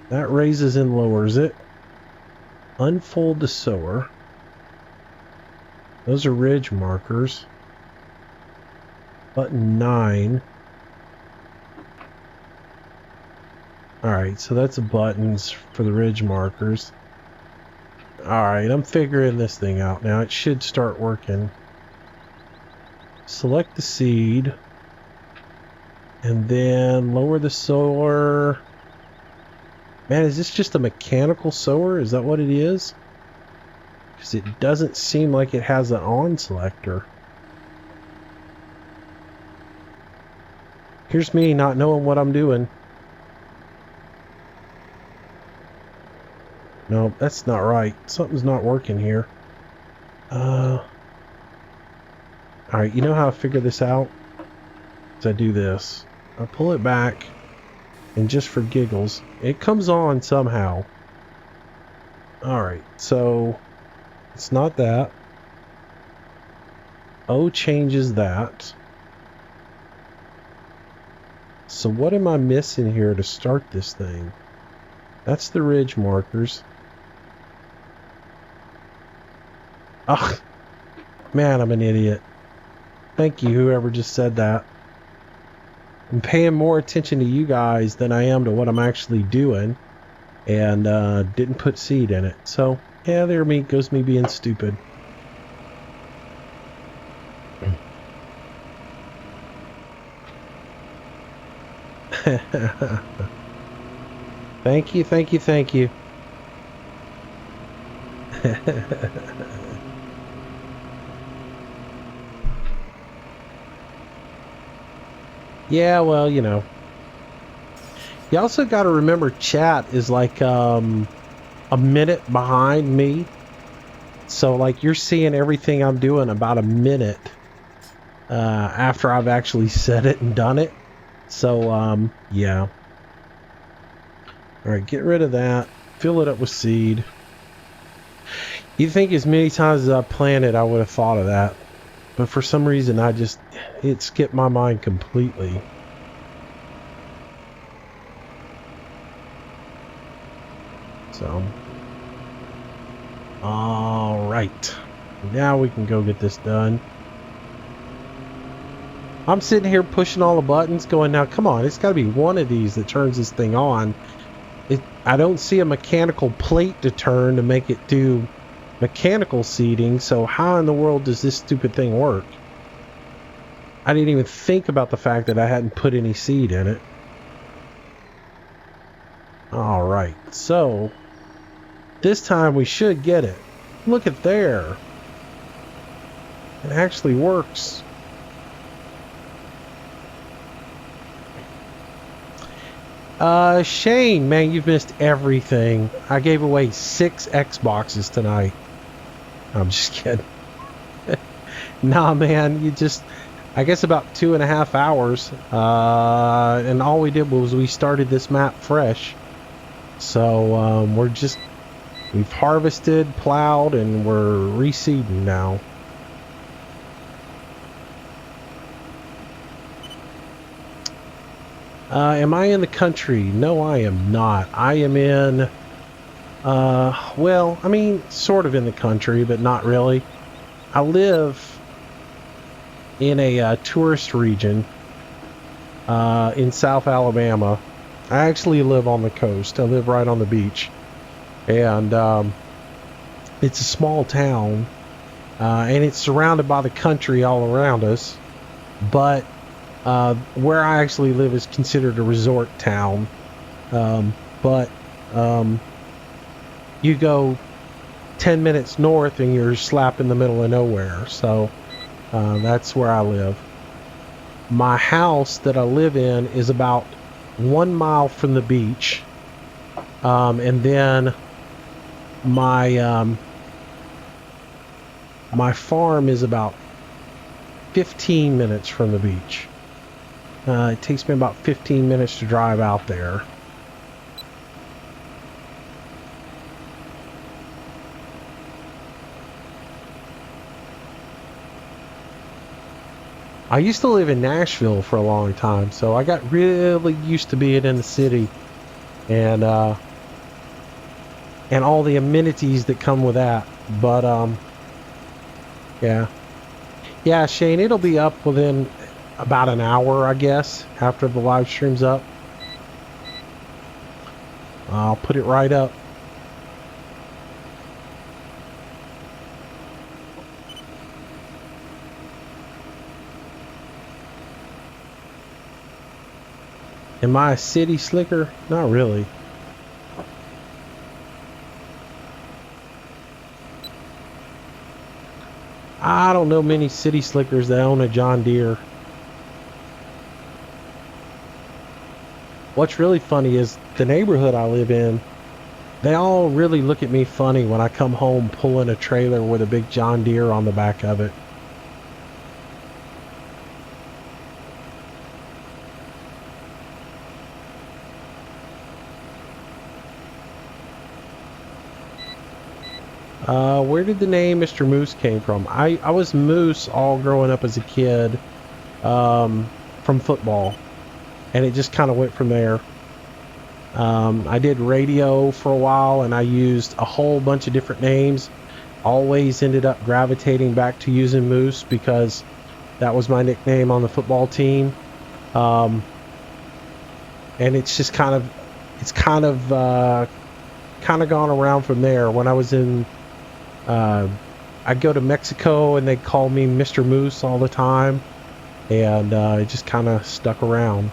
that raises and lowers it. Unfold the sower. Those are ridge markers. Button 9. Alright, so that's the buttons for the ridge markers. Alright, I'm figuring this thing out now. It should start working. Select the seed. And then lower the sower. Man, is this just a mechanical sower? Is that what it is? Because it doesn't seem like it has an on selector. Here's me not knowing what I'm doing. No, that's not right. Something's not working here. Alright, you know how I figure this out? Is I do this. I pull it back, and just for giggles, it comes on somehow. Alright, so it's not that. O changes that. So what am I missing here to start this thing? That's the ridge markers. Oh, man, I'm an idiot. Thank you, whoever just said that. I'm paying more attention to you guys than I am to what I'm actually doing, and didn't put seed in it. So yeah, there goes me being stupid. Thank you, thank you, thank you. Yeah, well, you know. You also got to remember chat is like a minute behind me. So like you're seeing everything I'm doing about a minute after I've actually said it and done it. So yeah. All right, get rid of that. Fill it up with seed. You'd think as many times as I planted, I would have thought of that. But for some reason, it skipped my mind completely. So, all right. Now we can go get this done. I'm sitting here pushing all the buttons going, now come on, it's got to be one of these that turns this thing on. I don't see a mechanical plate to turn to make it do mechanical seeding, so how in the world does this stupid thing work? I didn't even think about the fact that I hadn't put any seed in it. Alright, so this time we should get it. Look at there. It actually works. Shane, man, you've missed everything. I gave away 6 Xboxes tonight. I'm just kidding. Nah, man, I guess about 2.5 hours. And all we did was we started this map fresh. So, we've harvested, plowed, and we're reseeding now. Am I in the country? No, I am not. I am in, well, I mean, sort of in the country, but not really. I live in a tourist region in South Alabama. I actually live on the coast. I live right on the beach. And it's a small town, and it's surrounded by the country all around us. But where I actually live is considered a resort town, but you go 10 minutes north and you're slap in the middle of nowhere. So that's where I live. My house that I live in is about 1 mile from the beach, and then my farm is about 15 minutes from the beach. It takes me about 15 minutes to drive out there. I used to live in Nashville for a long time, so I got really used to being in the city and all the amenities that come with that. But yeah, Shane, it'll be up within about an hour, I guess, after the live stream's up. I'll put it right up. Am I a city slicker? Not really. I don't know many city slickers that own a John Deere. What's really funny is the neighborhood I live in, they all really look at me funny when I come home pulling a trailer with a big John Deere on the back of it. Where did the name Mr. Moose came from? I was Moose all growing up as a kid, from football, and it just kind of went from there. I did radio for a while, and I used a whole bunch of different names. Always ended up gravitating back to using Moose because that was my nickname on the football team. and it's just kind of gone around from there. When I was in, I'd go to Mexico and they'd call me Mr. Moose all the time, and it just kind of stuck around.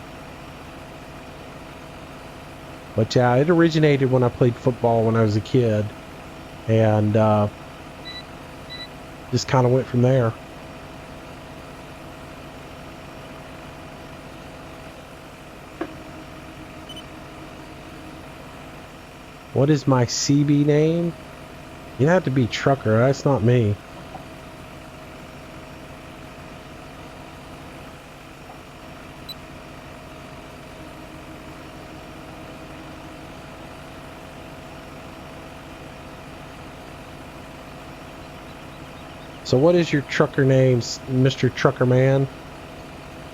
But yeah, it originated when I played football when I was a kid, and just kind of went from there. What is my CB name? You have to be Trucker. That's not me. So what is your trucker name, Mr. Trucker Man?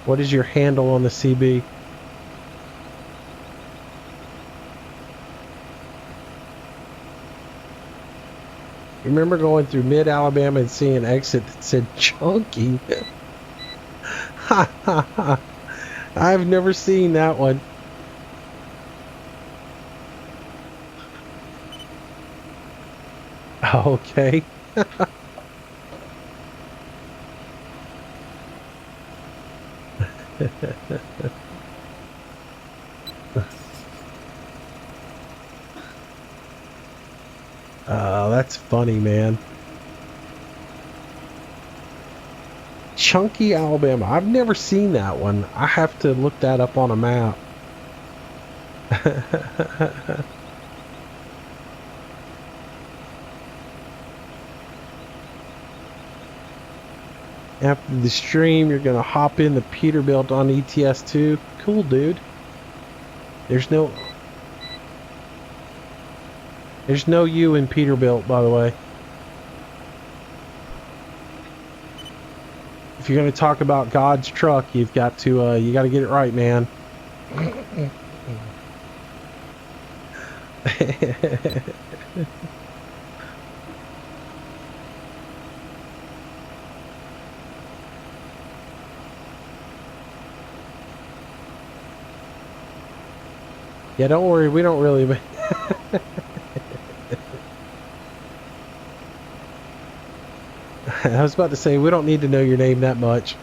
What is your handle on the CB? Remember going through mid-Alabama and seeing an exit that said Chunky? Ha ha ha. I've never seen that one. Okay. That's funny, man. Chunky, Alabama. I've never seen that one. I have to look that up on a map. After the stream, you're going to hop in the Peterbilt on ETS2. Cool, dude. There's no U in Peterbilt, by the way. If you're going to talk about God's truck, you've got to you got to get it right, man. Yeah, don't worry, we don't really. I was about to say, we don't need to know your name that much.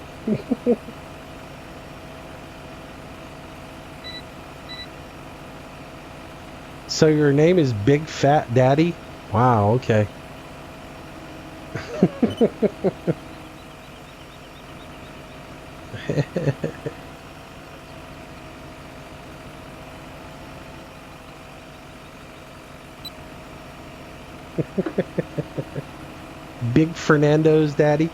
So your name is Big Fat Daddy? Wow, okay. Big Fernando's daddy.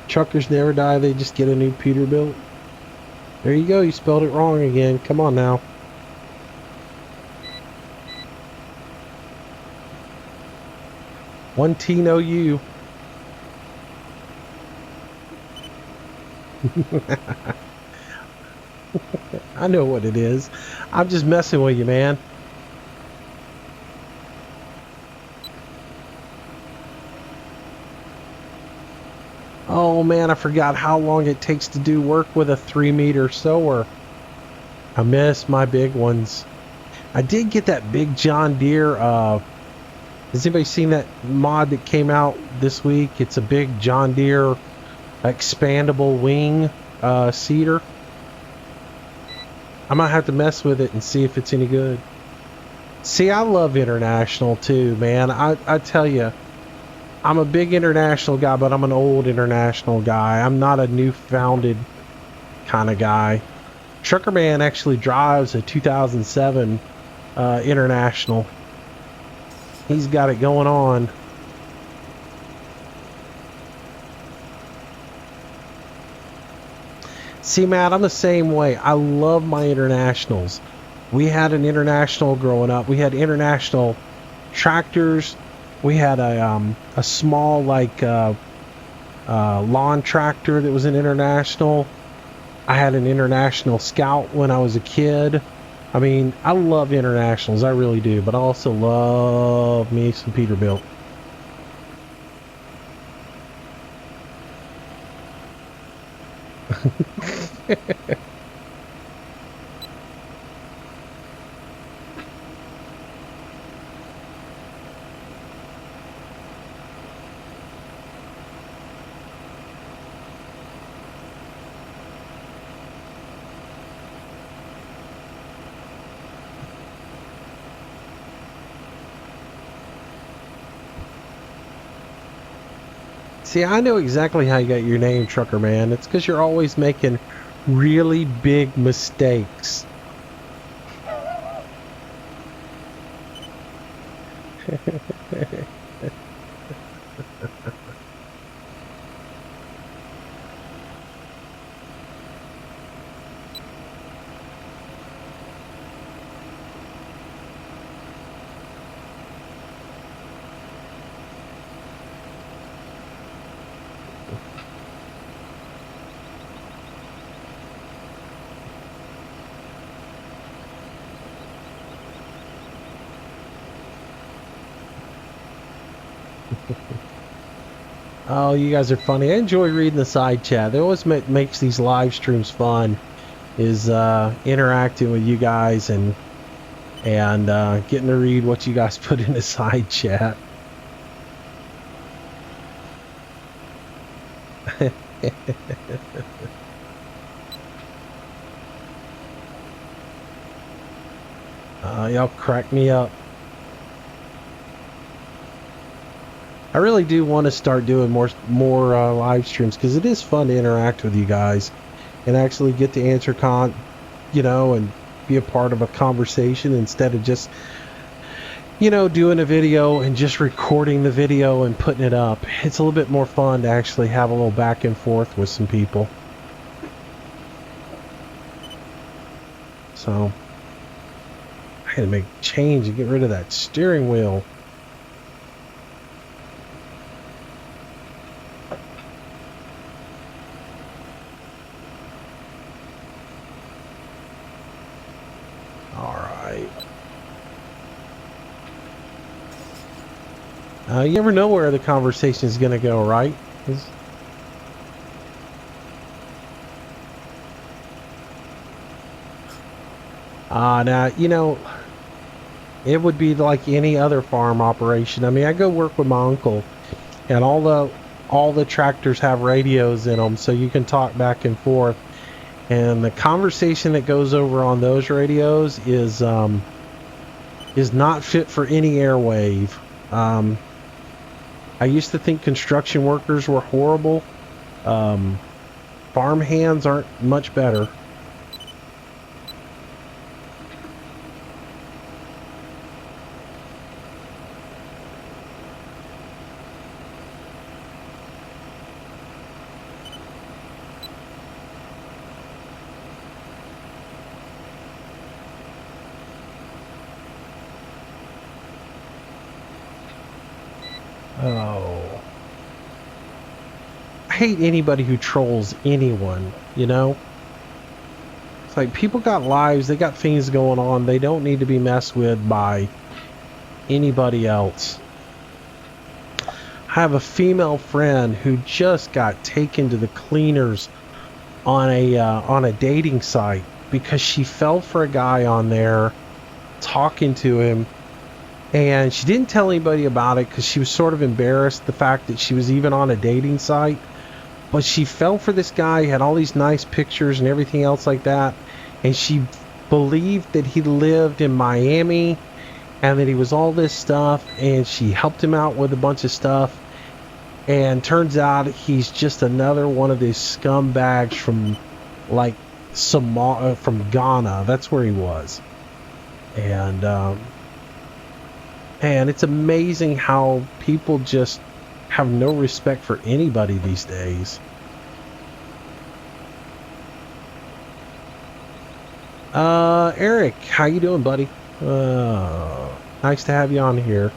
Truckers never die, they just get a new Peterbilt. There you go, you spelled it wrong again. Come on now. One T, no U. I know what it is. I'm just messing with you, man. Oh man, I forgot how long it takes to do work with a 3-meter sower. I miss my big ones. I did get that big John Deere. Has anybody seen that mod that came out this week? It's a big John Deere expandable wing seeder. I might have to mess with it and see if it's any good. See, I love International too, man. I tell you, I'm a big International guy, but I'm an old International guy. I'm not a new-founded kind of guy. Trucker Man actually drives a 2007 International. He's got it going on. See, Matt, I'm the same way. I love my Internationals. We had an International growing up. We had International tractors. We had a small, like, lawn tractor that was an International. I had an International Scout when I was a kid. I mean, I love internationals, I really do, but I also love me some Peterbilt. See, I know exactly how you got your name, Trucker Man. It's because you're always making really big mistakes. Oh, you guys are funny. I enjoy reading the side chat. It always makes these live streams fun. Is interacting with you guys and getting to read what you guys put in the side chat. Y'all crack me up. I really do want to start doing more live streams because it is fun to interact with you guys and actually get to answer and be a part of a conversation instead of just doing a video and just recording the video and putting it up. It's a little bit more fun to actually have a little back and forth with some people. So I had to make a change and get rid of that steering wheel. You never know where the conversation is going to go, right? Now, it would be like any other farm operation. I mean, I go work with my uncle, and all the tractors have radios in them, so you can talk back and forth. And the conversation that goes over on those radios is not fit for any airwave. I used to think construction workers were horrible. Farm hands aren't much better. Oh. I hate anybody who trolls anyone, It's like people got lives, they got things going on. They don't need to be messed with by anybody else. I have a female friend who just got taken to the cleaners on a dating site because she fell for a guy on there talking to him. And she didn't tell anybody about it because she was sort of embarrassed the fact that she was even on a dating site. But she fell for this guy, had all these nice pictures and everything else like that. And she believed that he lived in Miami and that he was all this stuff. And she helped him out with a bunch of stuff. And turns out he's just another one of these scumbags from like from Ghana. That's where he was. And it's amazing how people just have no respect for anybody these days. Eric, how you doing, buddy? Nice to have you on here.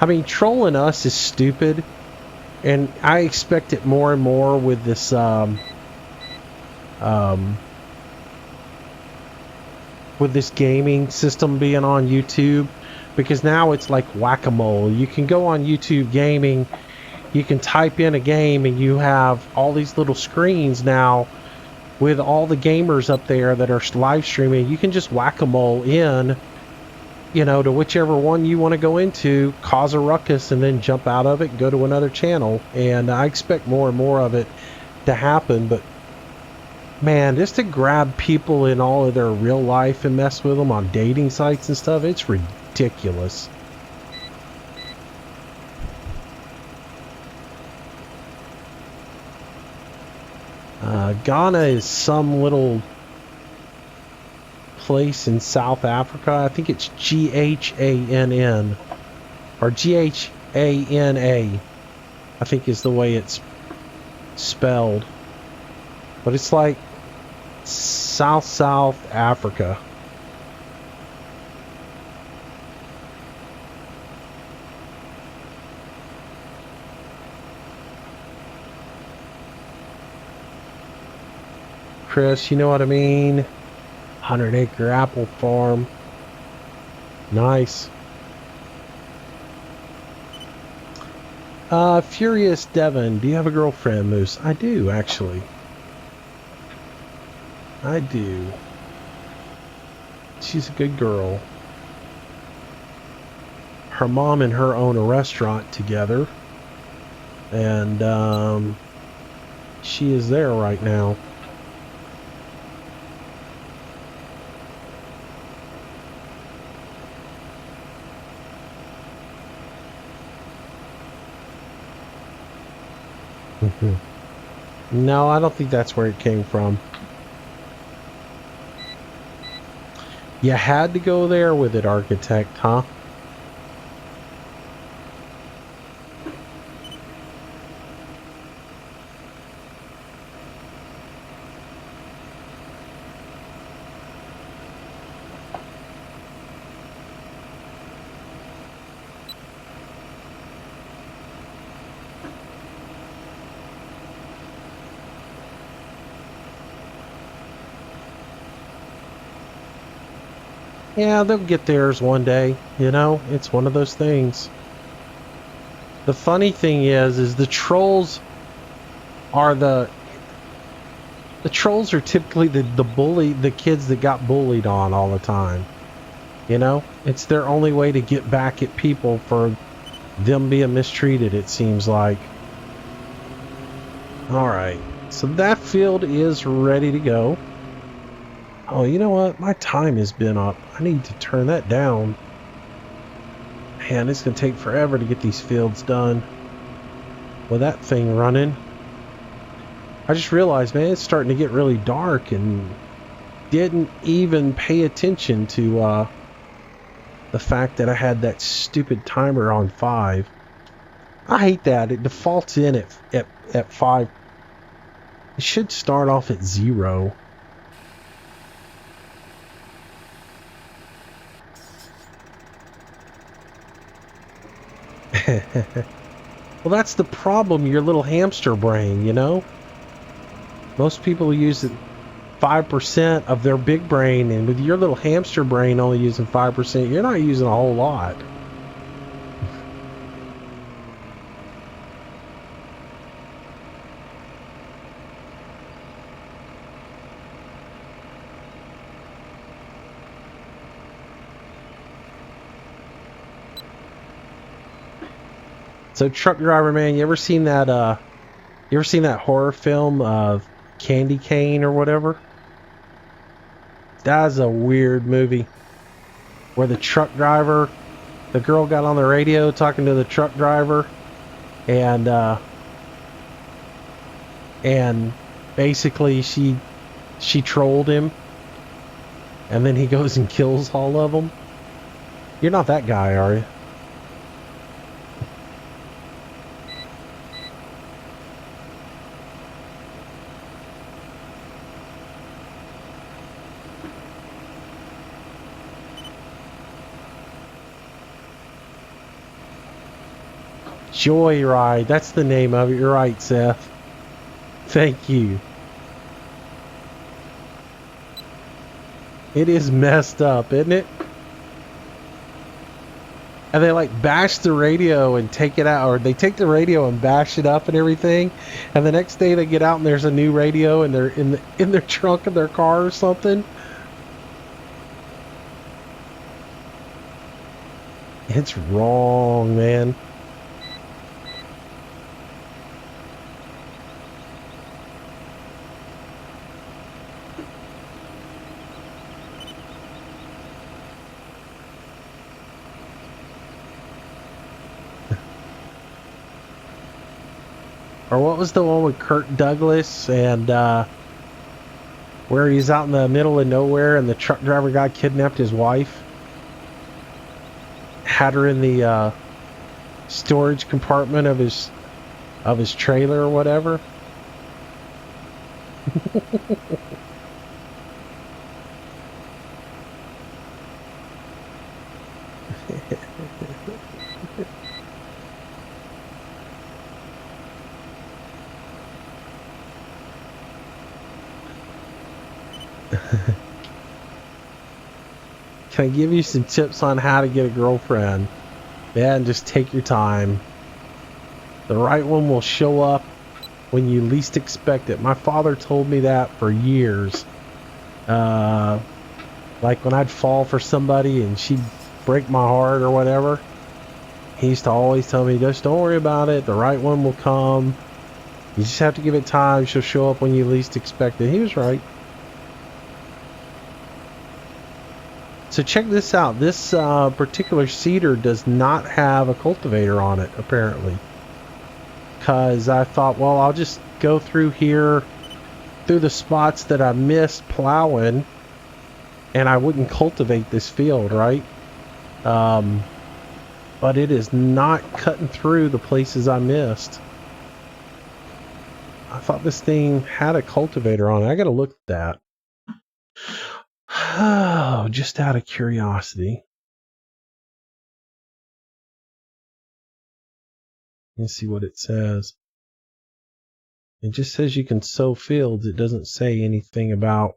I mean, trolling us is stupid, and I expect it more and more with this with this gaming system being on YouTube, because now it's like whack-a-mole. You can go on YouTube gaming, you can type in a game, and you have all these little screens now with all the gamers up there that are live streaming. You can just whack-a-mole in, you know, to whichever one you want to go into, cause a ruckus, and then jump out of it and go to another channel. And I expect more and more of it to happen. But man, just to grab people in all of their real life and mess with them on dating sites and stuff, it's ridiculous. Ghana is some little place in South Africa. I think it's Ghann or Ghana, I think is the way it's spelled. But it's like South Africa. Chris, you know what I mean? 100-acre apple farm. Nice. Furious Devon, do you have a girlfriend, Moose? I do, actually. I do. She's a good girl. Her mom and her own a restaurant together. And, she is there right now. No, I don't think that's where it came from. You had to go there with it, architect, huh? Yeah, they'll get theirs one day, you know? It's one of those things. The funny thing is the trolls are the trolls are typically the kids that got bullied on all the time. You know? It's their only way to get back at people for them being mistreated, it seems like. Alright, so that field is ready to go. Oh, you know what? My time has been up. I need to turn that down. Man, it's going to take forever to get these fields done with that thing running. I just realized, man, it's starting to get really dark and didn't even pay attention to the fact that I had that stupid timer on 5. I hate that. It defaults in at 5. It should start off at 0. Well, that's the problem, your little hamster brain, you know? Most people use 5% of their big brain, and with your little hamster brain only using 5%, you're not using a whole lot. So, truck driver, man, you ever seen that horror film of Candy Cane or whatever? That's a weird movie where the truck driver, the girl got on the radio talking to the truck driver, and basically she trolled him, and then he goes and kills all of them. You're not that guy, are you? Joyride, that's the name of it. You're right, Seth. Thank you. It is messed up, isn't it? And they like bash the radio and take it out, or they take the radio and bash it up and everything. And the next day they get out and there's a new radio and they're in their trunk of their car or something. It's wrong, man. Or what was the one with Kirk Douglas and where he's out in the middle of nowhere and the truck driver guy kidnapped his wife? Had her in the storage compartment of his trailer or whatever. Can I give you some tips on how to get a girlfriend? Yeah, and just take your time. The right one will show up when you least expect it. My father told me that for years. Like when I'd fall for somebody and she'd break my heart or whatever, he used to always tell me, just don't worry about it. The right one will come. You just have to give it time. She'll show up when you least expect it. He was right. So check this out. This particular seeder does not have a cultivator on it, apparently. Because I thought, well, I'll just go through here, through the spots that I missed plowing, and I wouldn't cultivate this field, right? But it is not cutting through the places I missed. I thought this thing had a cultivator on it. I gotta look at that. Oh, just out of curiosity. Let's see what it says. It just says you can sow fields. It doesn't say anything about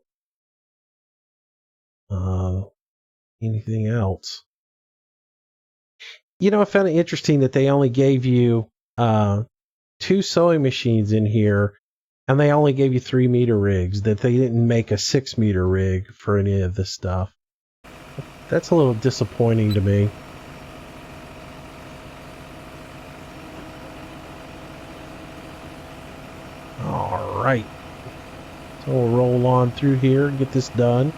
anything else. You know, I found it interesting that they only gave you 2 sewing machines in here, and they only gave you 3-meter rigs, that they didn't make a 6-meter rig for any of this stuff. That's a little disappointing to me. All right. So we'll roll on through here and get this done.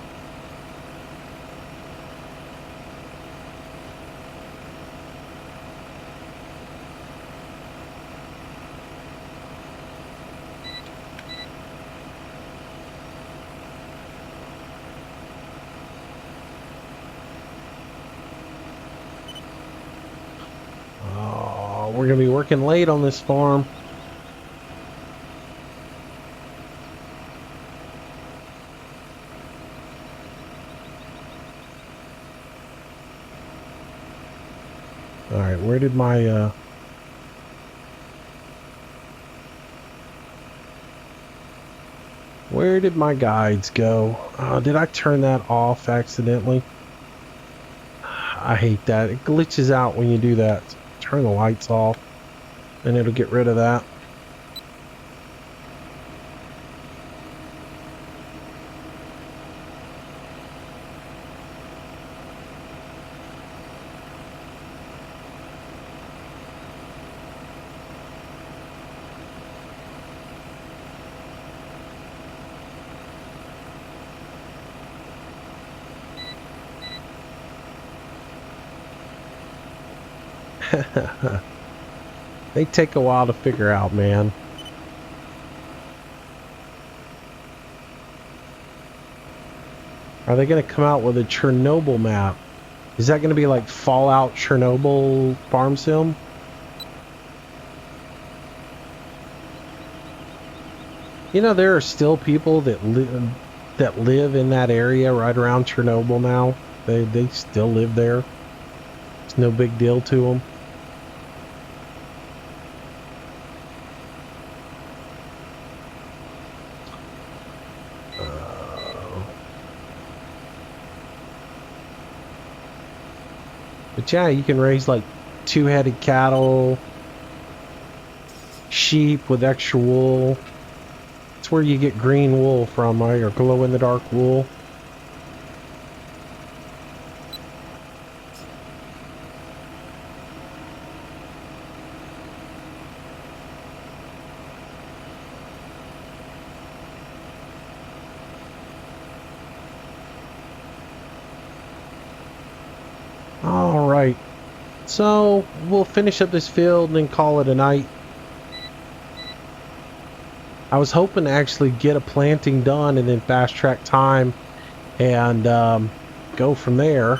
We're going to be working late on this farm. All right, where did my guides go? Did I turn that off accidentally? I hate that. It glitches out when you do that. Turn the lights off and it'll get rid of that. They take a while to figure out, man. Are they going to come out with a Chernobyl map? Is that going to be like Fallout Chernobyl farm sim? You know, there are still people that live in that area right around Chernobyl now. They still live there. It's no big deal to them. But yeah, you can raise like two-headed cattle, sheep with extra wool. It's where you get green wool from, right? Or glow-in-the-dark wool. All right. So we'll finish up this field and then call it a night. I was hoping to actually get a planting done and then fast track time and go from there.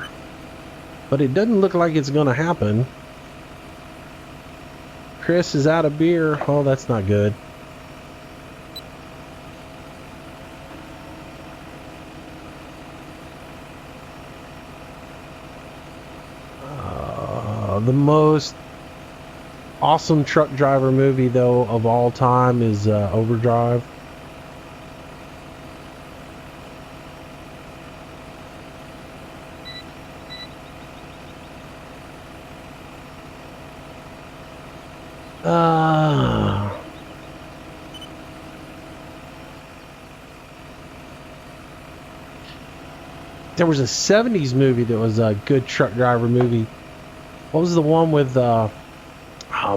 But it doesn't look like it's going to happen. Chris is out of beer. Oh, that's not good. The most awesome truck driver movie, though, of all time is Overdrive. There was a 70s movie that was a good truck driver movie. What was the one with, oh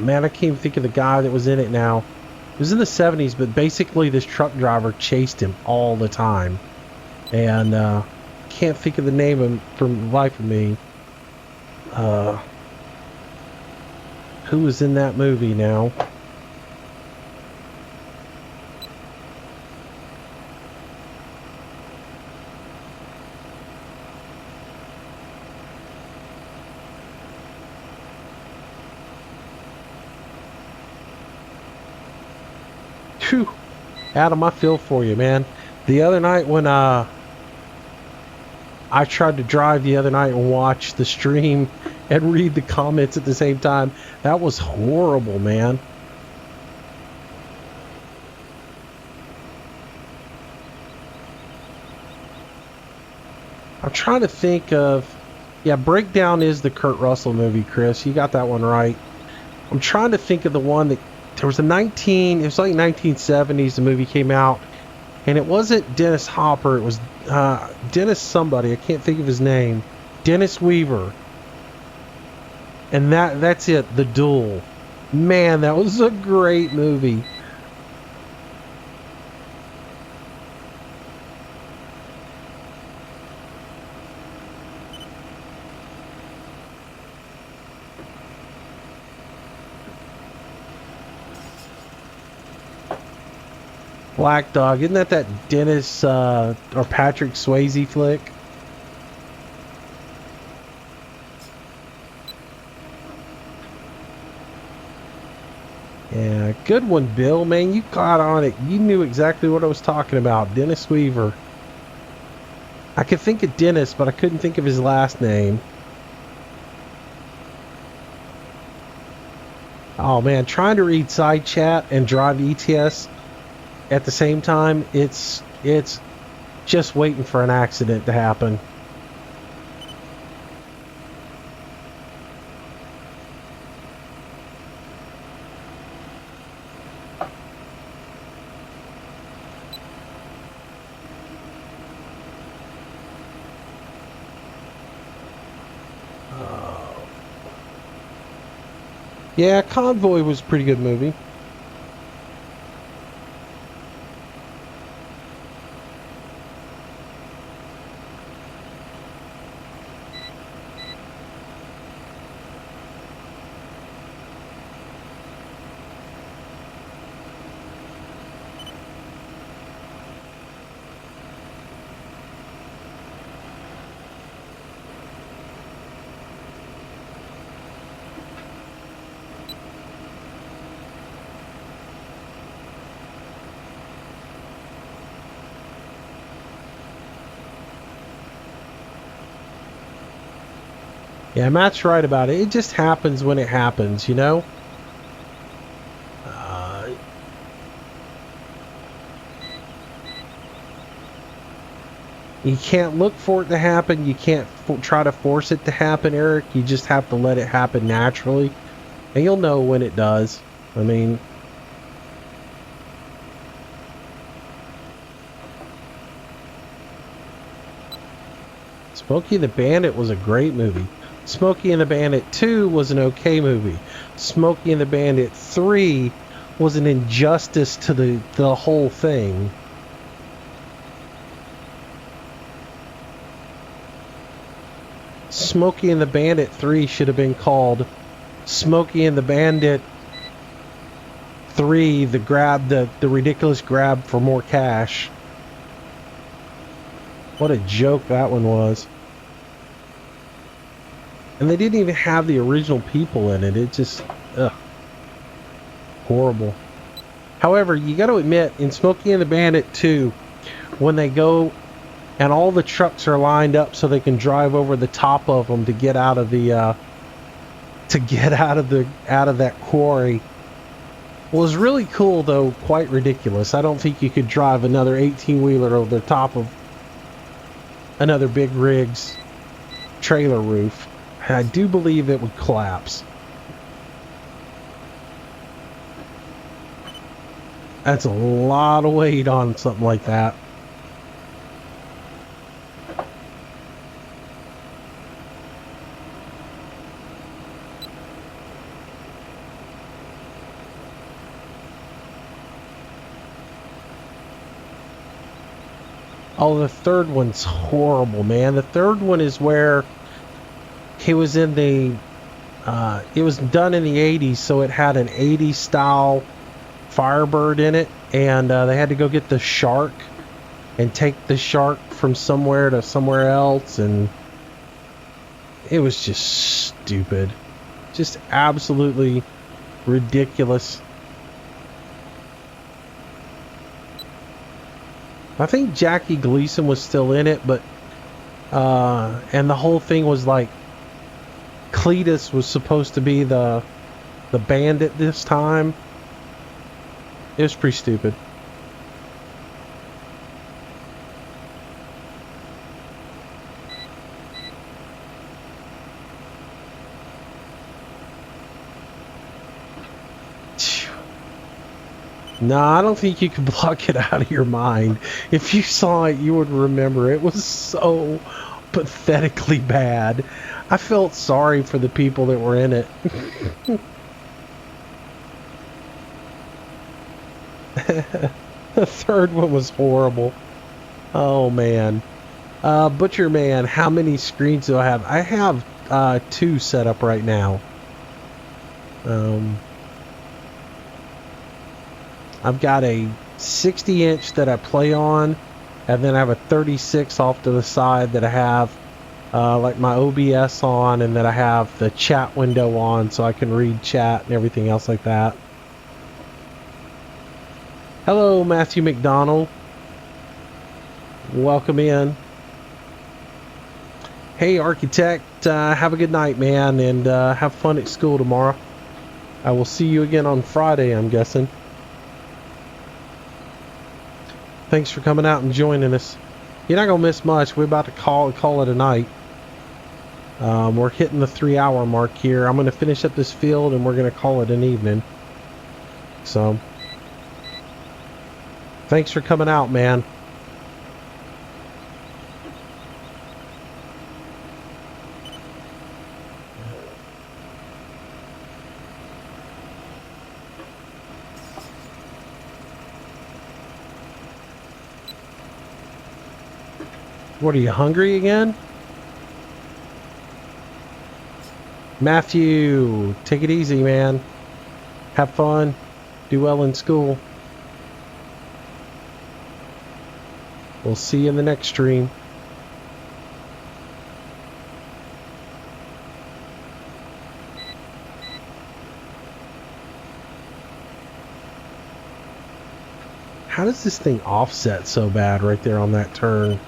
man, I can't even think of the guy that was in it now. It was in the 70s, but basically this truck driver chased him all the time. And can't think of the name of, from the life of me. Who was in that movie now? Whew. Adam, I feel for you, man. The other night when I tried to drive the other night and watch the stream and read the comments at the same time, that was horrible, man. I'm trying to think of, yeah, Breakdown is the Kurt Russell movie, Chris. You got that one right. I'm trying to think of the one that there was it was like 1970s, the movie came out, and it wasn't Dennis Hopper, it was Dennis somebody, I can't think of his name. Dennis Weaver. And that's it, The Duel. Man, that was a great movie. Black Dog, isn't that Dennis or Patrick Swayze flick? Yeah, good one, Bill. Man, you caught on it. You knew exactly what I was talking about. Dennis Weaver. I could think of Dennis, but I couldn't think of his last name. Oh man, trying to read side chat and drive ETS at the same time, it's just waiting for an accident to happen. Yeah, Convoy was a pretty good movie. Yeah, Matt's right about it. It just happens when it happens, you know? You can't look for it to happen. You can't try to force it to happen, Eric. You just have to let it happen naturally. And you'll know when it does. I mean... Smokey and the Bandit was a great movie. Smokey and the Bandit 2 was an okay movie. Smokey and the Bandit 3 was an injustice to the whole thing. Smokey and the Bandit 3 should have been called Smokey and the Bandit 3, the ridiculous grab for more cash. What a joke that one was. And they didn't even have the original people in it. It just, ugh, horrible. However, you got to admit, in Smokey and the Bandit 2, when they go and all the trucks are lined up so they can drive over the top of them to get out of the, out of that quarry, was really cool, though quite ridiculous. I don't think you could drive another 18-wheeler over the top of another big rig's trailer roof. I do believe it would collapse. That's a lot of weight on something like that. Oh, the third one's horrible, man. The third one is where he was in the, it was done in the 80s, so it had an 80s style Firebird in it, and they had to go get the shark and take the shark from somewhere to somewhere else, and it was just stupid. Just absolutely ridiculous. I think Jackie Gleason was still in it, but and the whole thing was like Cletus was supposed to be the bandit this time. It was pretty stupid. No, I don't think you can block it out of your mind. If you saw it, you would remember. It was so pathetically bad. I felt sorry for the people that were in it. The third one was horrible. Oh, man. Butcher Man, how many screens do I have? I have 2 set up right now. I've got a 60-inch that I play on, and then I have a 36 off to the side that I have like my OBS on, and that I have the chat window on so I can read chat and everything else like that. Hello, Matthew McDonald. Welcome in. Hey, Architect, have a good night, man, and have fun at school tomorrow. I will see you again on Friday, I'm guessing. Thanks for coming out and joining us. You're not going to miss much. We're about to call it a night. We're hitting the 3-hour mark here. I'm going to finish up this field and we're going to call it an evening. So, thanks for coming out, man. What, are you hungry again? Matthew, take it easy, man. Have fun. Do well in school. We'll see you in the next stream. How does this thing offset so bad right there on that turn?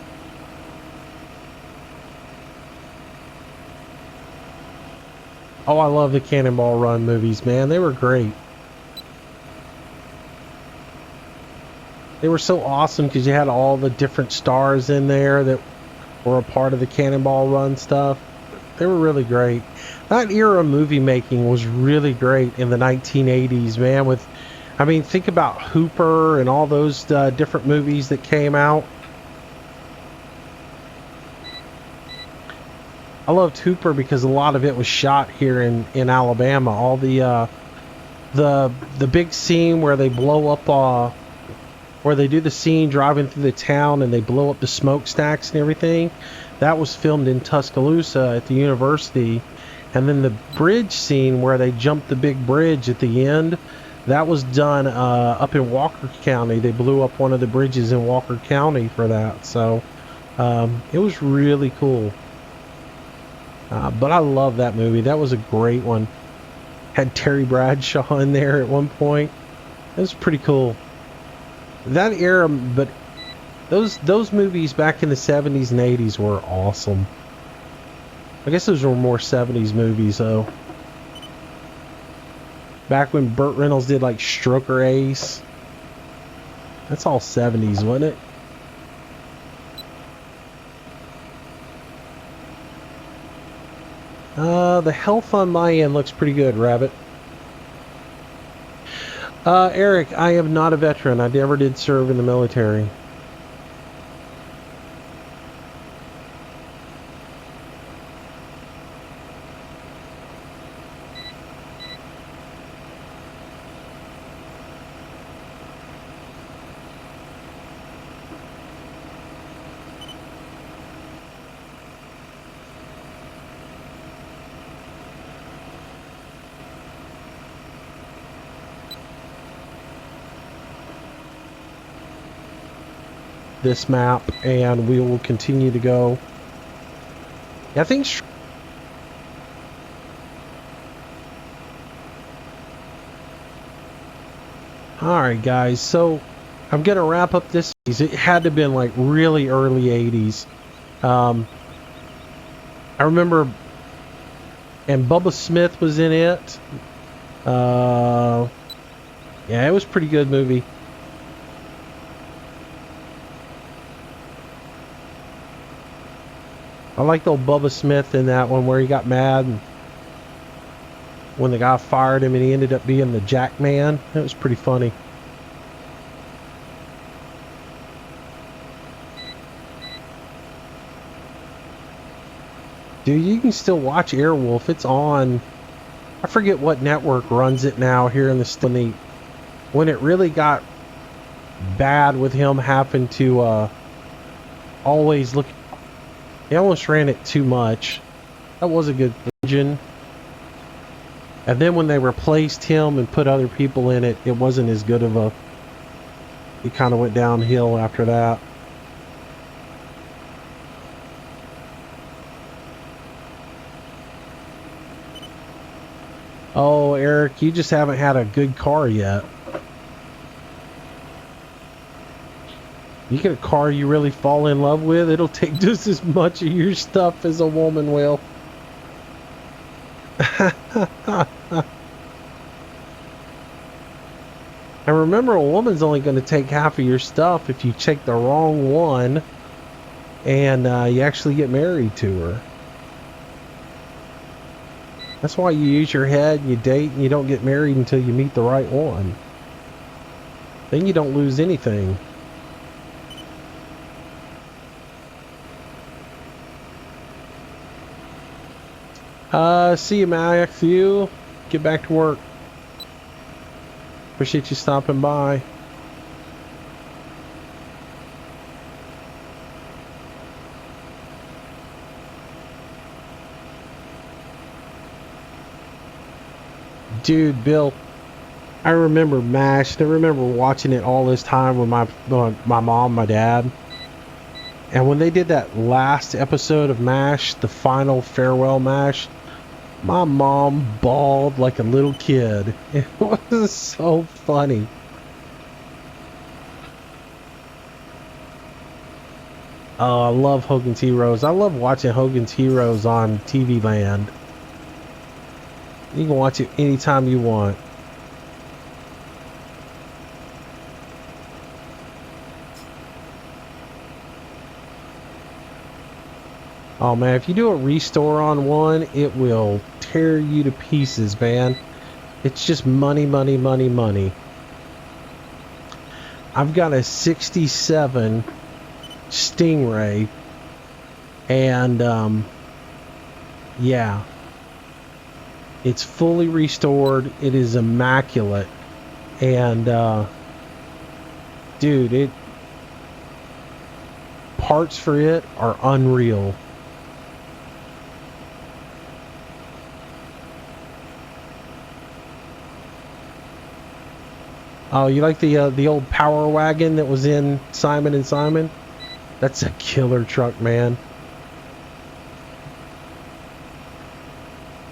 Oh, I love the Cannonball Run movies, man. They were great. They were so awesome because you had all the different stars in there that were a part of the Cannonball Run stuff. They were really great. That era of movie making was really great in the 1980s, man. I mean, think about Hooper and all those different movies that came out. I loved Hooper because a lot of it was shot here in Alabama. All the big scene where they blow up, where they do the scene driving through the town and they blow up the smokestacks and everything. That was filmed in Tuscaloosa at the university. And then the bridge scene where they jumped the big bridge at the end, that was done up in Walker County. They blew up one of the bridges in Walker County for that. So it was really cool. But I love that movie. That was a great one. Had Terry Bradshaw in there at one point. It was pretty cool. That era, but those movies back in the 70s and 80s were awesome. I guess those were more 70s movies though. Back when Burt Reynolds did like Stroker Ace. That's all 70s, wasn't it? The health on my end looks pretty good, Rabbit. Eric, I am not a veteran. I never did serve in the military. This map, and we will continue to go. I think alright guys, so I'm gonna wrap up this. It had to have been like really early 80s. I remember, and Bubba Smith was in it. Yeah, it was a pretty good movie. I liked old Bubba Smith in that one where he got mad and when the guy fired him and he ended up being the Jack Man. It was pretty funny. Dude, you can still watch Airwolf. It's on. I forget what network runs it now here in the when it really got bad with him having to always look. They almost ran it too much. That was a good version. And then when they replaced him and put other people in it, it wasn't as good of a... It kind of went downhill after that. Oh, Eric, you just haven't had a good car yet. You get a car you really fall in love with, it'll take just as much of your stuff as a woman will. And remember, a woman's only going to take half of your stuff if you take the wrong one and you actually get married to her. That's why you use your head, you date, and you don't get married until you meet the right one. Then you don't lose anything. See you, Matthew. Get back to work. Appreciate you stopping by. Dude, Bill, I remember MASH. I remember watching it all this time with my mom, my dad. And when they did that last episode of MASH, the final farewell MASH, my mom bawled like a little kid. It was so funny. Oh, I love Hogan's Heroes. I love watching Hogan's Heroes on TV Land. You can watch it anytime you want. Oh man, if you do a restore on one, it will tear you to pieces, man. It's just money, money, money, money. I've got a 67 Stingray, and yeah, it's fully restored. It is immaculate, and dude, parts for it are unreal. Oh, you like the old Power Wagon that was in Simon and Simon? That's a killer truck, man.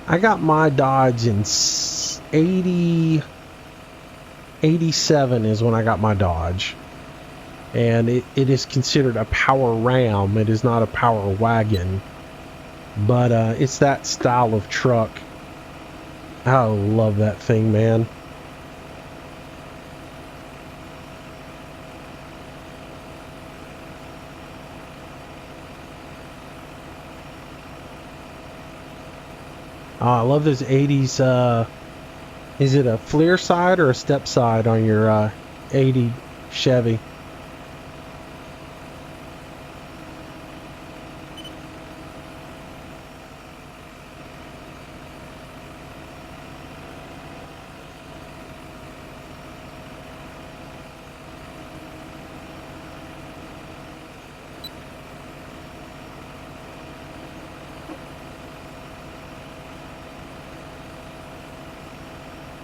I got my Dodge in 87 is when I got my Dodge. And it is considered a power ram. It is not a power wagon. But it's that style of truck. I love that thing, man. I love those 80s. Is it a Fleer side or a step side on your 80 Chevy?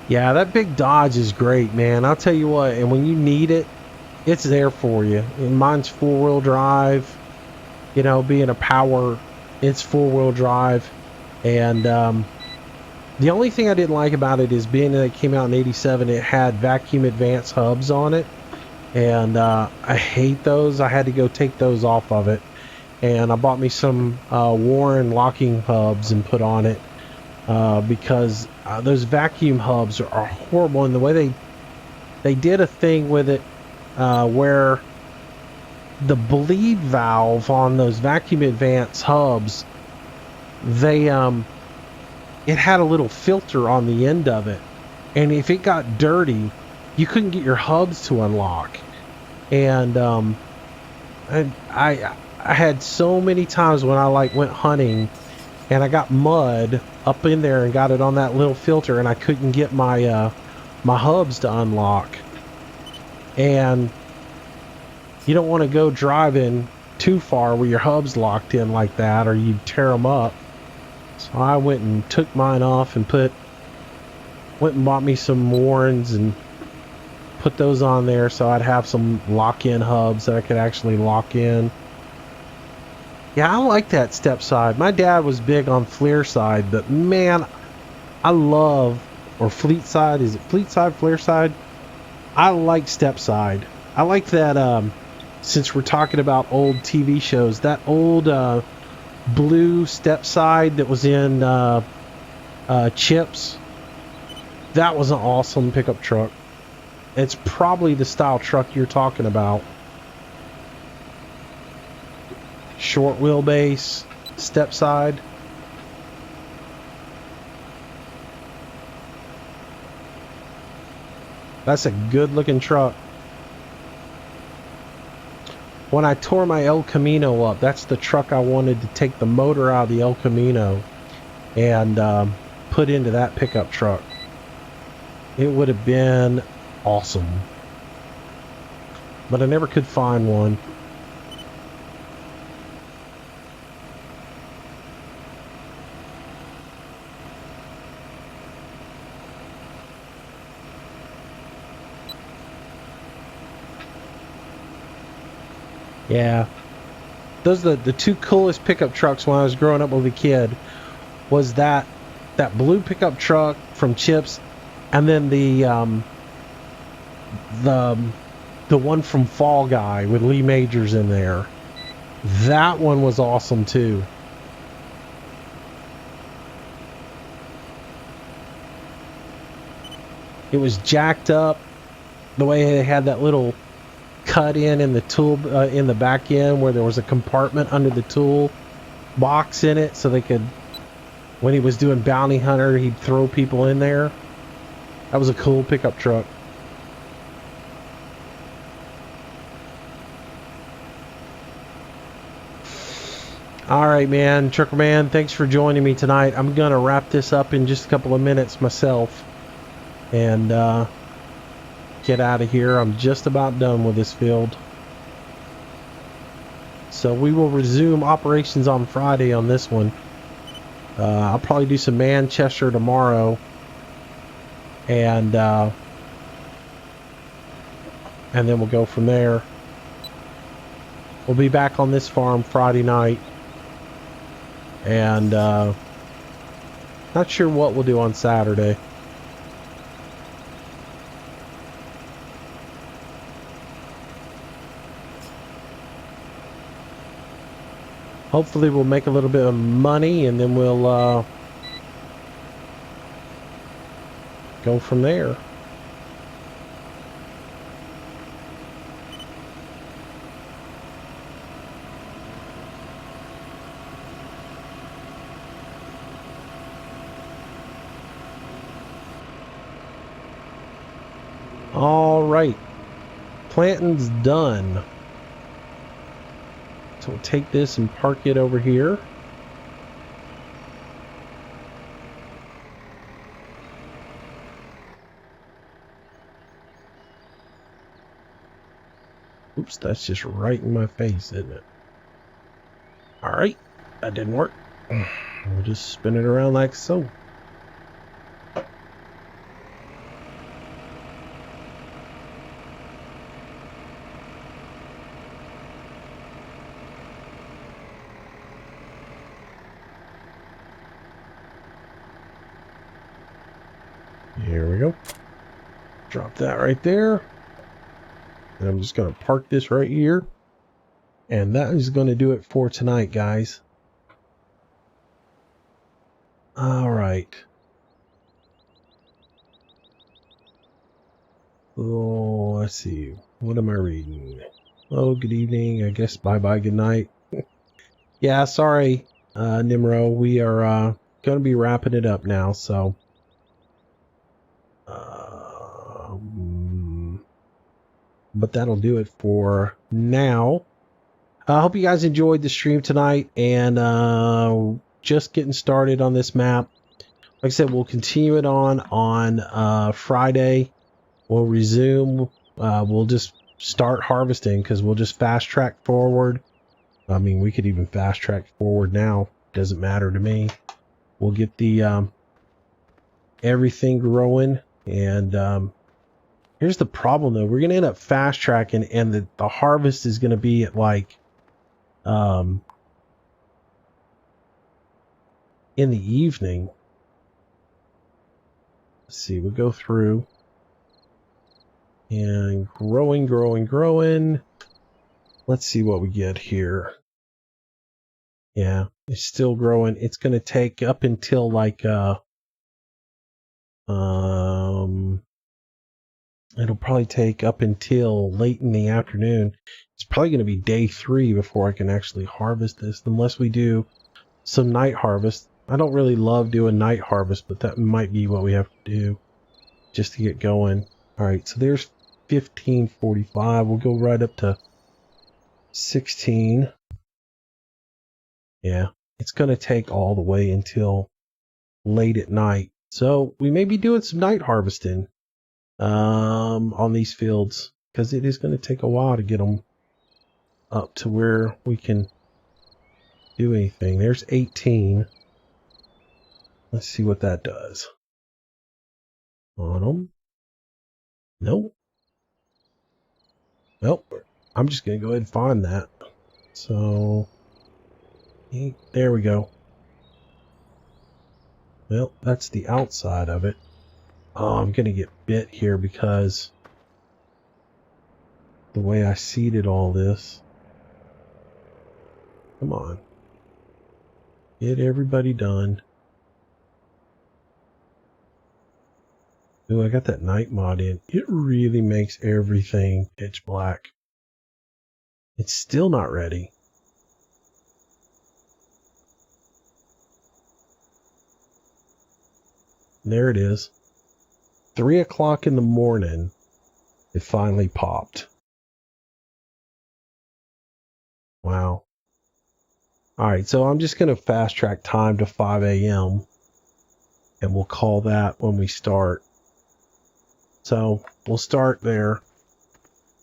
Yeah, that big Dodge is great, man. I'll tell you what, and when you need it, it's there for you. And mine's four-wheel drive. You know, being a power, it's four-wheel drive. And the only thing I didn't like about it is being that it came out in 87, it had vacuum advance hubs on it. And I hate those. I had to go take those off of it. And I bought me some Warren locking hubs and put on it. Because those vacuum hubs are horrible, and the way they did a thing with it where the bleed valve on those vacuum advance hubs, it had a little filter on the end of it, and if it got dirty, you couldn't get your hubs to unlock. And I had so many times when I went hunting and I got mud up in there and got it on that little filter, and I couldn't get my my hubs to unlock. And you don't want to go driving too far where your hubs locked in like that, or you'd tear them up. So I went and took mine off and went and bought me some Warrens and put those on there so I'd have some lock-in hubs that I could actually lock in. Yeah, I like that step side. My dad was big on Fleer side, but man, I love, or Fleet side, is it Fleet side, Fleer side? I like step side. I like that, since we're talking about old TV shows, that old blue step side that was in Chips. That was an awesome pickup truck. It's probably the style truck you're talking about. Short wheelbase, step side. That's a good looking truck. When I tore my El Camino up, that's the truck I wanted to take the motor out of the El Camino and put into that pickup truck. It would have been awesome. But I never could find one. Yeah, those are the two coolest pickup trucks when I was growing up with a kid. Was that blue pickup truck from Chips, and then the one from Fall Guy with Lee Majors in there. That one was awesome too. It was jacked up the way they had that little cut in the tool in the back end where there was a compartment under the tool. box in it so they could, when he was doing bounty hunter, he'd throw people in there. That was a cool pickup truck. All right, man. Trucker man, thanks for joining me tonight. I'm going to wrap this up in just a couple of minutes myself and get out of here. I'm just about done with this field. So we will resume operations on Friday on this one. I'll probably do some Manchester tomorrow. And then we'll go from there. We'll be back on this farm Friday night. And not sure what we'll do on Saturday. Hopefully we'll make a little bit of money and then we'll go from there. All right, planting's done. So we'll take this and park it over here. Oops, that's just right in my face, isn't it? All right, that didn't work. We'll just spin it around like so. Here we go. Drop that right there. And I'm just going to park this right here. And that is going to do it for tonight, guys. All right. Oh, let's see. What am I reading? Oh, good evening. I guess bye-bye, good night. Yeah, sorry, Nimro. We are going to be wrapping it up now, so... but that'll do it for now. I hope you guys enjoyed the stream tonight, and just getting started on this map. Like I said, we'll continue it on Friday. We'll resume. We'll just start harvesting because we'll just fast track forward. I mean, we could even fast track forward now. Doesn't matter to me. We'll get the everything growing, and here's the problem though. We're gonna end up fast tracking, and the harvest is gonna be at like in the evening. Let's see, we'll go through and growing. Let's see what we get here. Yeah, it's still growing. It's gonna take up until like it'll probably take up until late in the afternoon. It's probably going to be day 3 before I can actually harvest this, unless we do some night harvest. I don't really love doing night harvest, but that might be what we have to do just to get going. All right, so there's 1545. We'll go right up to 16. Yeah, it's going to take all the way until late at night. So we may be doing some night harvesting on these fields, because it is going to take a while to get them up to where we can do anything. There's 18. Let's see what that does on them. Nope. I'm just going to go ahead and find that. So there we go. Well, that's the outside of it. Oh, I'm going to get bit here because the way I seeded all this. Come on. Get everybody done. Ooh, I got that night mod in. It really makes everything pitch black. It's still not ready. there it is. 3 o'clock in the morning, it finally popped. Wow. All right, so I'm just going to fast track time to 5 a.m. and we'll call that when we start. So we'll start there.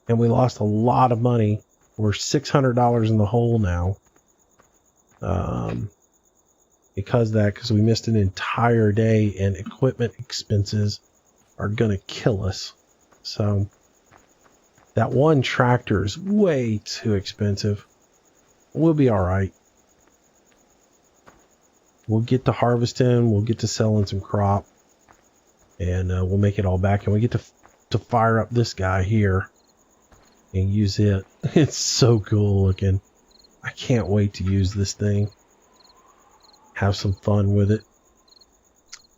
And we lost a lot of money. We're $600 in the hole now. Because of that, because we missed an entire day and equipment expenses are going to kill us. So that one tractor is way too expensive. We'll be all right. We'll get to harvesting. We'll get to selling some crop. And we'll make it all back. And we get to fire up this guy here and use it. It's so cool looking. I can't wait to use this thing. Have some fun with it.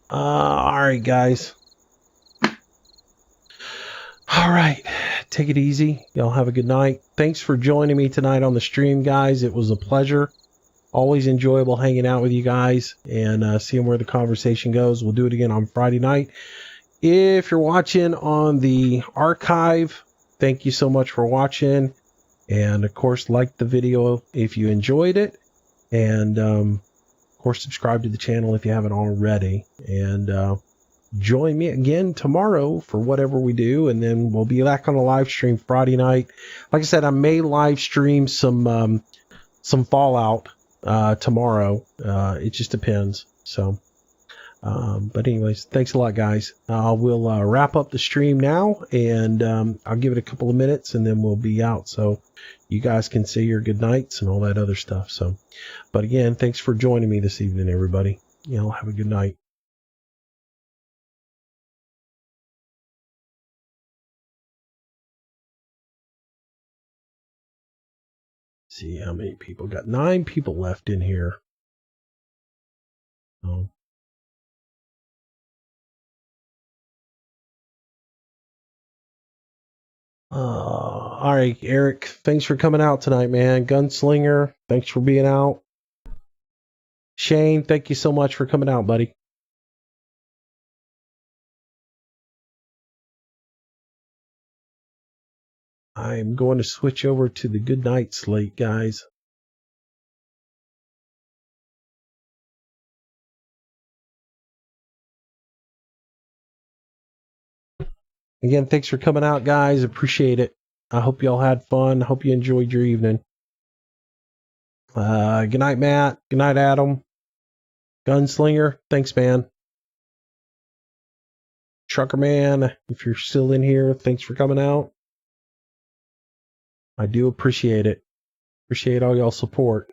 All right, guys. All right. Take it easy. Y'all have a good night. Thanks for joining me tonight on the stream, guys. It was a pleasure. Always enjoyable hanging out with you guys and seeing where the conversation goes. We'll do it again on Friday night. If you're watching on the archive, thank you so much for watching. And, of course, like the video if you enjoyed it. And, of course, subscribe to the channel if you haven't already. And join me again tomorrow for whatever we do. And then we'll be back on a live stream Friday night. Like I said, I may live stream some Fallout tomorrow. It just depends. So, but anyways, thanks a lot, guys. We'll wrap up the stream now, and I'll give it a couple of minutes, and then we'll be out. So you guys can say your good nights and all that other stuff. So, but again, thanks for joining me this evening, everybody. Have a good night. See how many people got. 9 people left in here. Oh. All right, Eric, thanks for coming out tonight, man. Gunslinger, thanks for being out. Shane, thank you so much for coming out, buddy. I'm going to switch over to the good night slate, guys. Again, thanks for coming out, guys. Appreciate it. I hope y'all had fun. I hope you enjoyed your evening. Good night, Matt. Good night, Adam. Gunslinger, thanks, man. Trucker Man, if you're still in here, thanks for coming out. I do appreciate it. Appreciate all y'all support.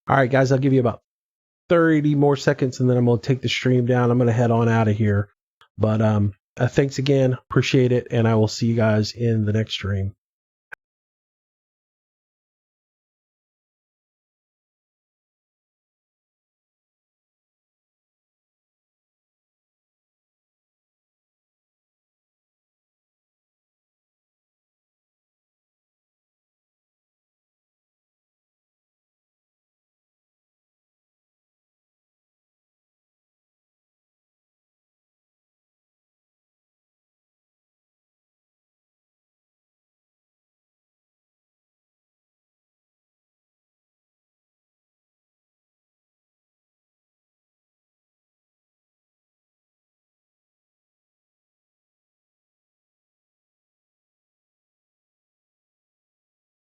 All right, guys, I'll give you about 30 more seconds, and then I'm going to take the stream down. I'm going to head on out of here. But thanks again. Appreciate it, and I will see you guys in the next stream.